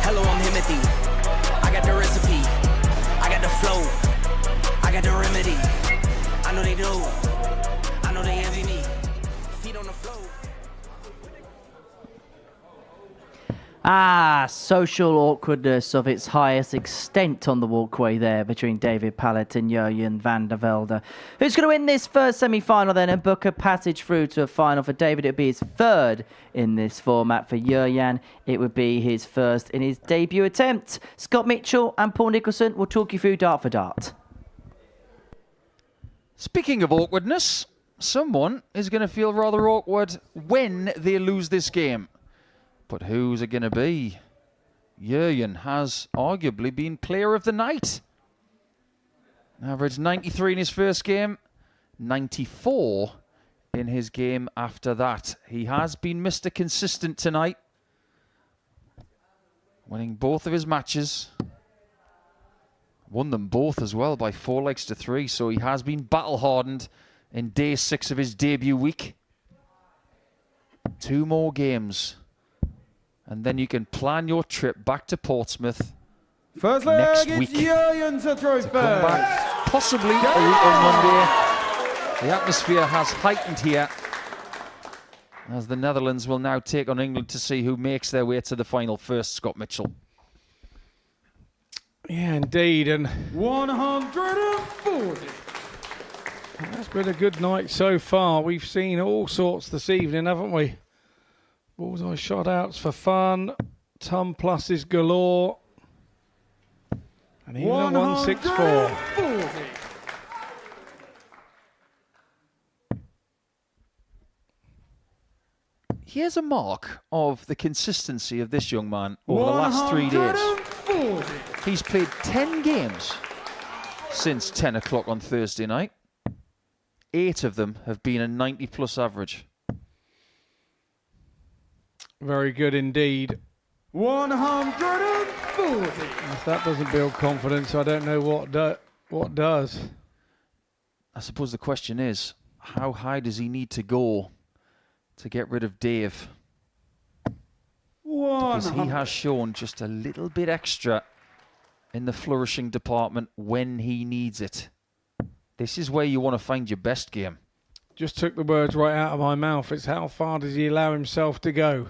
Hello, I'm Timothy. I got the recipe. I got the flow. I got the remedy. I know they do. I know they envy me. Feet on the floor. Social awkwardness of its highest extent on the walkway there between David Pallett and Jurjen van der Velde. Who's going to win this first semi-final then and book a passage through to a final? For David, it would be his third in this format. For Jurjen, it would be his first in his debut attempt. Scott Mitchell and Paul Nicholson will talk you through dart for dart. Speaking of awkwardness, someone is going to feel rather awkward when they lose this game. But who's it going to be? Jurjen has arguably been player of the night. Averaged 93 in his first game, 94 in his game after that. He has been Mr. Consistent tonight, winning both of his matches. Won them both as well by 4-3, so he has been battle-hardened in day 6 of his debut week. 2 more games. And then you can plan your trip back to Portsmouth First next leg, week. it's Jurjen to throw first. Come back possibly a week on Monday. The atmosphere has heightened here as the Netherlands will now take on England to see who makes their way to the final first. Scott Mitchell. Yeah, indeed. And 140. It's been a good night so far. We've seen all sorts this evening, haven't we? Bullseye shot outs for fun. Ton pluses galore. And even a 164. Here's a mark of the consistency of this young man over the last 3 days. He's played 10 games since 10 o'clock on Thursday night. 8 of them have been a 90-plus average. Very good indeed. 140. If that doesn't build confidence, I don't know what does. I suppose the question is, how high does he need to go to get rid of Dave? Because he has shown just a little bit extra in the flourishing department when he needs it. This is where you want to find your best game. Just took the words right out of my mouth. It's how far does he allow himself to go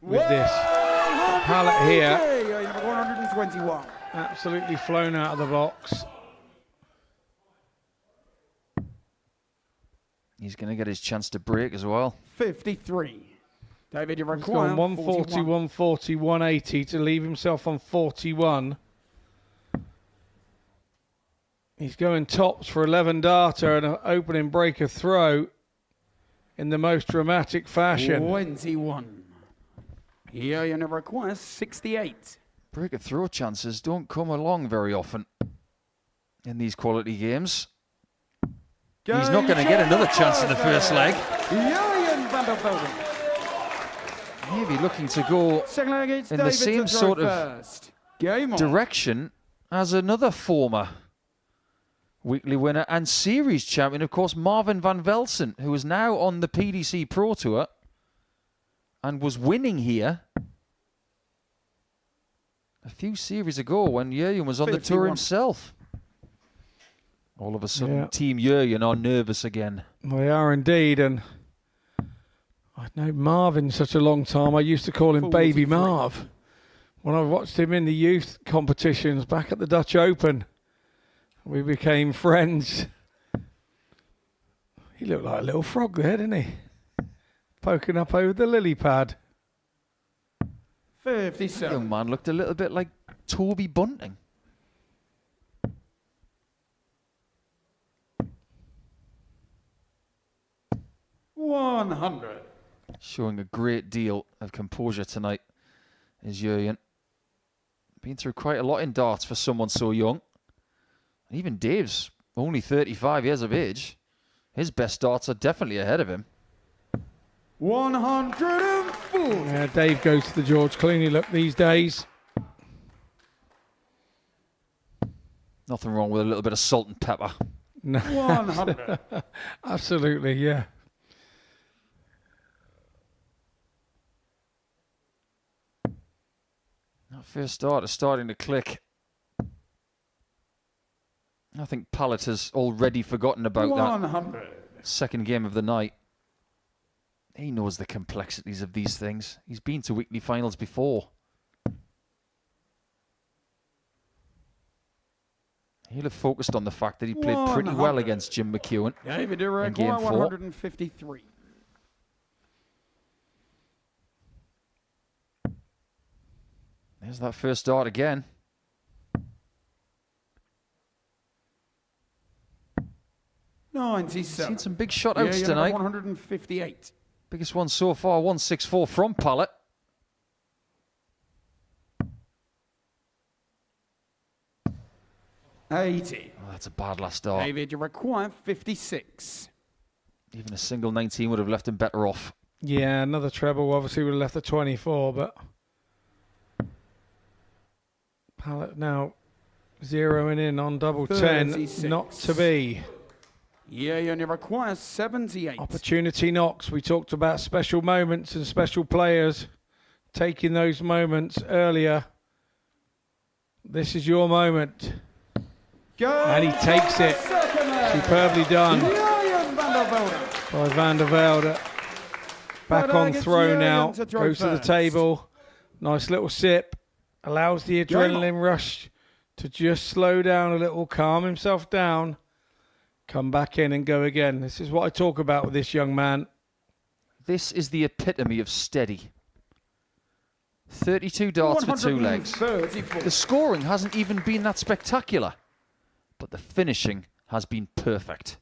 with this? Pallett here. 121. Absolutely flown out of the box. He's going to get his chance to break as well. 53. David, you He's require gone 140, 140, 180 to leave himself on 41. He's going tops for 11 darter and an opening break of throw in the most dramatic fashion. 21. Here you require 68. Break of throw chances don't come along very often in these quality games. He's not going to get another chance in the first leg. Maybe looking to go in the same sort of direction as another former weekly winner and series champion, of course, Marvin van Velsen, who is now on the PDC Pro Tour and was winning here a few series ago when Jurjen was on the tour himself. All of a sudden, Team Jurjen are nervous again. They are indeed, and I've known Marvin such a long time. I used to call him Baby Marv when I watched him in the youth competitions back at the Dutch Open. We became friends. He looked like a little frog there, didn't he? Poking up over the lily pad. 57. That young man looked a little bit like Toby Bunting. $100. Showing a great deal of composure tonight is Jurjen. Been through quite a lot in darts for someone so young. Even Dave's only 35 years of age. His best darts are definitely ahead of him. 140. Yeah, Dave goes to the George Clooney look these days. Nothing wrong with a little bit of salt and pepper. No. 100. Absolutely, yeah. That first start is starting to click. I think Pallett has already forgotten about 100. that second game of the night. He knows the complexities of these things. He's been to weekly finals before. He'll have focused on the fact that he played pretty well against Jim McEwan David, in game 4. 153. There's that first start again. Seen some big shot outs tonight. 158. Biggest one so far, 164 from Pallett. $80. Oh, that's a bad last start. David, you require 56. Even a single 19 would have left him better off. Yeah, another treble obviously would have left the 24, but Pallett now zeroing in on double 10. Not to be. Yeah, you only require 78. Opportunity knocks. We talked about special moments and special players taking those moments earlier. This is your moment. And he takes it. Superbly done by Van der Velde. Back on throw now. Goes to the table. Nice little sip. Allows the adrenaline rush to just slow down a little, calm himself down, come back in and go again. This is what I talk about with this young man. This is the epitome of steady. 32 darts for 2 legs. The scoring hasn't even been that spectacular, but the finishing has been perfect.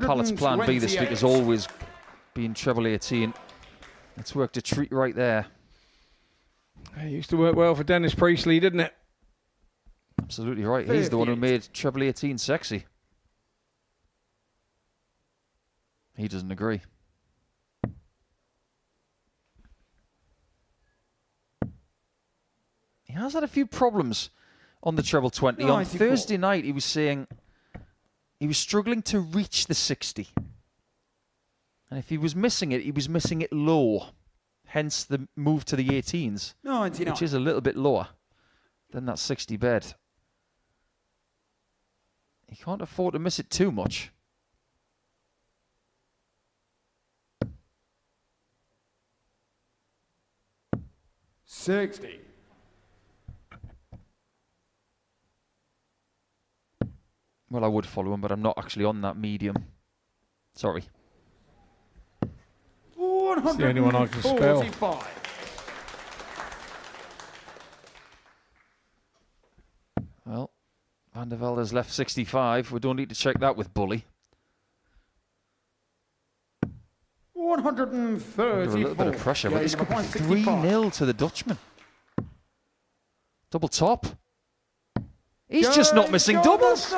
Pallett's plan B this week has always been treble 18. It's worked a treat right there. It used to work well for Dennis Priestley, didn't it? Absolutely right. He's the one who made treble 18 sexy. He doesn't agree. He has had a few problems on the treble 20. On Thursday night, he was saying he was struggling to reach the 60. And if he was missing it, he was missing it low. Hence the move to the 18s, which is a little bit lower than that 60 bed. He can't afford to miss it too much. $60. Well, I would follow him, but I'm not actually on that medium. Sorry. It's the only one I can spell. Well, Van der Velde's left 65. We don't need to check that with Bully. 134. Under a little bit of pressure, but this could be 3-0 to the Dutchman. Double top. He's just not missing doubles.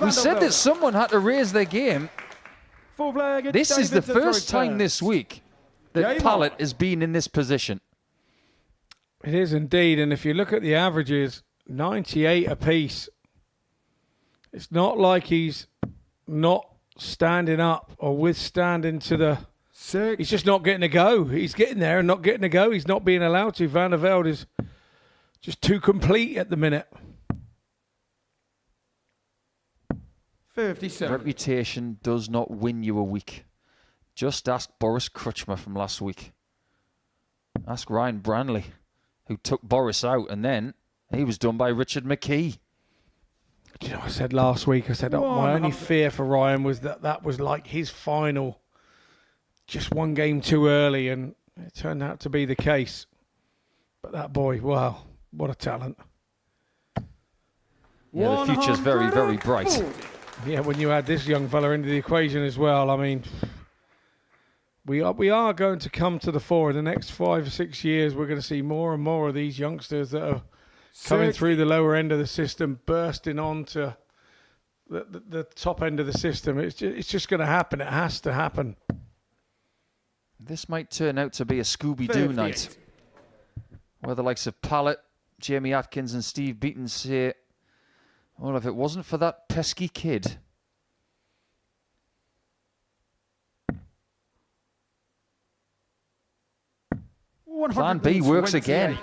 We said that someone had to raise their game. This is the first time this week that Pallett has been in this position. It is indeed, and if you look at the averages, 98 apiece. It's not like he's not standing up or withstanding to the... He's just not getting a go. He's getting there and not getting a go. He's not being allowed to. Van der Velde is just too complete at the minute. 57. Reputation does not win you a week. Just ask Boris Krutchmer from last week. Ask Ryan Branley, who took Boris out, and then he was done by Richard McKee. Do you know, I said last week, I said my only fear for Ryan was that was like his final, just one game too early, and it turned out to be the case. But that boy, wow, what a talent. Yeah, the future's very, very bright. Yeah, when you add this young fella into the equation as well, I mean, we are going to come to the fore in the next 5 or 6 years. We're going to see more and more of these youngsters that are coming through the lower end of the system, bursting onto the top end of the system. It's just going to happen. It has to happen. This might turn out to be a Scooby-Doo night, where the likes of Pallett, Jamie Atkins and Steve Beaton say, well, if it wasn't for that pesky kid. Plan B works again.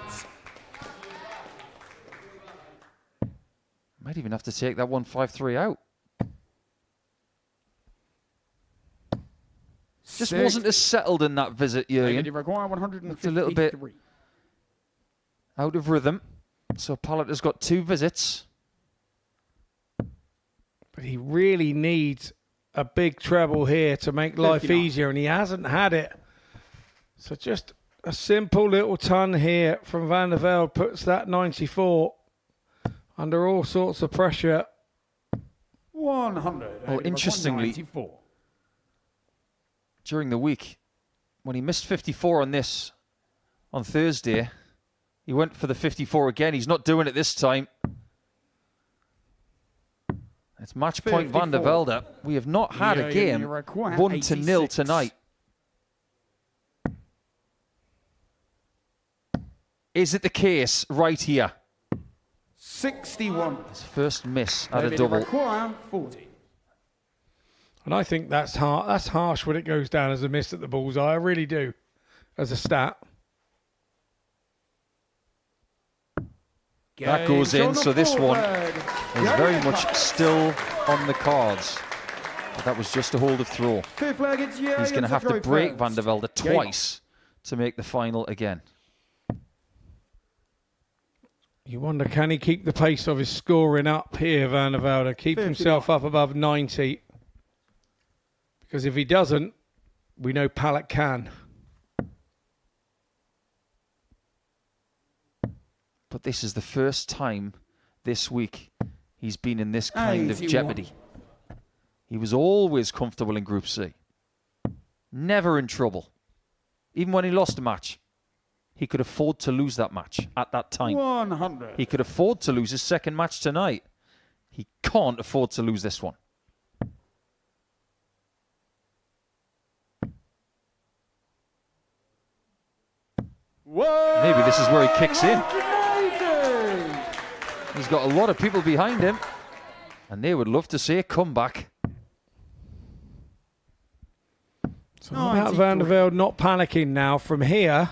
Might even have to take that 153 out. Just wasn't as settled in that visit, Jurgen. It's a little bit out of rhythm. So Pallett has got 2 visits. But he really needs a big treble here to make life easier, and he hasn't had it. So just a simple little ton here from Van der Velde puts that 94 under all sorts of pressure. 100. Well, interestingly, during the week, when he missed 54 on this on Thursday, he went for the 54 again. He's not doing it this time. It's match point 54. Van der Velde. We have not had a game 1-0 tonight. Is it the case right here? 61. His first miss at a double. 40. And I think that's harsh when it goes down as a miss at the bullseye. I really do, as a stat. That goes in, so this one is very much still on the cards. But that was just a hold of throw. Fifth leg, it's He's going to have to break Van der Velde twice to make the final again. You wonder, can he keep the pace of his scoring up here, Van der Velde? Keep himself up above 90. Because if he doesn't, we know Pallett can. But this is the first time this week he's been in this kind of jeopardy. He was always comfortable in Group C. Never in trouble. Even when he lost a match, he could afford to lose that match at that time. 100. He could afford to lose his second match tonight. He can't afford to lose this one. Whoa! Maybe this is where he kicks in. He's got a lot of people behind him, and they would love to see a comeback. So about Van der Velde not panicking now from here.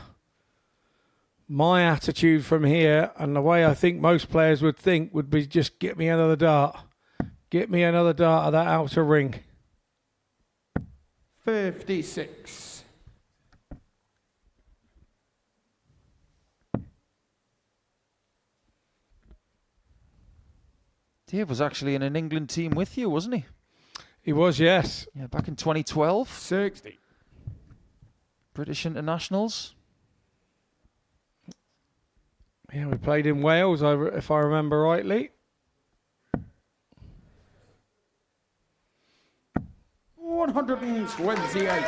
My attitude from here, and the way I think most players would think, would be just get me another dart. Get me another dart of that outer ring. 56. Dave was actually in an England team with you, wasn't he? He was, yes. Yeah, back in 2012. 60. British internationals. Yeah, we played in Wales, if I remember rightly. 128.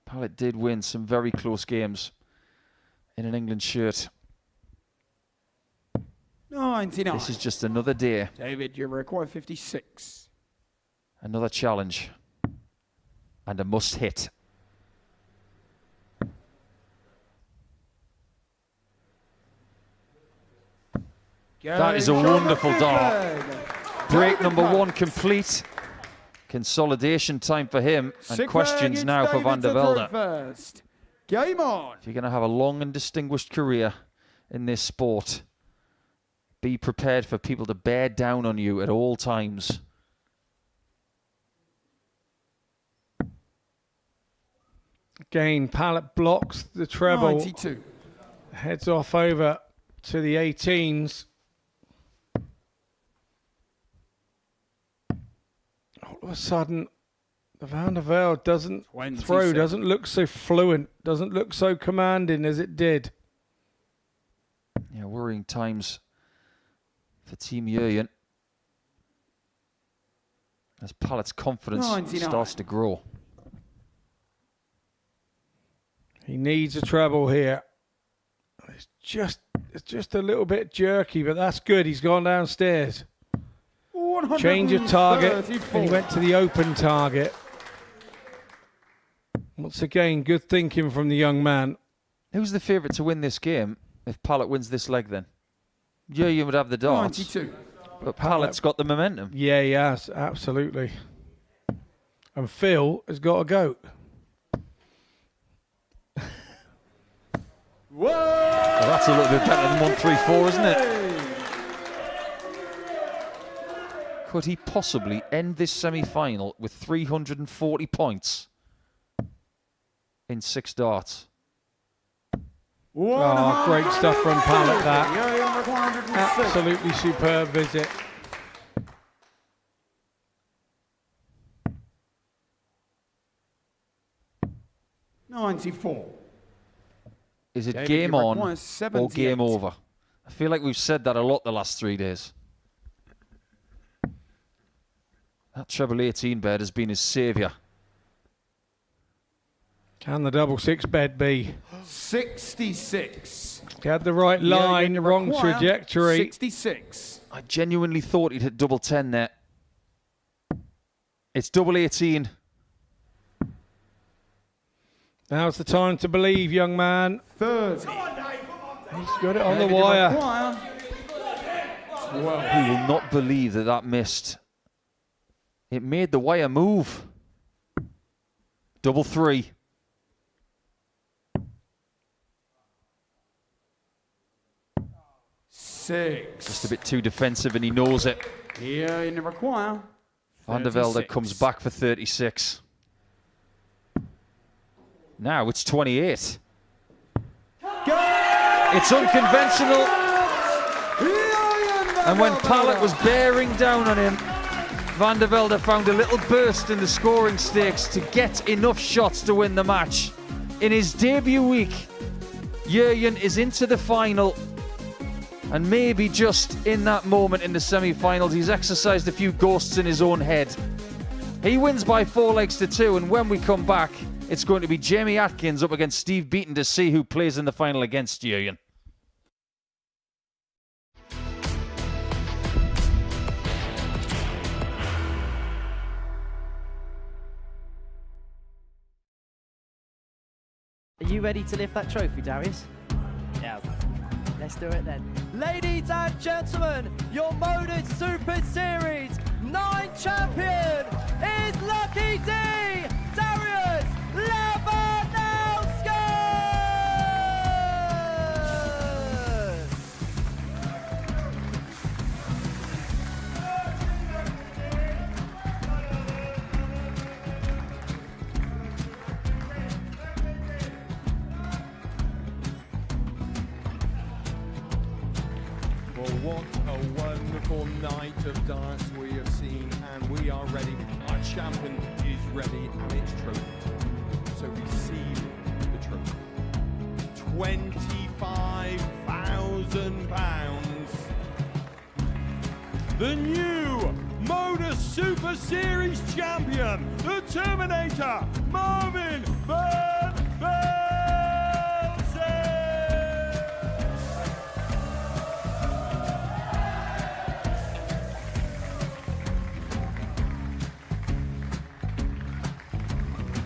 Pallett did win some very close games in an England shirt. 99. This is just another day. David, you require 56. Another challenge. And a must hit. That is a wonderful dart. Break number one complete. Consolidation time for him. And questions now for Van der Velde. Game on. If you're going to have a long and distinguished career in this sport, be prepared for people to bear down on you at all times. Again, Pallett blocks the treble. 92. Heads off over to the 18s. All of a sudden, the Van der Velde doesn't look so fluent, doesn't look so commanding as it did. Yeah, worrying times for Team Jurjen as Pallett's confidence 99. starts to grow. He needs a treble here. It's just a little bit jerky, but that's good. He's gone downstairs. Change of target, and he went to the open target. Once again, good thinking from the young man. Who's the favourite to win this game if Pallett wins this leg then? Jurjen would have the darts. 92. But Pallett's got the momentum. Yeah, he has, absolutely. And Phil has got a goat. Whoa! Well, that's a little bit better than 134, isn't it? Could he possibly end this semi-final with 340 points in 6 darts? Oh, great stuff from Pallett, that. Absolutely superb visit. $94. Is it David, game you on require or 78. game over? I feel like we've said that a lot the last 3 days. That treble 18 bed has been his saviour. Can the double 6 bed be? 66. He had the right line, wrong trajectory. 66. I genuinely thought he'd hit double 10 there. It's double 18. Now's the time to believe, young man. 30. He's got it on the wire. He will not believe that that missed. It made the wire move. Double 3. 6. Just a bit too defensive, and he knows it. Here in the require. Van der Velde comes back for 36. Now it's 28. It's unconventional. And when Pallett was bearing down on him, Van der Velde found a little burst in the scoring stakes to get enough shots to win the match. In his debut week, Jurjen is into the final, and maybe just in that moment in the semi-finals, he's exercised a few ghosts in his own head. He wins by 4 legs to 2, and when we come back, it's going to be Jamie Atkins up against Steve Beaton to see who plays in the final against Jurjen. Are you ready to lift that trophy, Darius? Yes. Let's do it then. Ladies and gentlemen, your Modus Super Series 9 champion is Lucky D, Darius Lewandowski! Well, what a wonderful night of darts we have seen, and we are ready. Our champion is ready, and it's trophy. So receive the trophy. £25,000. The new Modus Super Series champion, the Terminator, Marvin Van Velde.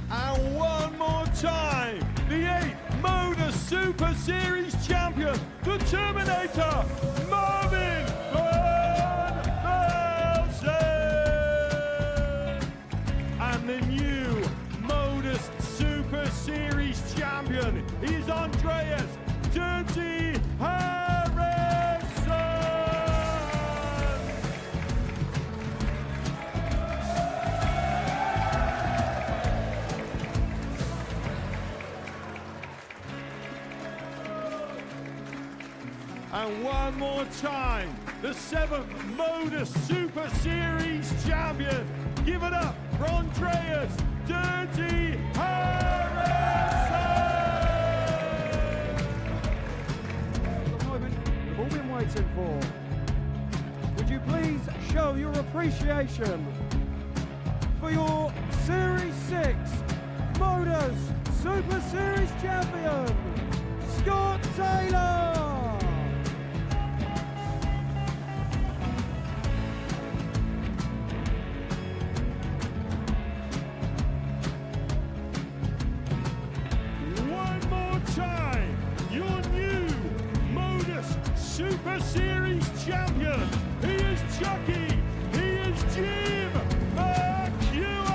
And one more time, the 8th Modus Super Series champion, the Terminator, Marvin Van Velde. And the new Modus Super Series champion is Andreas Dirty Harrison. And one more time, the 7th Modus Super Series champion. Give it up for Andreas Dirty Harrison. The moment we've all been waiting for. Would you please show your appreciation for your Series 6 Modus Super Series champion, Scott Taylor? Time, your new Modus Super Series champion. He is Chucky. He is Jim McEwan.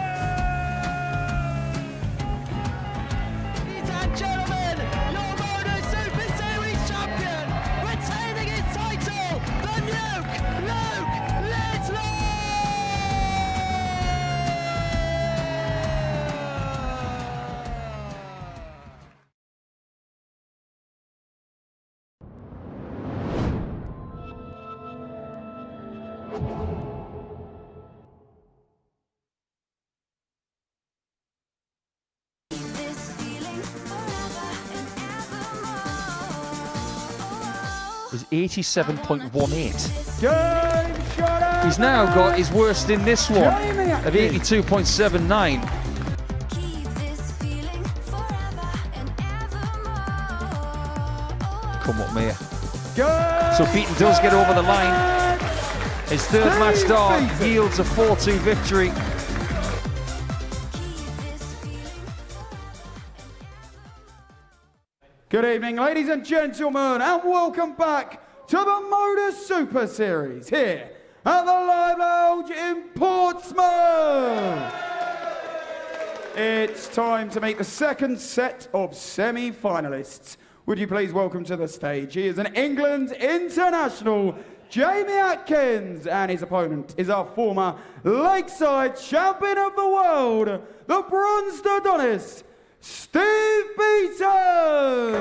Ladies and gentlemen, your Modus Super Series champion, retaining his title, the Luke Ledlow. Was 87.18. He's now got his worst in this one of 82.79. Come up, Mia. So Beaton does get over the line. His third match start yields a 4-2 victory. Good evening, ladies and gentlemen, and welcome back to the Modus Super Series here at the Live Lounge in Portsmouth. It's time to meet the second set of semi-finalists. Would you please welcome to the stage? He is an England international, Jamie Atkins, and his opponent is our former Lakeside champion of the world, the bronzed Adonis, Steve Beaton.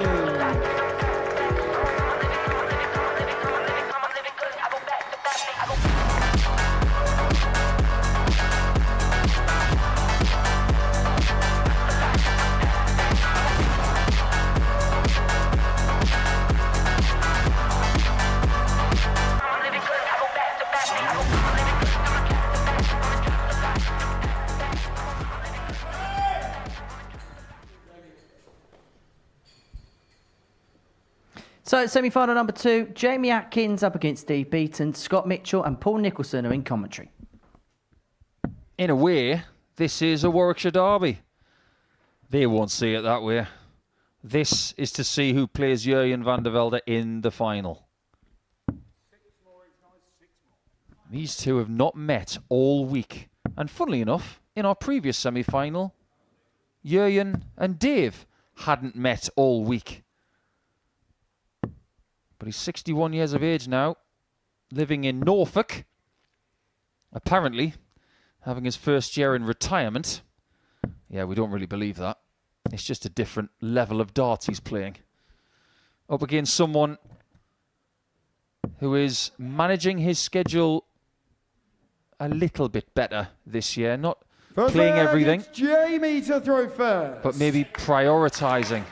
So semi-final number 2, Jamie Atkins up against Steve Beaton. Scott Mitchell and Paul Nicholson are in commentary. In a way, this is a Warwickshire derby. They won't see it that way. This is to see who plays Jurjen van der Velde in the final. These two have not met all week. And funnily enough, in our previous semi-final, Jurjen and Dave hadn't met all week. But he's 61 years of age now, living in Norfolk. Apparently, having his first year in retirement. Yeah, we don't really believe that. It's just a different level of darts he's playing. Up against someone who is managing his schedule a little bit better this year. Not First playing everything, Jamie to throw first. but maybe prioritising.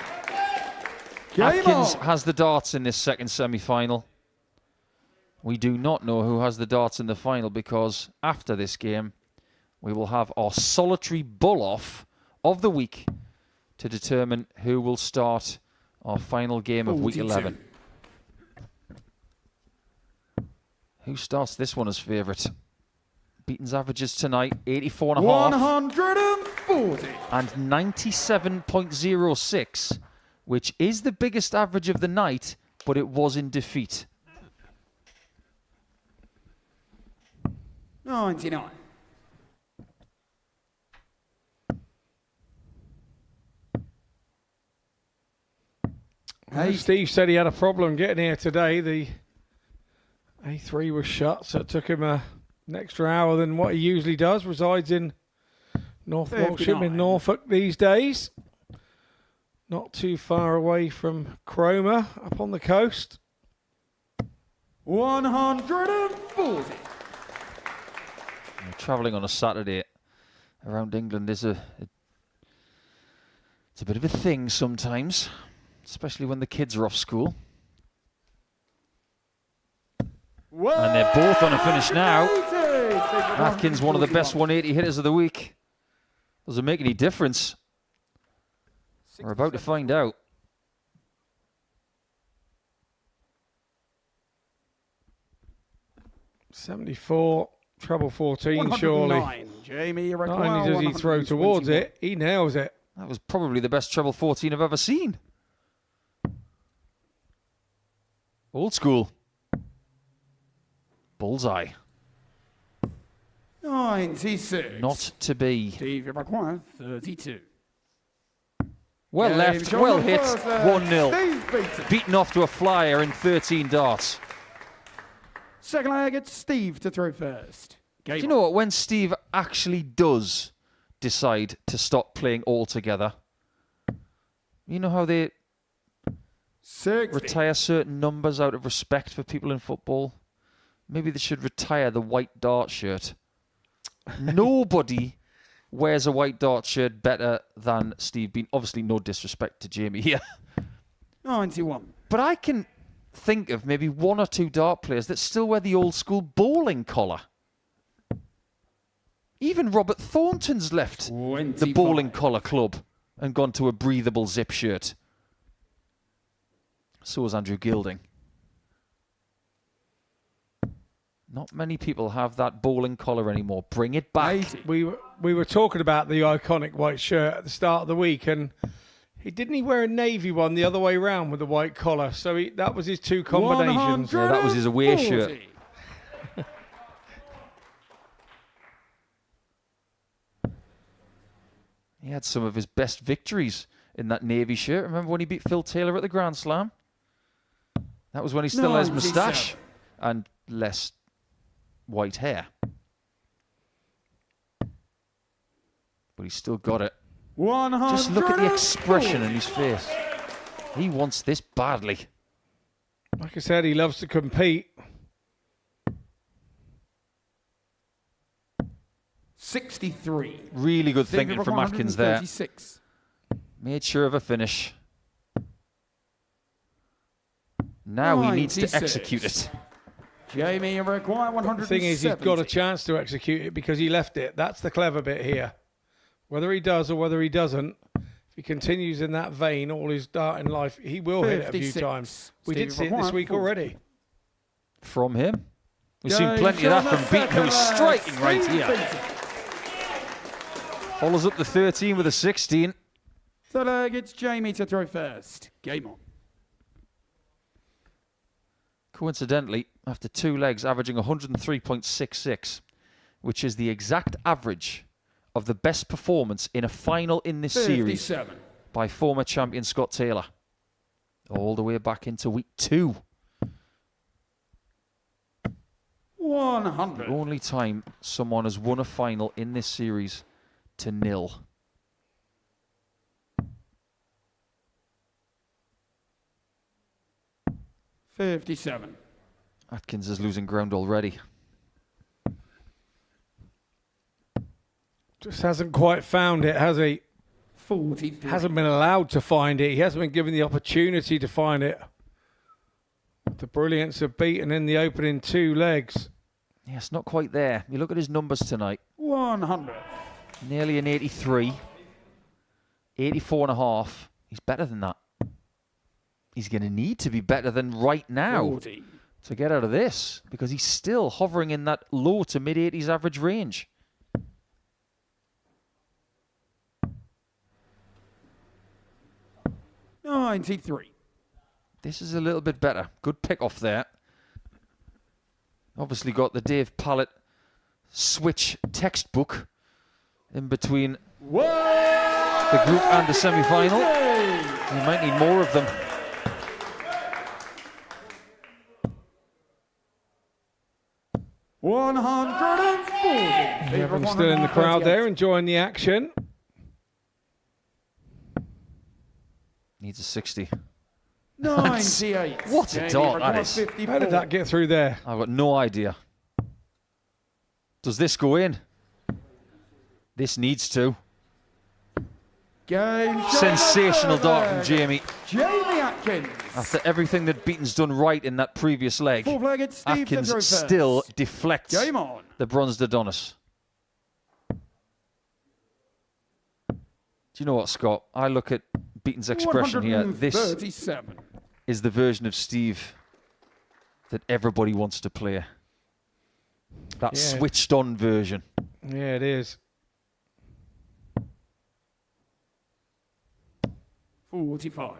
Atkins has the darts in this second semi-final. We do not know who has the darts in the final because after this game, we will have our solitary bull-off of the week to determine who will start our final game of week 11. Who starts this one as favourite? Beaton's averages tonight, 84.5. 140. And 97.06. Which is the biggest average of the night, but it was in defeat. 99. Hey. Steve said he had a problem getting here today. The A3 was shut, so it took him an extra hour than what he usually does. Resides in North Warwickshire in Norfolk these days. Not too far away from Cromer, up on the coast. 140. Travelling on a Saturday around England is it's a bit of a thing sometimes, especially when the kids are off school. And they're both on a finish now. Atkins, one of the best 180 hitters of the week. Doesn't make any difference. We're about to find out. .74, treble 14, surely. Jamie, not only does he throw towards it, he nails it. That was probably the best treble 14 I've ever seen. Old school. Bullseye. 96. Not to be. Steve, you require 32. Well left, well hit, 1-0. Beaton. Beaten off to a flyer in 13 darts. Second leg, it's Steve to throw first. Do you know what? When Steve actually does decide to stop playing altogether, you know how they retire certain numbers out of respect for people in football? Maybe they should retire the white dart shirt. Nobody wears a white dart shirt better than Steve Beaton. Obviously, no disrespect to Jamie here. 91. But I can think of maybe one or two dart players that still wear the old school bowling collar. Even Robert Thornton's left the bowling collar club and gone to a breathable zip shirt. So has Andrew Gilding. Not many people have that bowling collar anymore. Bring it back. We were talking about the iconic white shirt at the start of the week, and he wear a navy one the other way around with the white collar. So that was his two combinations. Yeah, that was his away shirt. He had some of his best victories in that navy shirt. Remember when he beat Phil Taylor at the Grand Slam? That was when he still has moustache and less white hair. But he's still got it. 100. Just look at the expression in his face. He wants this badly. Like I said, he loves to compete. 63. Really good Stevie thinking from Atkins there. 136. Made sure of a finish. Now he needs to 96. execute it. Jamie require 170. The thing is, he's got a chance to execute it because he left it. That's the clever bit here. Whether he does or whether he doesn't, if he continues in that vein all his starting life, he will hit it a few 56. times. We Stevie did see it this require week 40. already. From him. We've Game seen plenty of that show from Beaton, who's second, striking right Steve here. Beaton. Follows up the 13 with a 16. So leg, it's Jamie to throw first. Game on. Coincidentally, after 2 legs, averaging 103.66, which is the exact average of the best performance in a final in this series 57. by former champion Scott Taylor. All the way back into week 2. 100. The only time someone has won a final in this series to 0. $57. Atkins is losing ground already. Just hasn't quite found it, has he? 43. Hasn't been allowed to find it. He hasn't been given the opportunity to find it. The brilliance of Beaton in the opening 2 legs. Yes, not quite there. You look at his numbers tonight. 100. Nearly an 83. 84.5. He's better than that. He's going to need to be better than right now 40. to get out of this, because he's still hovering in that low to mid-80s average range. $93. This is a little bit better. Good pick off there. Obviously got the Dave Pallett switch textbook in between the group and the semi-final. You might need more of them. $140. Everyone's still in the crowd there, enjoying the action. Needs a 60. 98. What a dart that is. How did that get through there? I've got no idea. Does this go in? This needs to. Game Sensational dart from Jamie. Jamie Atkins. After everything that Beaton's done right in that previous leg, Four-legged Steve Atkins Fitzgerald first. still deflects Game on. the bronzed Adonis. Do you know what, Scott? I look at Beaton's expression here. This 137. is the version of Steve that everybody wants to play. That switched on version. Yeah, it is. 45.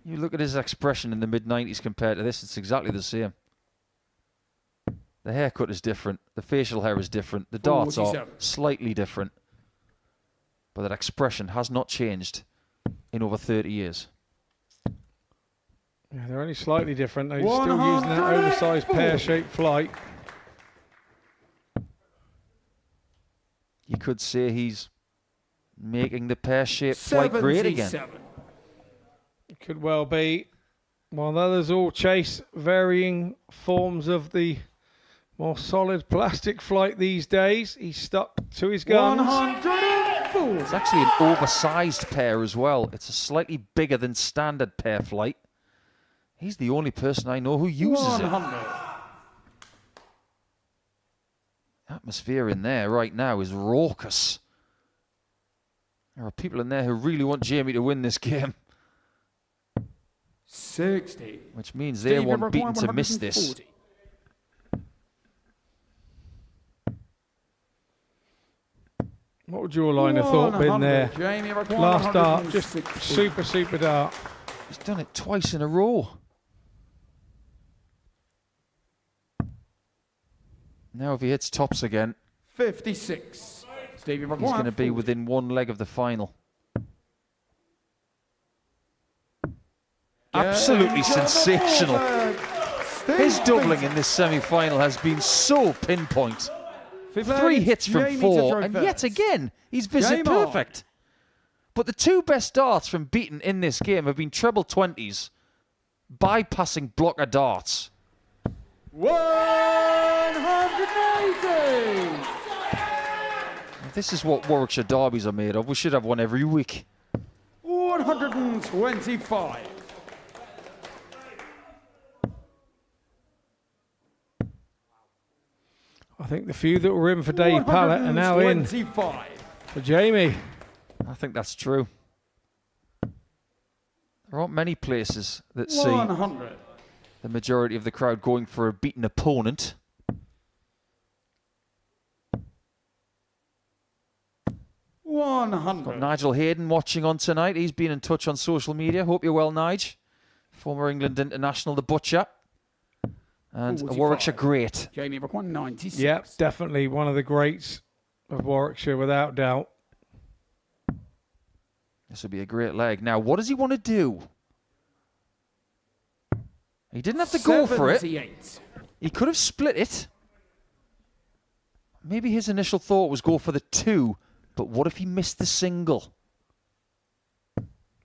You look at his expression in the mid-90s compared to this, it's exactly the same. The haircut is different. The facial hair is different. The darts are 47. slightly different. But that expression has not changed in over 30 years. Yeah, they're only slightly different. They're still using that oversized pear-shaped flight. You could say he's making the pear-shaped flight great again. It could well be. While the others all chase varying forms of the more solid plastic flight these days, he's stuck to his guns. 104. It's actually an oversized pear as well. It's a slightly bigger than standard pear flight. He's the only person I know who uses 100. it. Atmosphere in there right now is raucous. There are people in there who really want Jamie to win this game. 60. Which means they want Beaton to miss this. What would your line of thought been there? Jamie required Last dart, just 160. super dart. He's done it twice in a row. Now if he hits tops again, 56. Stevie he's going to be within 1 leg of the final. Absolutely sensational. His doubling in this semi-final has been so pinpoint. 3 hits from 4, and yet again, he's visit perfect. But the 2 best darts from Beaton in this game have been treble 20s, bypassing blocker darts. 180! This is what Warwickshire derbies are made of. We should have one every week. 125. I think the few that were in for Dave Pallett are now in for Jamie. I think that's true. There aren't many places that see 100. the majority of the crowd going for a beaten opponent. 100. Got Nigel Hayden watching on tonight. He's been in touch on social media. Hope you're well, Nige. Former England international, the Butcher. And a Warwickshire great. Jamie McEwan, 96. Yep, definitely one of the greats of Warwickshire, without doubt. This will be a great leg. Now, what does he want to do? He didn't have to go for it. He could have split it. Maybe his initial thought was go for the 2, but what if he missed the single?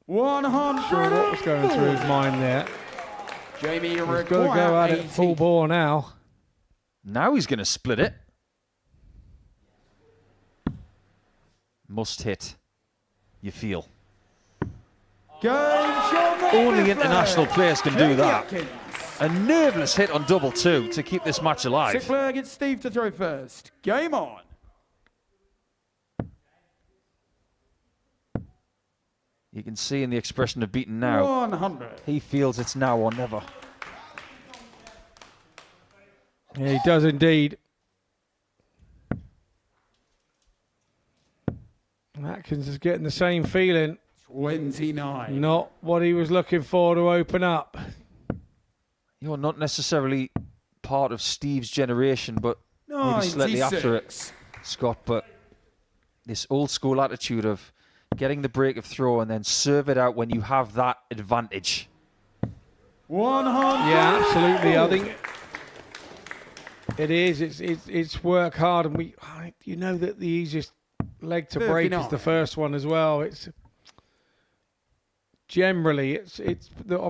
100. Sure what was going through his mind there. Jamie, he's got to go at it full bore now. Now he's going to split it. Must hit. You feel. Only international players can do that. A nerveless hit on double 2 to keep this match alive. Sick flag, it's Steve to throw first. Game on. You can see in the expression of Beaton now. 100. He feels it's now or never. Yeah, he does indeed. Atkins is getting the same feeling. 29. Not what he was looking for to open up. You're not necessarily part of Steve's generation, but maybe slightly after it, Scott. But this old school attitude of getting the break of throw and then serve it out when you have that advantage. 100. Yeah, absolutely. I think it is. It's work hard, and you know that the easiest leg to break is the first one as well. It's generally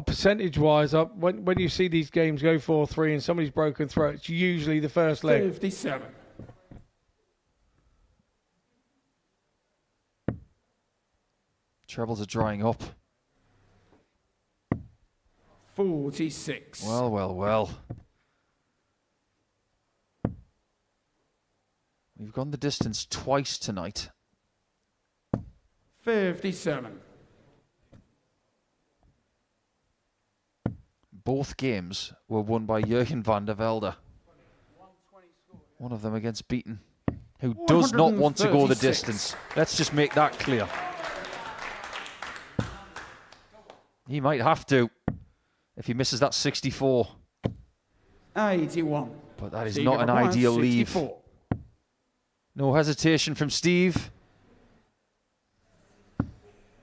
percentage wise up when you see these games go 4-3 and somebody's broken through, it's usually the first leg. 57. Trebles are drying up. 46. Well, well, well. We've gone the distance twice tonight. 57. Both games were won by Jurgen van der Velde. One of them against Beaton, who does not want to go the distance. Let's just make that clear. He might have to if he misses that 64. 81. But that is not an ideal leave. No hesitation from Steve.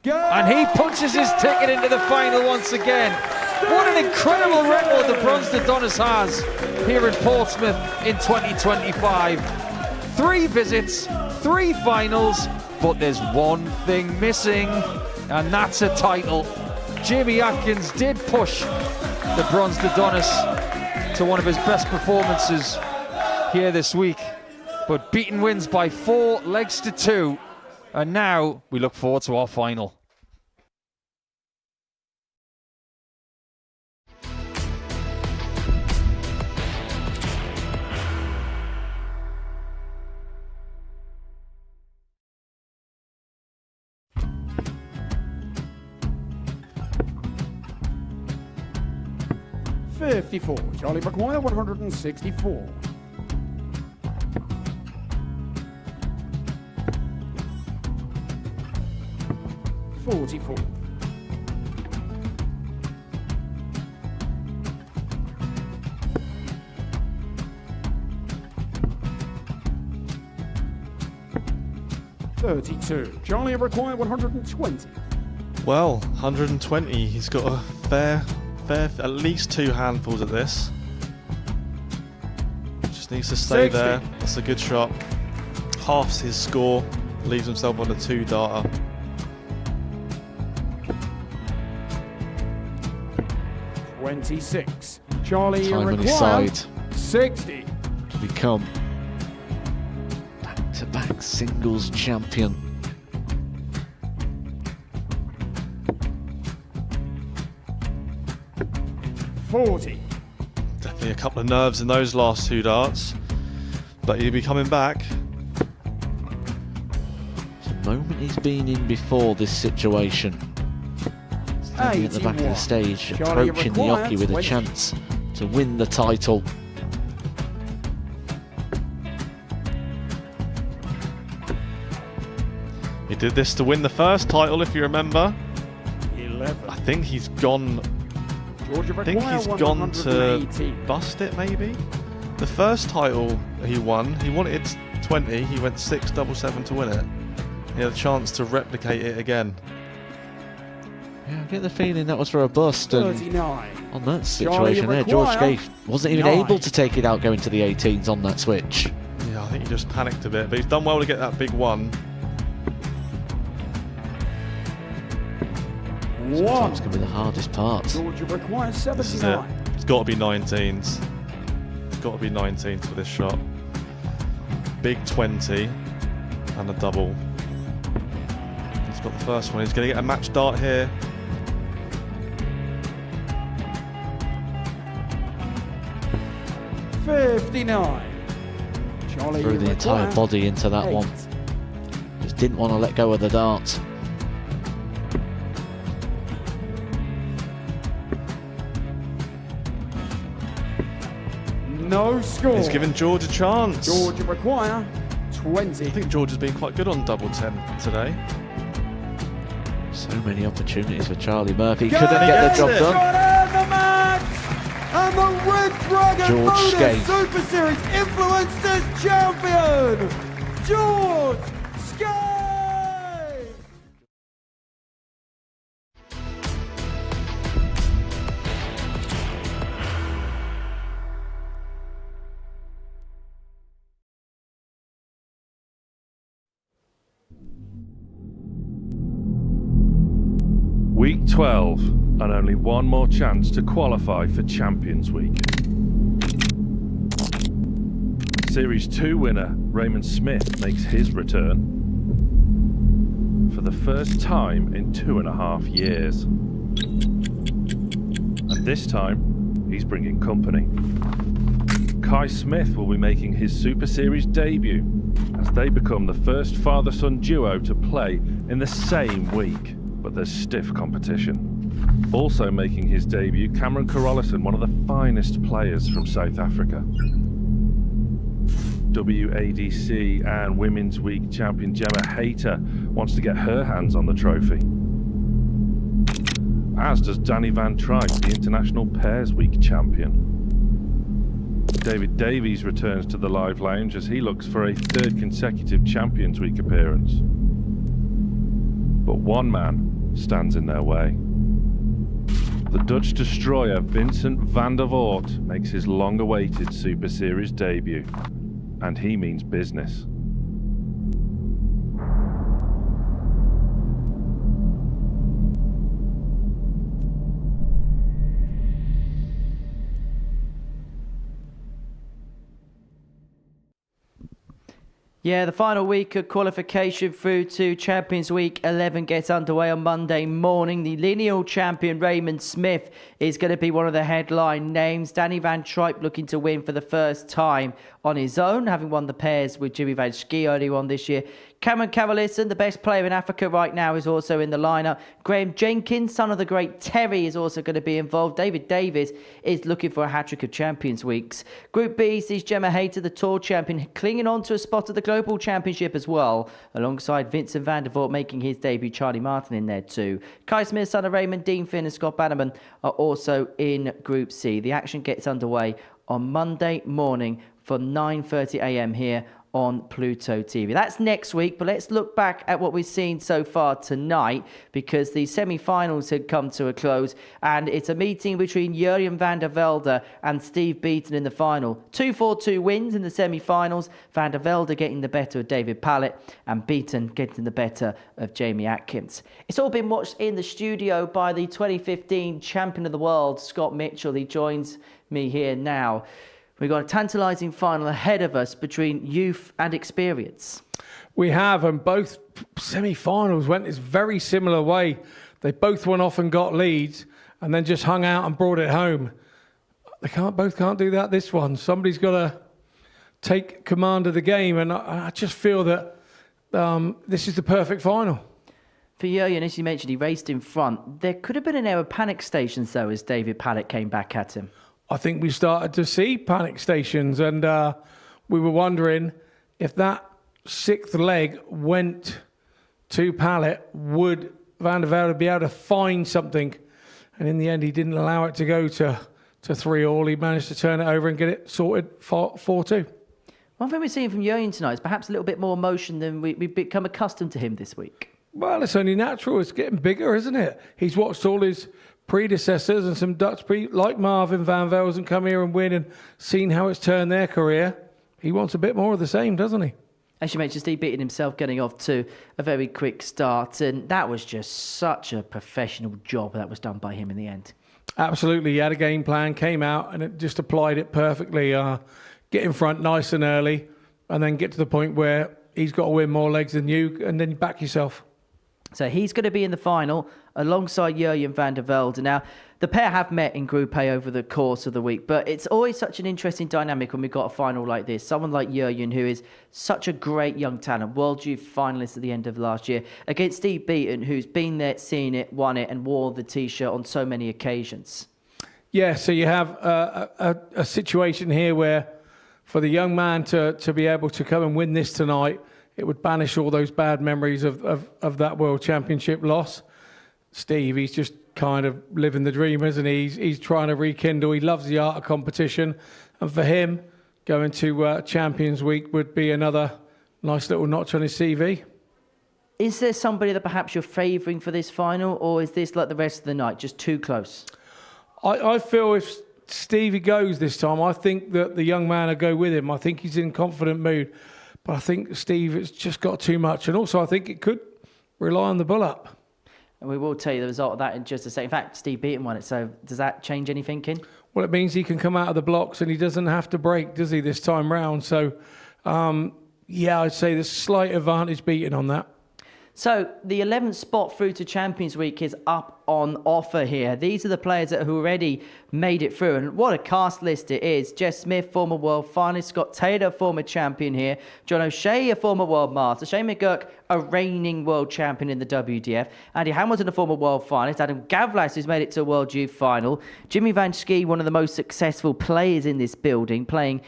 And he punches his ticket into the final once again. What an incredible record the Bronze Adonis has here in Portsmouth in 2025. 3 visits, 3 finals, but there's one thing missing, and that's a title. Jamie Atkins did push the Bronze Adonis to one of his best performances here this week, but Beaton wins by 4 legs to 2, and now we look forward to our final. $54. Charlie McEwan, 164. $44. $32. Charlie McEwan, 120. Well, 120. He's got a fair, at least 2 handfuls at this. Just needs to stay 60. there. That's a good shot. Halves his score. Leaves himself on a 2-darter. $26. Charlie, you Time on his require side. 60. To become back-to-back singles champion. $40. Definitely a couple of nerves in those last 2 darts. But he'll be coming back. The moment he's been in before this situation. Standing at the back of the stage, Charlie, approaching the required Yoki with a 20. chance to win the title. He did this to win the first title, if you remember. 11. I think he's gone. Georgia I think require he's gone to 180. bust it, maybe. The first title he won, he wanted 20. He went 6-7-7 to win it. He had a chance to replicate it again. Yeah, I get the feeling that was for a bust. And 39. on that Charlie, situation there, George require Gage wasn't even 9. able to take it out going to the 18s on that switch. Yeah, I think he just panicked a bit, but he's done well to get that big one. Sometimes can be the hardest part. Georgia requires This is it. 79. It's got to be 19s. It's got to be 19s for this shot. Big 20 and a double. He's got the first one. He's going to get a match dart here. $59. Charlie, Threw you the entire require body into that 8. one. Just didn't want to let go of the dart. No score. He's given George a chance. Georgia require 20. I think George has been quite good on double 10 today. So many opportunities for Charlie Murphy. Go Couldn't get the job it. done. Got in the match. And the Red Dragon George Modus Skate. Super Series Influencers Champion, George Skate. Week 12, and only one more chance to qualify for Champions Week. Series 2 winner Raymond Smith makes his return for the first time in 2.5 years. And this time, he's bringing company. Kai Smith will be making his Super Series debut as they become the first father-son duo to play in the same week. But there's stiff competition. Also making his debut, Cameron Carolison, one of the finest players from South Africa. WADC and Women's Week champion Gemma Hayter wants to get her hands on the trophy. As does Danny Van Tripe, the International Pairs Week champion. David Davies returns to the Live Lounge as he looks for a 3rd consecutive Champions Week appearance. But one man stands in their way. The Dutch destroyer Vincent van der Voort makes his long-awaited Super Series debut, and he means business. Yeah, the final week of qualification through to Champions Week 11 gets underway on Monday morning. The lineal champion Raymond Smith is going to be one of the headline names. Danny Van Tripe looking to win for the first time on his own, having won the pairs with Jimmy Van Schie earlier on this year. Cameron Carolison, the best player in Africa right now, is also in the lineup. Graham Jenkins, son of the great Terry, is also going to be involved. David Davies is looking for a hat-trick of Champions Weeks. Group B sees Gemma Hayter, the Tour champion, clinging on to a spot at the Global Championship as well, alongside Vincent van der Voort making his debut, Charlie Martin in there too. Kai Smith, son of Raymond, Dean Finn and Scott Bannerman are also in Group C. The action gets underway on Monday morning for 9:30 a.m. here on Pluto TV. That's next week, but let's look back at what we've seen so far tonight, because the semi-finals had come to a close, and it's a meeting between Jurjen van der Velde and Steve Beaton in the final. 2-4-2 wins in the semi-finals, van der Velde getting the better of David Pallett and Beaton getting the better of Jamie Atkins. It's all been watched in the studio by the 2015 champion of the world, Scott Mitchell. He joins me here now. We've got a tantalising final ahead of us between youth and experience. We have, and both semi-finals went this very similar way. They both went off and got leads and then just hung out and brought it home. They both can't do that this one. Somebody's got to take command of the game, and I just feel that this is the perfect final. For Jurjen, as you mentioned, he raced in front. There could have been an air of panic stations, though, as David Pallett came back at him. I think we started to see panic stations, and we were wondering if that sixth leg went to Pallett, would van der Velde be able to find something? And in the end, he didn't allow it to go to 3-all. He managed to turn it over and get it sorted 4-2. One thing we're seeing from Jurjen tonight is perhaps a little bit more emotion than we've become accustomed to him this week. Well, it's only natural. It's getting bigger, isn't it? He's watched all his predecessors and some Dutch like Marvin van Velzen come here and win and seen how it's turned their career. He wants a bit more of the same, doesn't he? As you mentioned, Steve Beaton himself getting off to a very quick start, and that was just such a professional job that was done by him in the end. Absolutely. He had a game plan, came out and it just applied it perfectly. Get in front nice and early and then get to the point where he's got to win more legs than you, and then you back yourself. So he's going to be in the final alongside Jurjen van der Velde. Now, the pair have met in Group A over the course of the week, but it's always such an interesting dynamic when we've got a final like this. Someone like Jurjen, who is such a great young talent, World Youth finalist at the end of last year, against Steve Beaton, who's been there, seen it, won it, and wore the T-shirt on so many occasions. Yeah, so you have a situation here where for the young man to be able to come and win this tonight, it would banish all those bad memories of that World Championship loss. Steve, he's just kind of living the dream, isn't he? He's trying to rekindle. He loves the art of competition. And for him, going to Champions Week would be another nice little notch on his CV. Is there somebody that perhaps you're favouring for this final, or is this like the rest of the night, just too close? I feel if Stevie goes this time, I think that the young man will go with him. I think he's in confident mood. But I think Steve has just got too much. And also I think it could rely on the bull-up. And we will tell you the result of that in just a second. In fact, Steve Beaton won it, so does that change any thinking? Well, it means he can come out of the blocks and he doesn't have to break, does he, this time round? So, yeah, I'd say there's slight advantage Beaton on that. So the 11th spot through to Champions Week is up on offer here. These are the players that have already made it through. And what a cast list it is. Jess Smith, former world finalist. Scott Taylor, former champion here. John O'Shea, a former world master. Shane McGurk, a reigning world champion in the WDF. Andy Hamilton, a former world finalist. Adam Gavlas, who's made it to a World Youth final. Jimmy Van Schie, one of the most successful players in this building, playing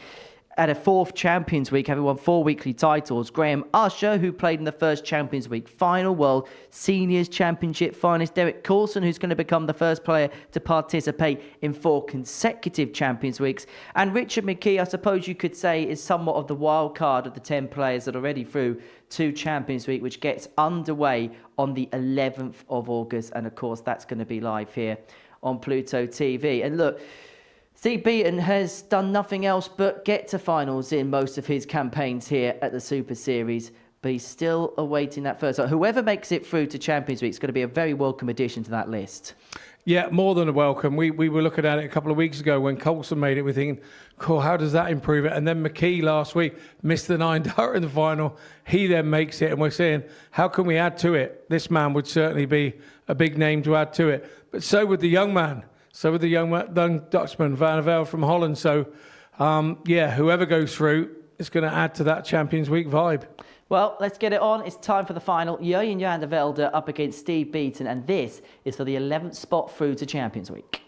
at a fourth Champions Week, having won 4 weekly titles. Graham Usher, who played in the first Champions Week final, World Seniors Championship finalist. Derek Coulson, who's going to become the first player to participate in 4 consecutive Champions Weeks. And Richard McKee, I suppose you could say, is somewhat of the wild card of the 10 players that are already through to Champions Week, which gets underway on the 11th of August. And of course, that's going to be live here on Pluto TV. And look, Steve Beaton has done nothing else but get to finals in most of his campaigns here at the Super Series, but he's still awaiting that first. So whoever makes it through to Champions Week is going to be a very welcome addition to that list. Yeah, more than a welcome. We were looking at it a couple of weeks ago when Coulson made it. We're thinking, cool, how does that improve it? And then McKee last week missed the 9 dart in the final. He then makes it, and we're saying, how can we add to it? This man would certainly be a big name to add to it. But so would the young man. So with the young Dutchman, Van der Velde from Holland. So, yeah, whoever goes through is going to add to that Champions Week vibe. Well, let's get it on. It's time for the final. Jurjen van der Velde up against Steve Beaton. And this is for the 11th spot through to Champions Week.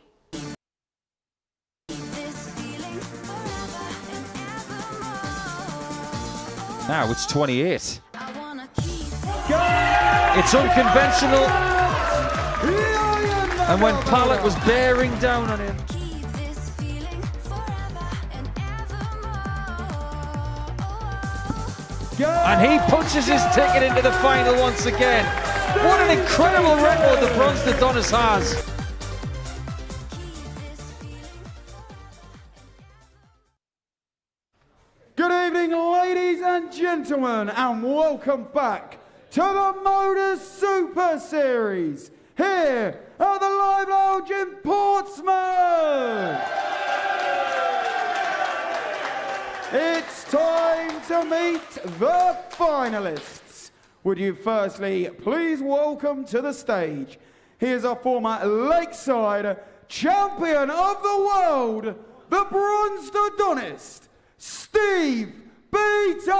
Now it's 28. It's unconventional. And when Pallett was bearing down on him. And he punches his ticket into the final once again. What an incredible record the Bronze Adonis has. Good evening, ladies and gentlemen, and welcome back to the Modus Super Series here at the Live Lounge in Portsmouth. It's time to meet the finalists. Would you firstly please welcome to the stage, he is a former Lakeside champion of the world, the Bronze Adonis, Steve Beaton!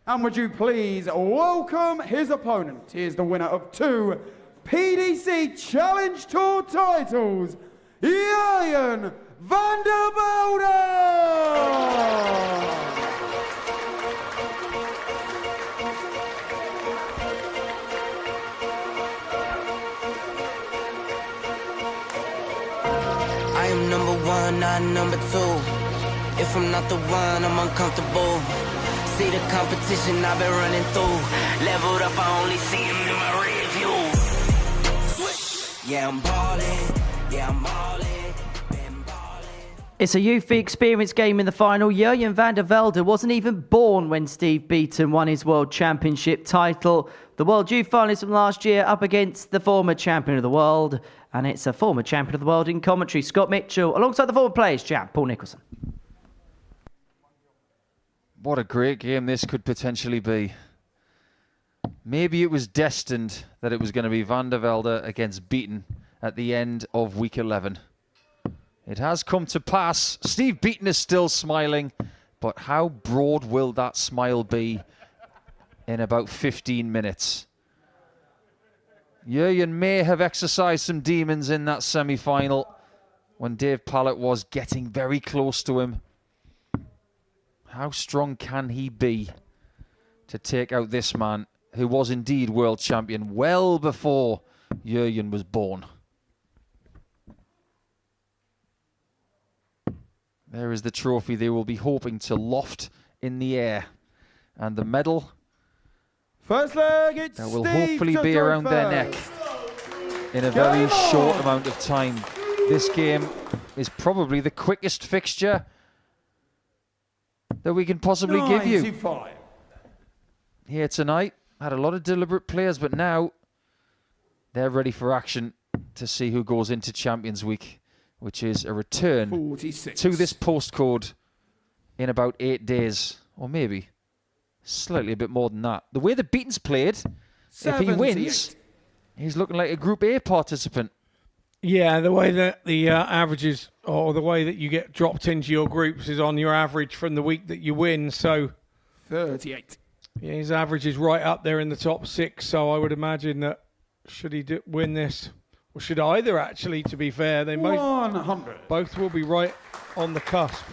And would you please welcome his opponent? He is the winner of 2 PDC Challenge Tour titles, Jurjen van der Velde! I am number one, not number two. If I'm not the one, I'm uncomfortable. See the competition I've been running through. Leveled up, I only see him in my rear view. Yeah, I'm ballin'. Yeah, I'm ballin'. It's a youth experience game in the final. Jurjen van der Velde wasn't even born when Steve Beaton won his World Championship title. The World Youth Finalist from last year up against the former champion of the world. And it's a former champion of the world in commentary, Scott Mitchell, alongside the former players champ, Paul Nicholson. What a great game this could potentially be. Maybe it was destined that it was going to be Van der Velde against Beaton at the end of week 11. It has come to pass. Steve Beaton is still smiling, but how broad will that smile be in about 15 minutes? Jurjen may have exercised some demons in that semi-final when Dave Pallett was getting very close to him. How strong can he be to take out this man who was indeed world champion well before Jurjen was born? There is the trophy they will be hoping to loft in the air. And the medal First leg, it's that will Steve hopefully to be go around their neck in a very short amount of time. This game is probably the quickest fixture that we can possibly give you 95. here tonight. Had a lot of deliberate players, but now they're ready for action to see who goes into Champions Week, which is a return 46. to this postcode in about 8 days, or maybe slightly a bit more than that. The way the Beaton's played, if he wins, he's looking like a Group A participant. Yeah, the way that the averages, or the way that you get dropped into your groups, is on your average from the week that you win. So 38. Yeah, his average is right up there in the top 6. So I would imagine that should he win this, or should either actually, to be fair, they 100. Both will be right on the cusp.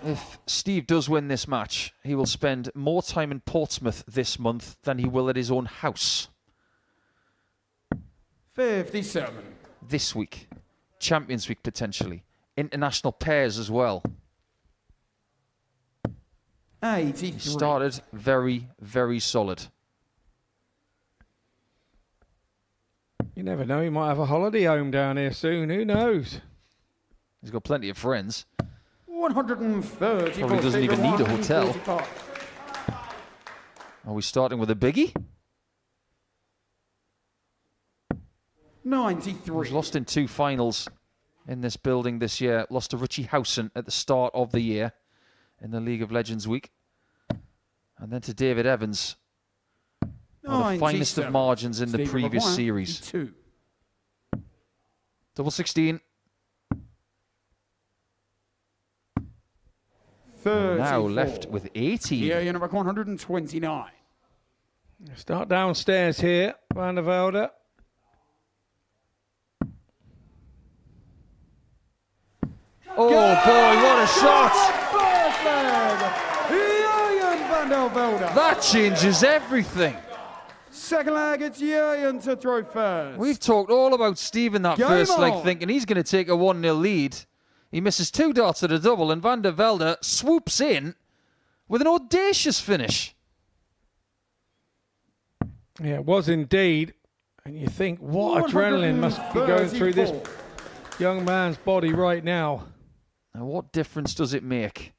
If Steve does win this match, he will spend more time in Portsmouth this month than he will at his own house 57. this week. Champions Week potentially. International pairs as well. 83. He started very, very solid. You never know, he might have a holiday home down here soon. Who knows? He's got plenty of friends. 130. Probably doesn't even need a hotel. Are we starting with a biggie? 93. He's lost in 2 finals in this building this year. Lost to Richie Howson at the start of the year in the League of Legends week. And then to David Evans. One of the finest of margins in the previous series. Double 16. Now left with 18. Yeah, number 129. Start downstairs here, Van der Velde. Oh boy, what a shot! Jurjen van der Velde. That changes everything. Second leg, it's Jurjen to throw first. We've talked all about Steve in that Game first leg, on. thinking he's going to take a 1-0 lead. He misses 2 darts at a double, and van der Velde swoops in with an audacious finish. Yeah, it was indeed. And you think, what adrenaline must be going through this young man's body right now. Now, what difference does it make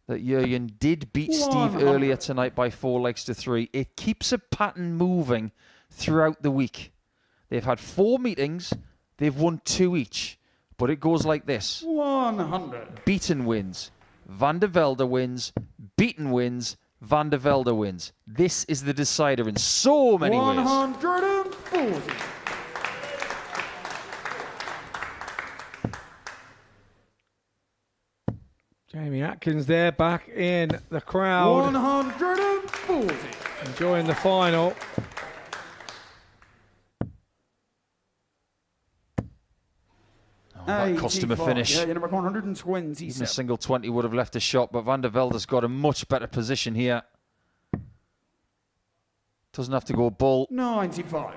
that Jurjen did beat Steve earlier tonight by 4 legs to 3? It keeps a pattern moving throughout the week. They've had 4 meetings. They've won 2 each. But it goes like this. 100. Beaton wins. Van der Velde wins. Beaton wins. Van der Velde wins. This is the decider in so many ways. 140. Jamie Atkins there, back in the crowd. 140. Enjoying the final. That cost him a finish. Yeah, number 127. Even a single 20 would have left a shot, but van der Velde's got a much better position here. Doesn't have to go bull. 95.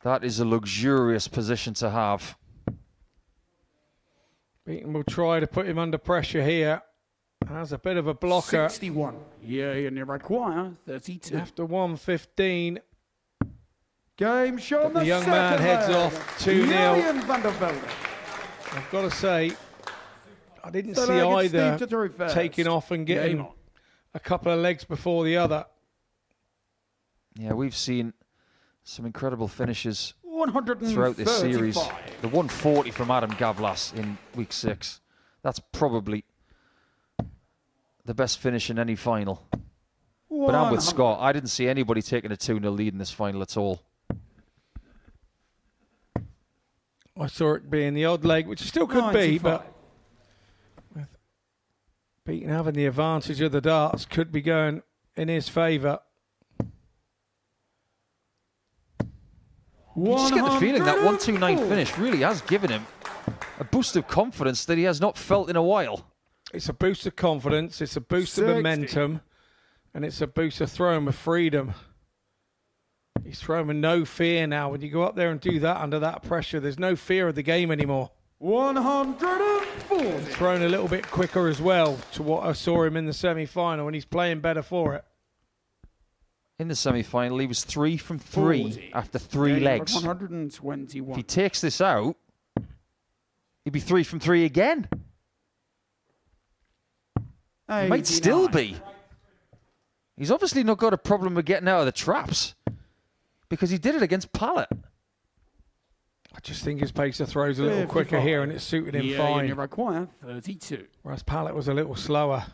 That is a luxurious position to have. Beaton will try to put him under pressure here. Has a bit of a blocker. 61. Yeah, you require 32. After 115. Game show. The young man heads off 2-0. Jurjen van der Velde. I've got to say, I didn't So see they get either Steve to throw first. taking off and Game getting on. a couple of legs before the other. Yeah, we've seen some incredible finishes 135. throughout this series. The 140 from Adam Gavlas in week 6. That's probably the best finish in any final. But I'm with Scott. I didn't see anybody taking a 2-0 lead in this final at all. I saw it being the odd leg, which still could be, but with Beaton having the advantage of the darts, could be going in his favour. You just get the feeling that 129 finish really has given him a boost of confidence that he has not felt in a while. It's a boost of confidence, it's a boost of momentum, and it's a boost of throwing with freedom. He's throwing with no fear now. When you go up there and do that under that pressure, there's no fear of the game anymore. 140. Thrown a little bit quicker as well to what I saw him in the semi-final, and he's playing better for it. In the semi-final, he was 3 from 3 40. after 3 legs. 121. If he takes this out, he'd be 3 from 3 again. He might still be. He's obviously not got a problem with getting out of the traps because he did it against Pallett. I just think his pace of throws a little 55. quicker here, and it suited him fine. You require 32. Whereas Pallett was a little slower.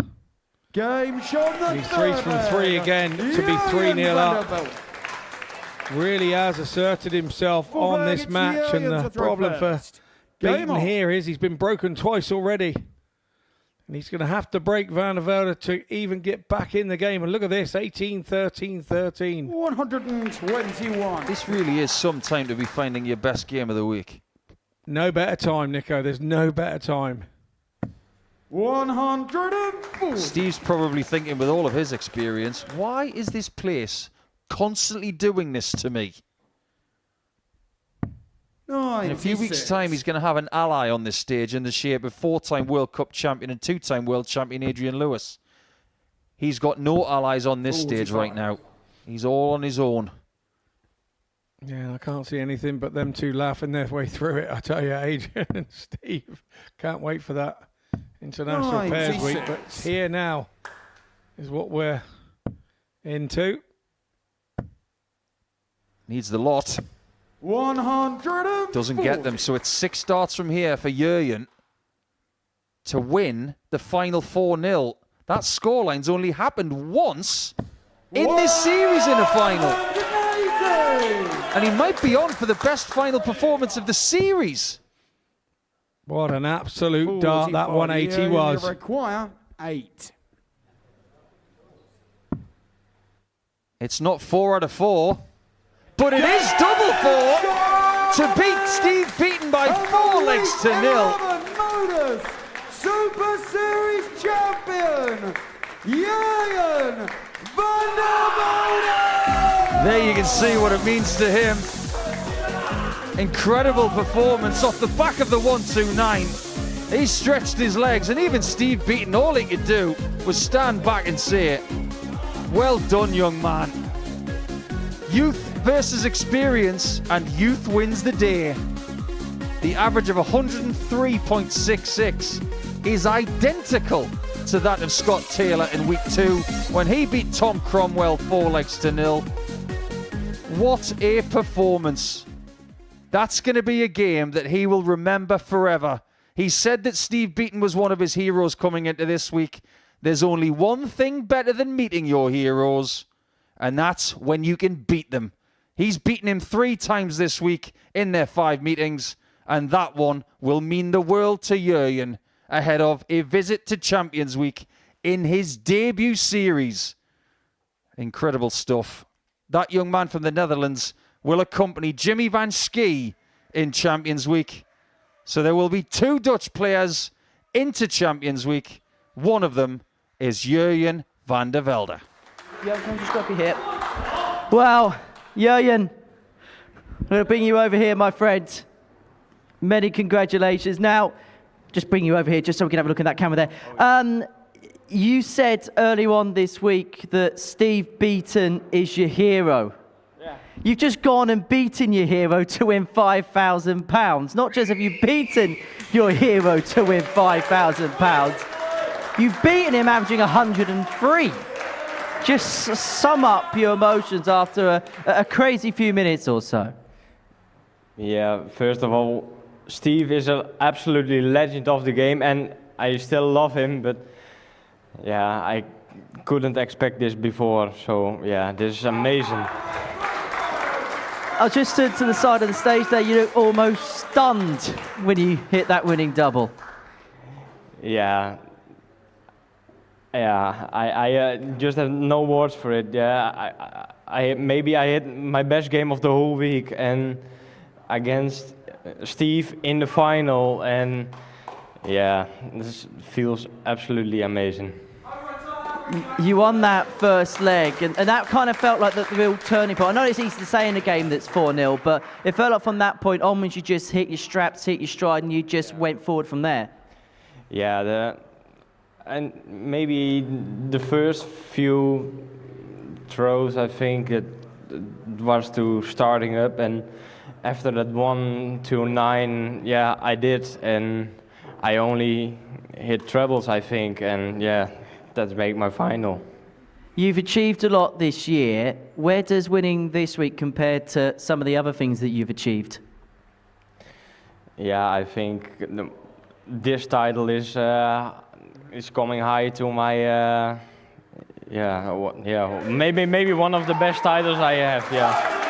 Game shot. He's 3 from 3 again to be 3-0 up. Really has asserted himself on this match, and the problem for Beaton here is he's been broken twice already. And he's going to have to break Van der Velde to even get back in the game. And look at this, 18, 13, 13. 121. This really is some time to be finding your best game of the week. No better time, Nico. There's no better time. 140. Steve's probably thinking with all of his experience, why is this place constantly doing this to me? In a few weeks' time, he's going to have an ally on this stage in the shape of 4-time World Cup champion and 2-time world champion Adrian Lewis. He's got no allies on this stage right now. He's all on his own. Yeah, I can't see anything but them two laughing their way through it. I tell you, Adrian and Steve. Can't wait for that International Pairs Week. But here now is what we're into. Needs the lot. 140. Doesn't get them, so it's 6 starts from here for Jurjen to win the final 4-0. That scoreline's only happened once in this series in a final. And he might be on for the best final performance of the series. What an absolute dart that 180 was. You require 8. It's not 4 out of 4. But it is double 4 to beat Steve Beaton by 4 legs to 0. Modus Super Series champion, Jurjen van der Velde! There you can see what it means to him. Incredible performance off the back of the 129. He stretched his legs, and even Steve Beaton, all he could do was stand back and say it. Well done, young man. Youth versus experience, and youth wins the day. The average of 103.66 is identical to that of Scott Taylor in week 2 when he beat Tom Cromwell 4-0. What a performance. That's going to be a game that he will remember forever. He said that Steve Beaton was one of his heroes coming into this week. There's only one thing better than meeting your heroes, and that's when you can beat them. He's beaten him 3 times this week in their 5 meetings, and that one will mean the world to Jurjen ahead of a visit to Champions Week in his debut series. Incredible stuff. That young man from the Netherlands will accompany Jimmy van Schie in Champions Week. So there will be 2 Dutch players into Champions Week. One of them is Jurjen van der Velde. Jurjen, can I just grab you here? Well, Jurjen, I'm going to bring you over here, my friend. Many congratulations. Now, just bring you over here just so we can have a look at that camera there. You said early on this week that Steve Beaton is your hero. Yeah. You've just gone and beaten your hero to win £5,000. Not just have you beaten your hero to win £5,000, you've beaten him averaging 103. Just sum up your emotions after a crazy few minutes or so. Yeah, first of all, Steve is an absolutely legend of the game, and I still love him, but yeah, I couldn't expect this before, so yeah, this is amazing. I just stood to the side of the stage there. You look almost stunned when you hit that winning double. Yeah. Yeah, I just have no words for it. Yeah, maybe I hit my best game of the whole week, and against Steve in the final, and yeah, this feels absolutely amazing. You won that first leg, and that kind of felt like the real turning point. I know it's easy to say in a game that's 4-0, but it felt like from that point onwards you just hit your straps, hit your stride, and you just went forward from there. Yeah, and maybe the first few throws, I think it was to starting up, and after that 1-9, yeah, I did, and I only hit trebles, I think, and yeah, that made my final. You've achieved a lot this year. Where does winning this week compare to some of the other things that you've achieved? Yeah, I think this title is coming high to my maybe one of the best titles I have. Yeah.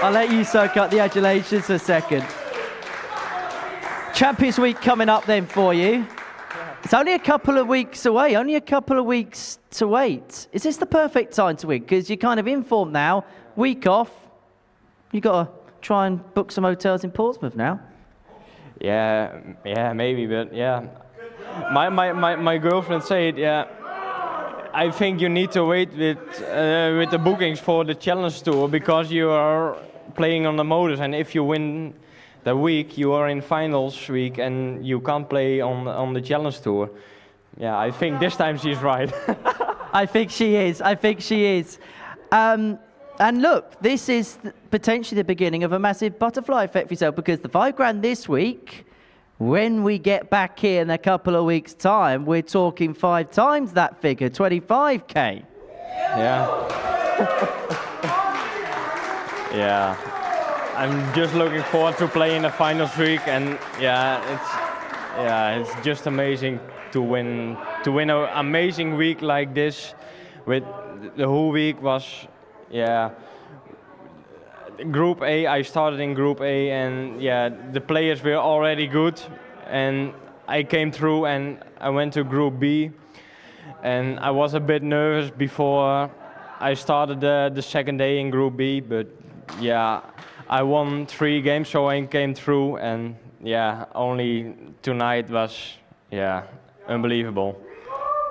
I'll let you soak up the adulations for a second. Champions Week coming up then for you. It's only a couple of weeks away, only a couple of weeks to wait. Is this the perfect time to win? Because you're kind of in form now, week off. You've got to try and book some hotels in Portsmouth now. Yeah, maybe, but yeah. My girlfriend said, yeah, I think you need to wait with the bookings for the Challenge Tour because you are playing on the Modus, and if you win the week, you are in finals week and you can't play on the Challenge Tour. Yeah, I think this time she's right. I think she is. And look, this is potentially the beginning of a massive butterfly effect for yourself, because the $5,000 this week, when we get back here in a couple of weeks' time, we're talking 5 times that figure, 25K. Yeah. Yeah. I'm just looking forward to playing the finals week, and it's just amazing to win an amazing week like this. With the whole week was Group A. I started in Group A, and the players were already good, and I came through and I went to Group B, and I was a bit nervous before I started the second day in Group B, but yeah, I won 3 games, so I came through, and yeah, only tonight was yeah, unbelievable.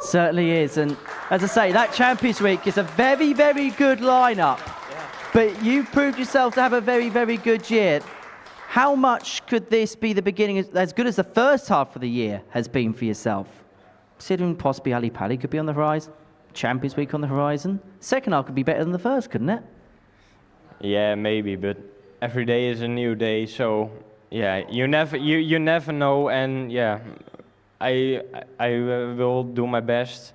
Certainly is. And as I say, that Champions Week is a very, very good lineup. But you proved yourself to have a very, very good year. How much could this be the beginning, as good as the first half of the year has been for yourself? Considering possibly Ali Pali could be on the horizon, Champions Week on the horizon. Second half could be better than the first, couldn't it? Yeah, maybe, but every day is a new day, so yeah, you never know, and yeah, I will do my best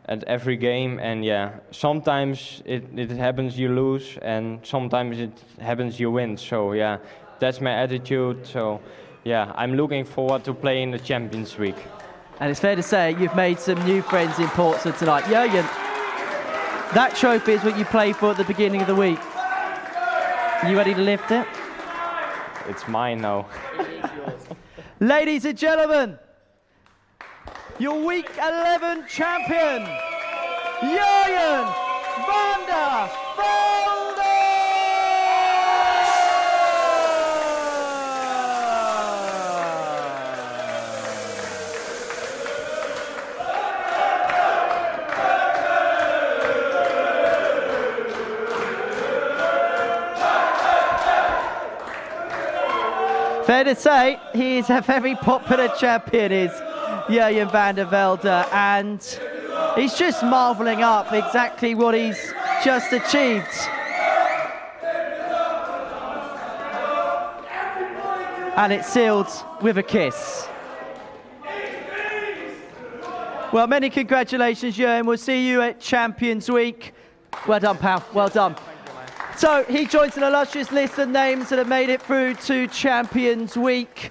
at every game, and yeah, sometimes it happens you lose, and sometimes it happens you win, so yeah, that's my attitude, so yeah, I'm looking forward to playing the Champions Week. And it's fair to say you've made some new friends in Portsmouth tonight. Jurgen, that trophy is what you played for at the beginning of the week. Are you ready to lift it? It's mine now. Ladies and gentlemen, your Week 11 champion, Jurgen van der Velde! Fair to say, he is a very popular champion, is Jurgen van der Velde, and he's just marvelling up exactly what he's just achieved. And it's sealed with a kiss. Well, many congratulations, Jurgen. We'll see you at Champions Week. Well done, pal. Well done. So he joins an illustrious list of names that have made it through to Champions Week.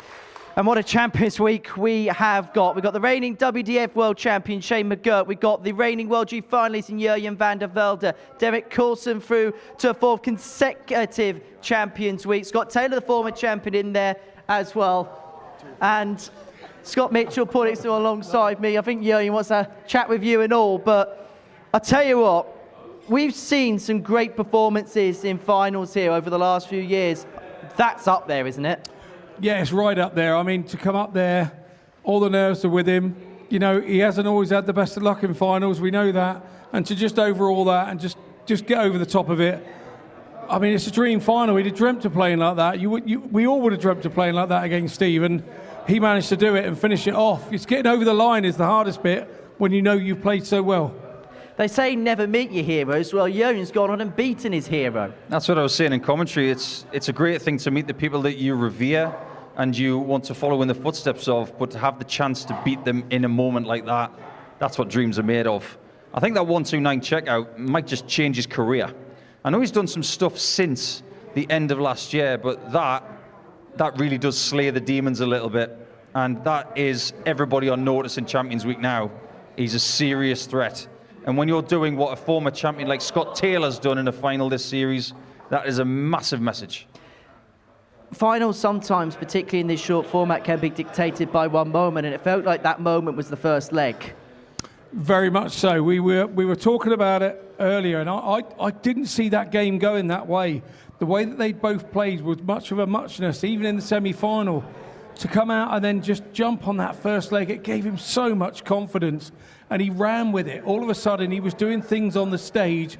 And what a Champions Week we have got. We've got the reigning WDF World Champion, Shane McGurk. We've got the reigning World G finalist in Jurgen van der Velde. Derek Coulson through to a fourth consecutive Champions Week. Scott Taylor, the former champion, in there as well. And Scott Mitchell put it alongside me. I think Jurgen wants to chat with you and all. But I'll tell you what. We've seen some great performances in finals here over the last few years. That's up there, isn't it? Yeah, it's right up there. I mean, to come up there, all the nerves are with him. You know, he hasn't always had the best of luck in finals, we know that. And to just overall that and just get over the top of it. I mean, it's a dream final. He'd have dreamt of playing like that. We all would have dreamt of playing like that against Steve, and he managed to do it and finish it off. It's getting over the line is the hardest bit when you know you've played so well. They say never meet your heroes. Well, Jurgen's gone on and beaten his hero. That's what I was saying in commentary. It's a great thing to meet the people that you revere and you want to follow in the footsteps of, but to have the chance to beat them in a moment like that, that's what dreams are made of. I think that 129 checkout might just change his career. I know he's done some stuff since the end of last year, but that really does slay the demons a little bit. And that is everybody on notice in Champions Week now. He's a serious threat. And when you're doing what a former champion like Scott Taylor's done in a final this series, that is a massive message. Finals sometimes, particularly in this short format, can be dictated by one moment, and it felt like that moment was the first leg. Very much so. We were talking about it earlier, and I didn't see that game going that way. The way that they both played was much of a muchness, even in the semi-final. To come out and then just jump on that first leg, it gave him so much confidence, and he ran with it. All of a sudden, he was doing things on the stage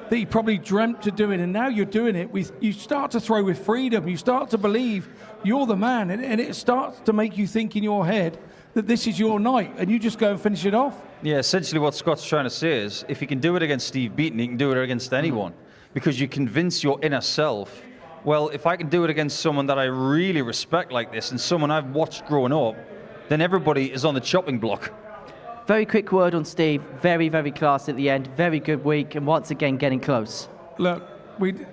that he probably dreamt of doing, and now you're doing it. You start to throw with freedom. You start to believe you're the man, and it starts to make you think in your head that this is your night, and you just go and finish it off. Yeah, essentially what Scott's trying to say is, if he can do it against Steve Beaton, he can do it against anyone, because you convince your inner self, well, if I can do it against someone that I really respect like this and someone I've watched growing up, then everybody is on the chopping block. Very quick word on Steve. Very, very classy at the end. Very good week, and once again getting close. Look,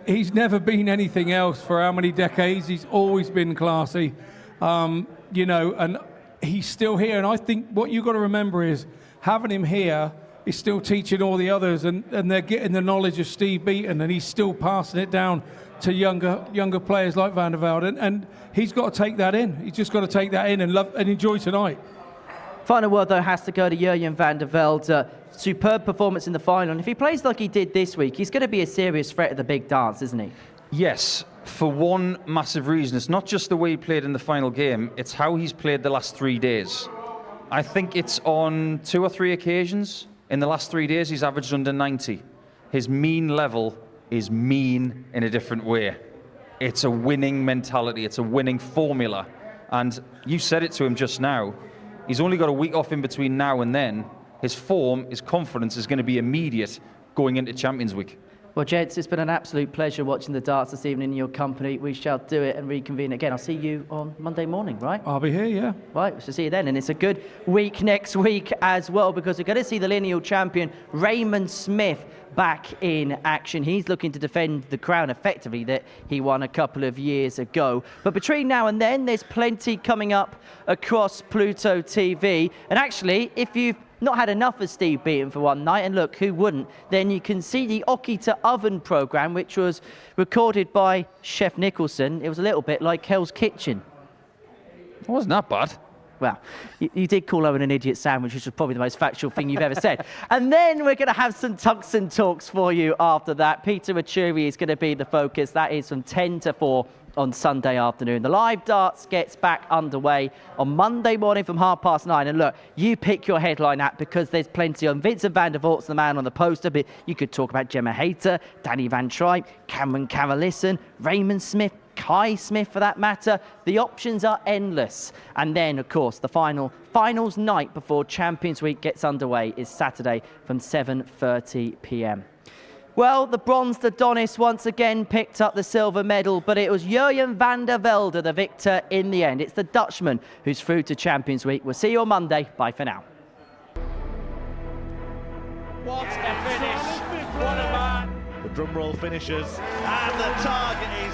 he's never been anything else for how many decades. He's always been classy, you know, and he's still here. And I think what you've got to remember is having him here is still teaching all the others, and they're getting the knowledge of Steve Beaton, and he's still passing it down to younger players like Van der Velde, and he's got to take that in. He's just got to take that in and love and enjoy tonight. Final word, though, has to go to Jurgen van der Velde. Superb performance in the final, and if he plays like he did this week, he's going to be a serious threat at the big dance, isn't he? Yes, for one massive reason. It's not just the way he played in the final game, it's how he's played the last 3 days. I think it's on 2 or 3 occasions. In the last 3 days, he's averaged under 90. His mean level is mean in a different way. It's a winning mentality. It's a winning formula. And you said it to him just now. He's only got a week off in between now and then. His form, his confidence is going to be immediate going into Champions Week. Well, gents, it's been an absolute pleasure watching the darts this evening in your company. We shall do it and reconvene again. I'll see you on Monday morning, right? I'll be here, yeah. Right, we'll see you then. And it's a good week next week as well, because we're going to see the lineal champion, Raymond Smith, back in action. He's looking to defend the crown effectively that he won a couple of years ago. But between now and then, there's plenty coming up across Pluto TV. And actually, if you've not had enough of Steve Beaton for one night, and look, who wouldn't, then you can see the Oki to Oven programme, which was recorded by Chef Nicholson. It was a little bit like Hell's Kitchen. It wasn't that bad. Well, you did call Owen an idiot sandwich, which was probably the most factual thing you've ever said. And then we're going to have some Tungsten Talks for you after that. Peter Maturi is going to be the focus. That is from 10 to 4 on Sunday afternoon. The live darts gets back underway on Monday morning from 9:30. And look, you pick your headline app, because there's plenty on. Vincent van der Voort's the man on the poster, but you could talk about Gemma Hayter, Danny Van Tripe, Cameron Carolissen, Raymond Smith, Kai Smith for that matter. The options are endless. And then, of course, the finals night before Champions Week gets underway is Saturday from 7:30 p.m. Well, the bronzed Adonis once again picked up the silver medal, but it was Jurjen van der Velde, the victor in the end. It's the Dutchman who's through to Champions Week. We'll see you on Monday. Bye for now. What a finish! What a man! The drum roll finishes, and the target is...